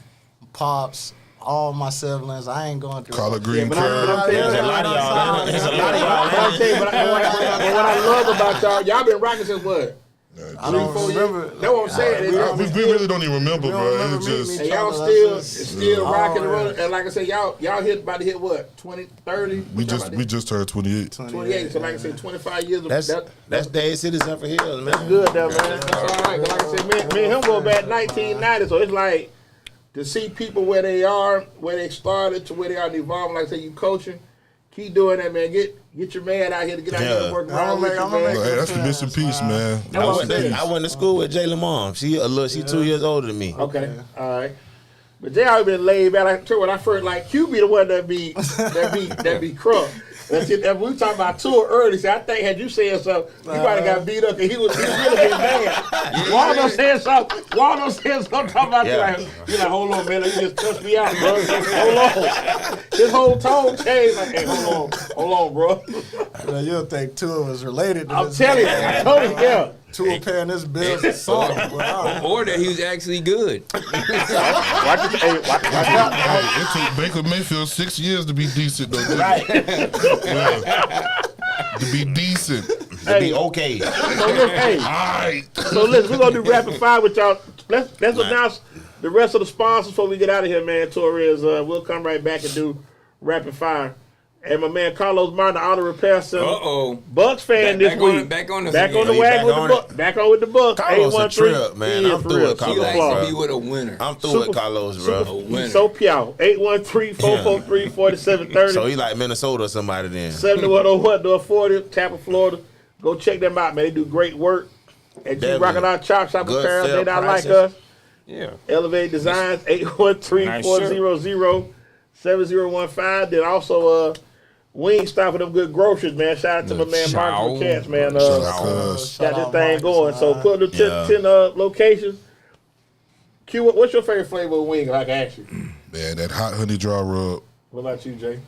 Pops. All my siblings, I ain't going through. Collard green curd. There's a lot of y'all. But what I love about y'all been rocking since what? 3-4 years. That's what I'm saying. We really don't even remember, bro. It's just. And y'all still rocking and running. And like I said, y'all about to hit what? 20, 30? We just turned 28. 28. So like I said, 25 years. That's Dade Citizen for Hills, man. That's good, though, man. That's all right. Like I said, me and him go back 1990. So it's like to see people where they are, where they started to where they are evolving. Like I said, you coaching. Keep doing that, man. Get your man out here to get out here and work around with you, man. Hey, that's the missing piece, man. I went to school with Jaylen mom. She 2 years older than me. Okay, all right. But Jay always been laid back. When I first Q be the one that be crunk. That's it. And we talking about Tua early. See, I think had you said something, you might have got beat up because he was really getting mad. Waldo said something. Talking about you. You're like, hold on, man. You just touched me out, bro. Hold on. His whole tone changed. Like, hey, hold on, bro. You don't think Tua was related to I'm telling you. I told you, yeah. Tua paying his bills a song. Or that he was actually good. Watch out. It took Baker Mayfield 6 years to be decent, though. Right. To be decent. To be okay. So listen, we're going to do rapid fire with y'all. Let's announce the rest of the sponsors before we get out of here, man. Torres, we'll come right back and do rapid fire. And my man Carlos Martin, the auto repair center. Bucks fan this week. Back on the wagon with the Bucks. Back on with the Bucks. Carlos a trip, man. I'm through with Carlos. He likes to be with a winner. I'm through with Carlos, bro. He's so pure. 813-443-4730. So he like Minnesota or somebody then. 7101 North 40, Tampa, Florida. Go check them out, man. They do great work. And G rocking our chop shop apparel. They not like us. Yeah. Elevate Designs, 813-400-7015. Then also Wing Stop for them good groceries, man. Shout out to my man Mark Cats, man. Got this thing going. So put the 10 locations. Q, what's your favorite flavor of wing? I can ask you. Man, that hot honey dry rub. What about you, Jay?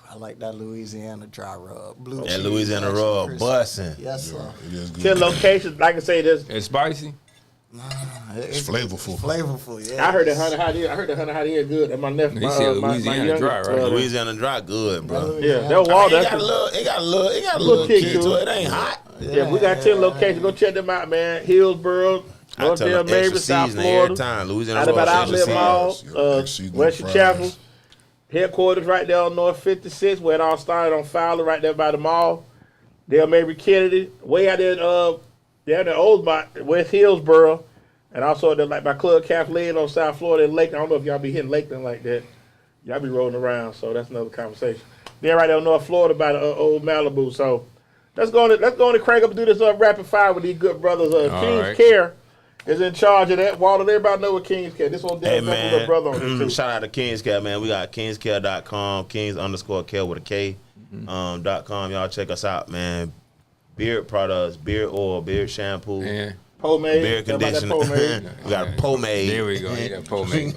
I like that Louisiana dry rub. That Louisiana rub bussin'. Yes, sir. It is good. 10 locations. Like I say, this. It's spicy. It's flavorful. Flavorful, yeah. I heard that honey hot here. I heard that honey hot here good. And my nephew, He said Louisiana dry, right? Louisiana dry good, bro. Yeah, that water. It got a little kick to it. It ain't hot. Yeah, we got 10 locations. Go check them out, man. Hillsboro, Northdale, Maryville, South Florida. Every time. Louisiana out about Outlet Mall, Western Chapel. Headquarters right there on North 56, where it all started on Fowler, right there by the mall. Dale Mabry Kennedy, way out there, down in Oldsmont, West Hillsboro, and also like by Club Kathleen on South Florida and Lakeland. I don't know if y'all be hitting Lakeland like that. Y'all be rolling around, so that's another conversation. Then right there in North Florida by the old Malibu. So let's go on and crank up and do this rapid fire with these good brothers. King's Care is in charge of that. Walter, everybody know what King's Care. This one damn little brother on this too. Shout out to King's Care, man. We got kingscare.com, Kings_care with a K, .com. Y'all check us out, man. Beard products, beard oil, beard shampoo. Yeah. Pomade. Beard conditioner. We got pomade. There we go. You got pomade.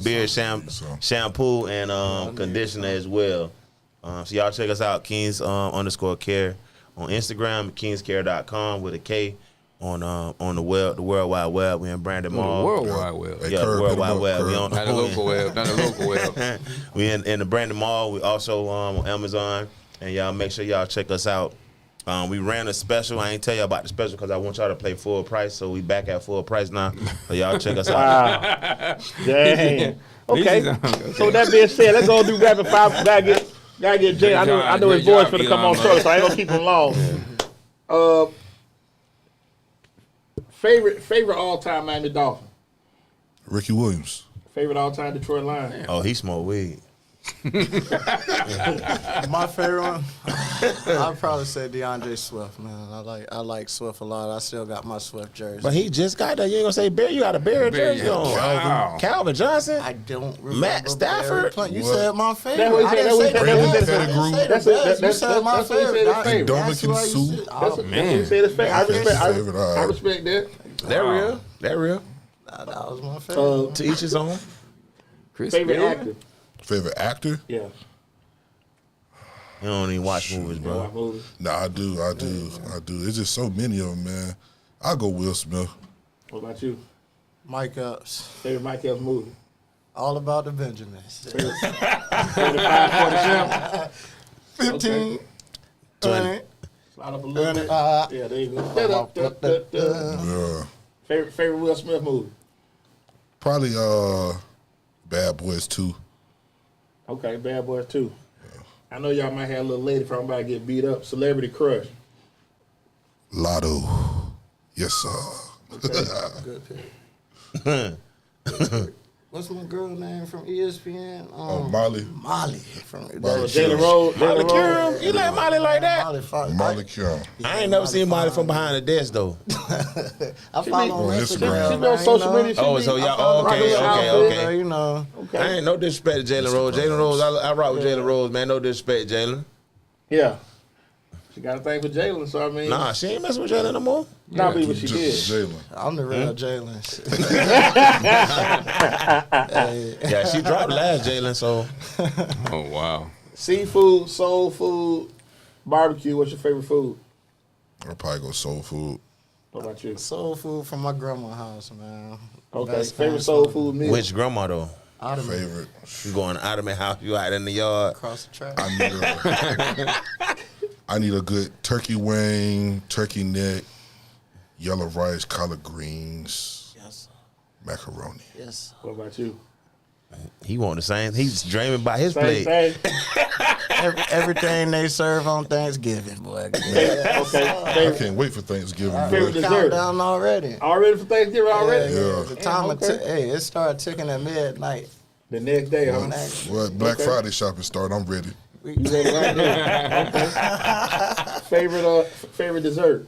Beard shampoo and conditioner as well. So y'all check us out, Kings_care on Instagram, kingscare.com with a K. On the World Wide Web. We in Brandon Mall. The World Wide Web. Yeah, the World Wide Web. We on not the local web. Not the local web. We in the Brandon Mall. We also on Amazon. And y'all make sure y'all check us out. We ran a special. I ain't tell y'all about the special because I want y'all to pay full price. So we back at full price now. So y'all check us out. Wow. Dang. Okay. So with that being said, let's go do rapid fire. Gotta get Jay. I know his voice for to come on short, so I ain't gonna keep him long. Favorite all-time Miami Dolphin? Ricky Williams. Favorite all-time Detroit Lion? Oh, he smoked weed. My favorite one, I'd probably say DeAndre Swift, man. I like Swift a lot. I still got my Swift jersey. But he just got that. You ain't gonna say Bear. You got a Bear jersey on. Wow. Calvin Johnson. I don't remember. Matt Stafford. You said my favorite. That's what he said. You said my favorite. Dominican Sue. That's what he said his favorite. I respect that. They're real. They're real. That was my favorite. To each his own. Favorite actor? Favorite actor? Yeah. You don't even watch movies, bro. Nah, I do. There's just so many of them, man. I'll go Will Smith. What about you? Mike Epps. Favorite Mike Epps movie? All About the Benjamins. Favorite 547? 15, 20. Slide up a little bit. Yeah, there you go. Yeah. Favorite Will Smith movie? Probably Bad Boys 2. Okay, Bad Boys 2. Yeah. I know y'all might have a little lady from about to get beat up. Celebrity crush. Lotto. Yes, sir. Okay. Good pick. What's my girl name from ESPN? Molly. Molly from Jaylen Rose. Molly Curum. You like Molly like that? Molly Curum. I ain't never seen Molly from behind the desk though. I follow on Instagram. She be on social media. Oh, so y'all okay. You know. I ain't no disrespect to Jaylen Rose. Jaylen Rose, I rock with Jaylen Rose, man. No disrespect, Jaylen. Yeah. She got a thing for Jaylen, so I mean. Nah, she ain't messing with Jaylen no more. Nah, but she did. Jaylen. I'm the real Jaylen. Yeah, she dropped last Jaylen, so. Oh wow. Seafood, soul food, barbecue. What's your favorite food? I'll probably go soul food. What about you? Soul food from my grandma's house, man. Okay. Best Favorite kind soul of food meal? Which grandma, though? Ottoman. Favorite. You going out of my house, you out in the yard. Across the track. I need a good turkey wing, turkey neck, yellow rice, collard greens, Yes. macaroni. Yes. What about you? He want the same. He's dreaming about his Same plate. thing. Everything they serve on Thanksgiving, boy. Okay. I can't wait for Thanksgiving, Favorite bro. dessert? Countdown already. Already for Thanksgiving already? Yeah. The time okay. hey, it started ticking at midnight. The next day, huh? Well, Black Okay. Friday shopping start. I'm ready. You ready right there? Okay. Favorite dessert?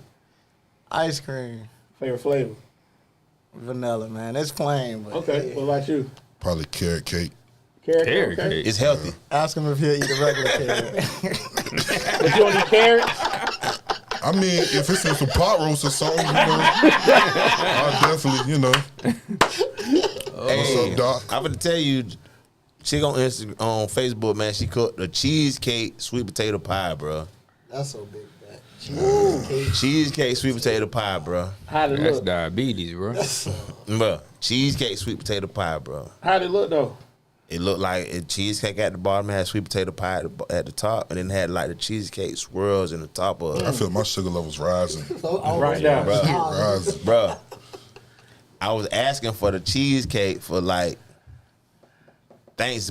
Ice cream, Favorite flavor? vanilla, man. It's plain, but Okay. What about you? Probably carrot cake. Carrot Carrot cake? Okay. cake. It's healthy. ask him if he'll eat a regular carrot. But you don't eat carrots? I mean, if it's in some pot roast or something, I'll definitely, What's up, Doc? I'm gonna tell you, she on Facebook, man. She cooked a cheesecake sweet potato pie, bro. That's so big, that. Cheesecake sweet potato pie, bro. How'd it That's look? diabetes, bro. Bro, cheesecake sweet potato pie, bro. How'd it look, though? It looked like a cheesecake at the bottom, had sweet potato pie at the top, and then had like the cheesecake swirls in the top of I it. feel my sugar levels rising. Right now. Rising. Bro, I was asking for the cheesecake for like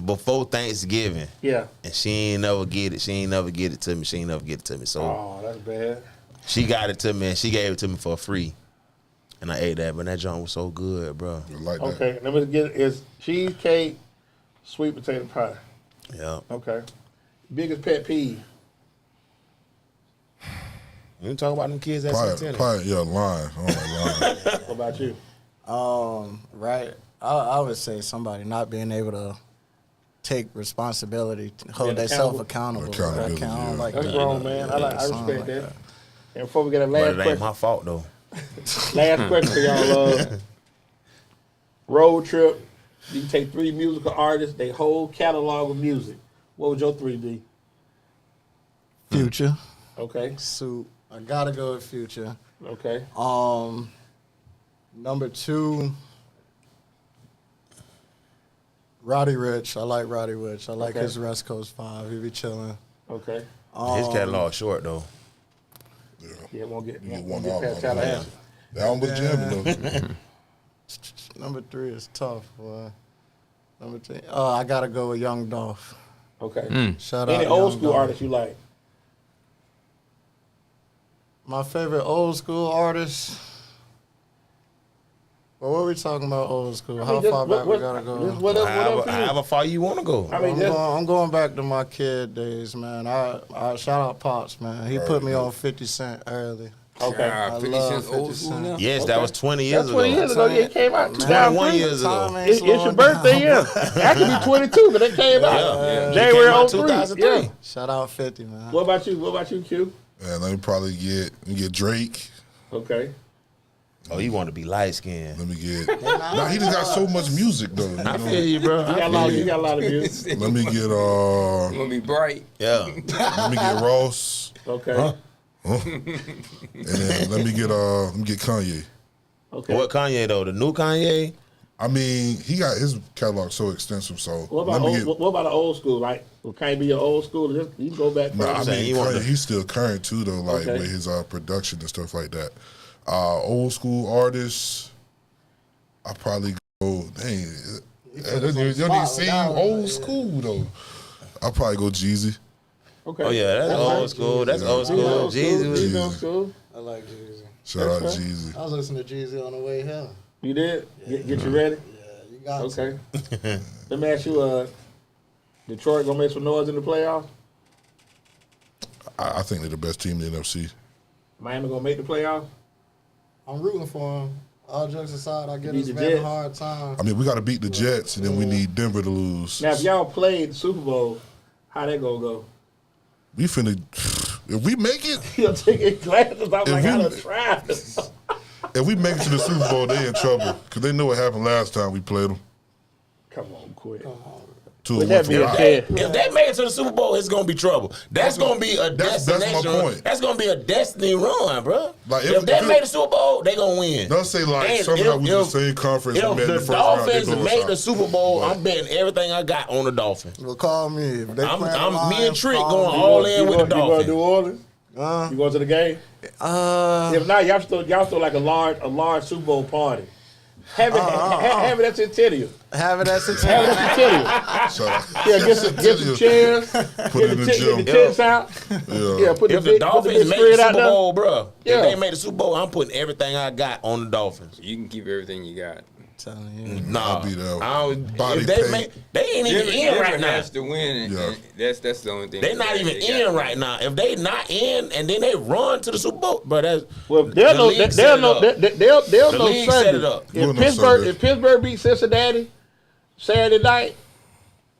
before Thanksgiving, Yeah. and she ain't never get it. She ain't never get it to me. So Oh, that's bad. she got it to me, and she gave it to me for free. And I ate that, but that joint was so good, bro. I like that. Okay. Let me get it's cheesecake, sweet potato pie. Yeah. Okay. Biggest pet peeve? You talk about them kids at Pie, yeah, lying. I don't like lying. What about you? Right. I would say somebody not being able to take responsibility, to hold Being themselves accountable. Accountability, I don't yeah. like That's that. wrong, man. I Something respect that. like And before we get a But last it ain't question, my fault though. last question for y'all. Road trip. You take 3 musical artists, they whole catalog of music. What would your 3 be? Future. Okay. Suit. I gotta go with Future. Okay. Number 2, Roddy Ricch. I like Roddy Ricch. I like Okay. his West Coast 5. He be chilling. Okay. His catalog short though. Yeah, won't get You get won't one get off past on Tallahassee. that one was jamming though. Number 3 is tough, boy. Number 3. I gotta go with Young Dolph. Okay. Shout out Any old Young school Dolph. artists you like? My favorite old school artist. Well, what are we talking about old school? How just far back we gotta go? Just whatever for you. However far you want to go. I mean, just, I'm going back to my kid days, man. I shout out Pops, man. He put me on 50 Cent early. okay. God, 50 love cents old 50 school Cent. now. Yes, Okay. that was 20 years That's 20 ago. years ago. Yeah, it came out 21 2003. years ago. Time ain't It's your slowing birthday, down. yeah. That could be 22, but it came out. Yeah. January It came out 03. 2003. Yeah. Shout out 50, man. What about you? What about you, Q? And let me probably get Drake. Okay. Oh, you want to be light skinned. Let me get. Nah, he just got so much music though. You I know? feel you, bro. You got a lot of music. Let me get It's gonna be bright. Yeah. let me get Ross, Okay. and then let me get Kanye. Okay. What Kanye though? The new Kanye? I mean, he got his catalog so extensive. So What let about me what about the old school? Like, well, can't it be your old school? Just, you can go back. Nah, I further. saying mean, you want Kanye, the- he's still current too, though, like Okay. with his production and stuff like that. Old school artists, I probably go. Dang, you don't even seem old school though. I'll probably go Jeezy. Okay. Oh yeah, that's old school. That's old school. Old school. Jesus. Jeezy old school. I like Jeezy. Shout out Okay. Jeezy. I was listening to Jeezy on the way here. You did? Get you ready? Yeah, you got to. Okay. Let me ask you, Detroit gonna make some noise in the playoffs? I think they're the best team in the NFC. Miami gonna make the playoffs? I'm rooting for him. All jokes aside, I give Beat this the man a Jets. hard time. I mean, we got to beat the Jets, and then we need Denver to lose. Now, if y'all played the Super Bowl, how that gonna go? we finna. If we make it, he'll take his glasses off like I done tried. If we make it to the Super Bowl, they in trouble because they know what happened last time we played them. Come on, quit. If they make it to the Super Bowl, it's gonna be trouble. That's gonna be a destination. That's my point. That's gonna be a destiny run, bro. Like if they make the Super Bowl, they gonna win. Don't say like somehow we the same conference. If the Dolphins make the Super Bowl, I'm betting everything I got on the Dolphins. Well, call me. If they I'm me and Trick going all in with the Dolphins. You going to New Orleans? You going to the game? If not, y'all still like a large Super Bowl party. Have it at Centennial. Have it at Centennial. Yeah, get some chairs. Put it in the gym. Get the tents out. Yeah, put the Dolphins make the Super Bowl, bro. If they make the Super Bowl, I'm putting everything I got on the Dolphins. You can keep everything you got. Nah, they ain't even in right now. Has to win. That's the only thing. They're not even in right now. If they not in and then they run to the Super Bowl, but that's they'll know Sunday. If Pittsburgh beat Cincinnati Saturday night,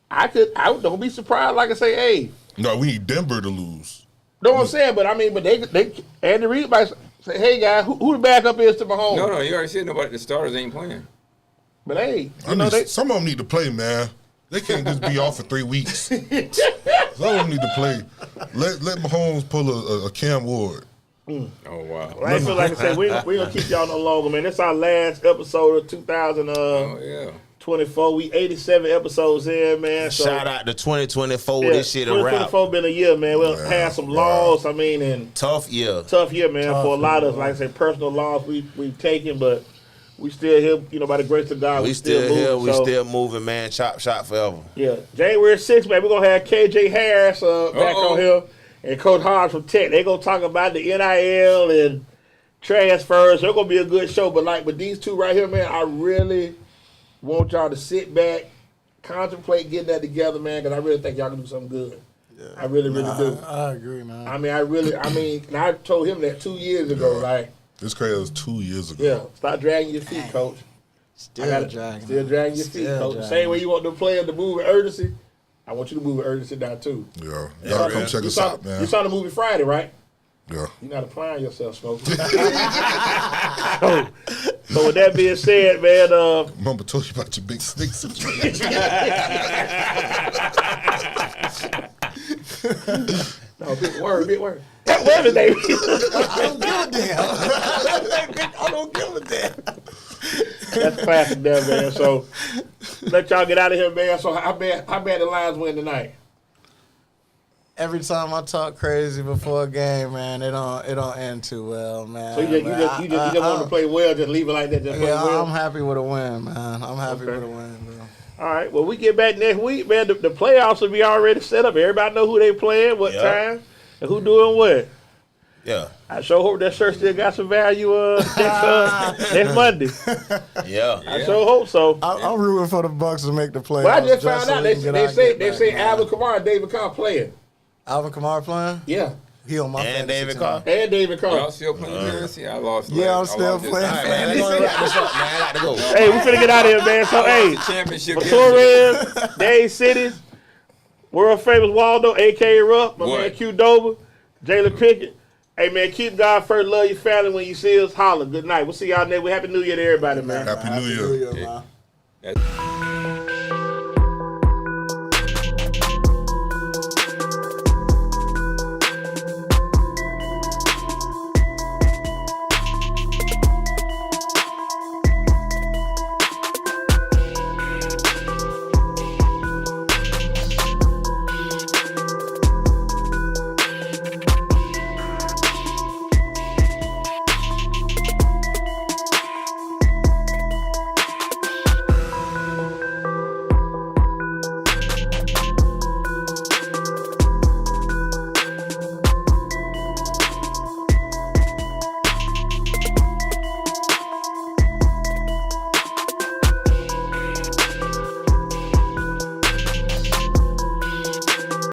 I don't be surprised. Like I say, hey, no, we need Denver to lose. Know what I'm saying? But I mean, they Andy Reid might say, hey guys, who the backup is to Mahomes? No, you already said the starters ain't playing. But hey, some of them need to play, man. They can't just be off for 3 weeks. Some of them need to play. Let Mahomes pull a Cam Ward. Oh wow! Well, I feel like I said, we gonna keep y'all no longer, man. This our last episode of 2024. We 87 episodes in, man. So, shout out to 2024. This shit a wrap. 2024 been a year, man. We'll have some loss. I mean, and tough year, man. For a lot of, like I said, personal loss we've taken, but. We still here, by the grace of God. We still here. We still moving, man. Chop forever. Yeah. January 6th, man, we're going to have KJ Harris back on here and Coach Hodge from Tech. They're going to talk about the NIL and transfers. They're going to be a good show. But these two right here, man, I really want y'all to sit back, contemplate getting that together, man, because I really think y'all can do something good. Yeah. I really do. I agree, man. I told him that 2 years ago, like. This crazy. It was 2 years ago. Yeah, stop dragging your feet, Coach. Still dragging your feet, Coach. The same way you want the player to move with urgency, I want you to move with urgency down too. Yeah, y'all come check us out, man. You saw the movie Friday, right? Yeah. You're not applying yourself, Smoke. So with that being said, man, Mama told you about your big stick situation. No, big word. That word is name. I don't give a damn. That's classic there, man. So let y'all get out of here, man. So how bad the Lions win tonight? Every time I talk crazy before a game, man, it don't end too well, man. So you just want to play well, just leave it like that. Just play well? I'm happy with a win, man. I'm happy with a win, bro. All right. Well, we get back next week, man. The playoffs will be already set up. Everybody know who they playing, what time, and who doing what. Yeah. I sure hope that shirt still got some value next Monday. Yeah. I sure hope so. I'm rooting for the Bucks to make the playoffs. But I just found out they say Alvin Kamara and David Carr playing. Alvin Kamara playing? Yeah. He on my and David Carr. And David Carr. Y'all still playing fantasy? I lost. Yeah, I'm still playing fantasy. All right, man. Let's wrap this up, man. I got to go. Hey, we finna get out of here, man. So, hey, for Torres, Dade Cities, world famous Waldo, a.k.a. Ruff, my man Q Dover, Jaylen Pickett. Hey, man, keep God first. Love your family. When you see us, holler. Good night. We'll see y'all next week. Happy New Year to everybody, man. Happy New Year. Man.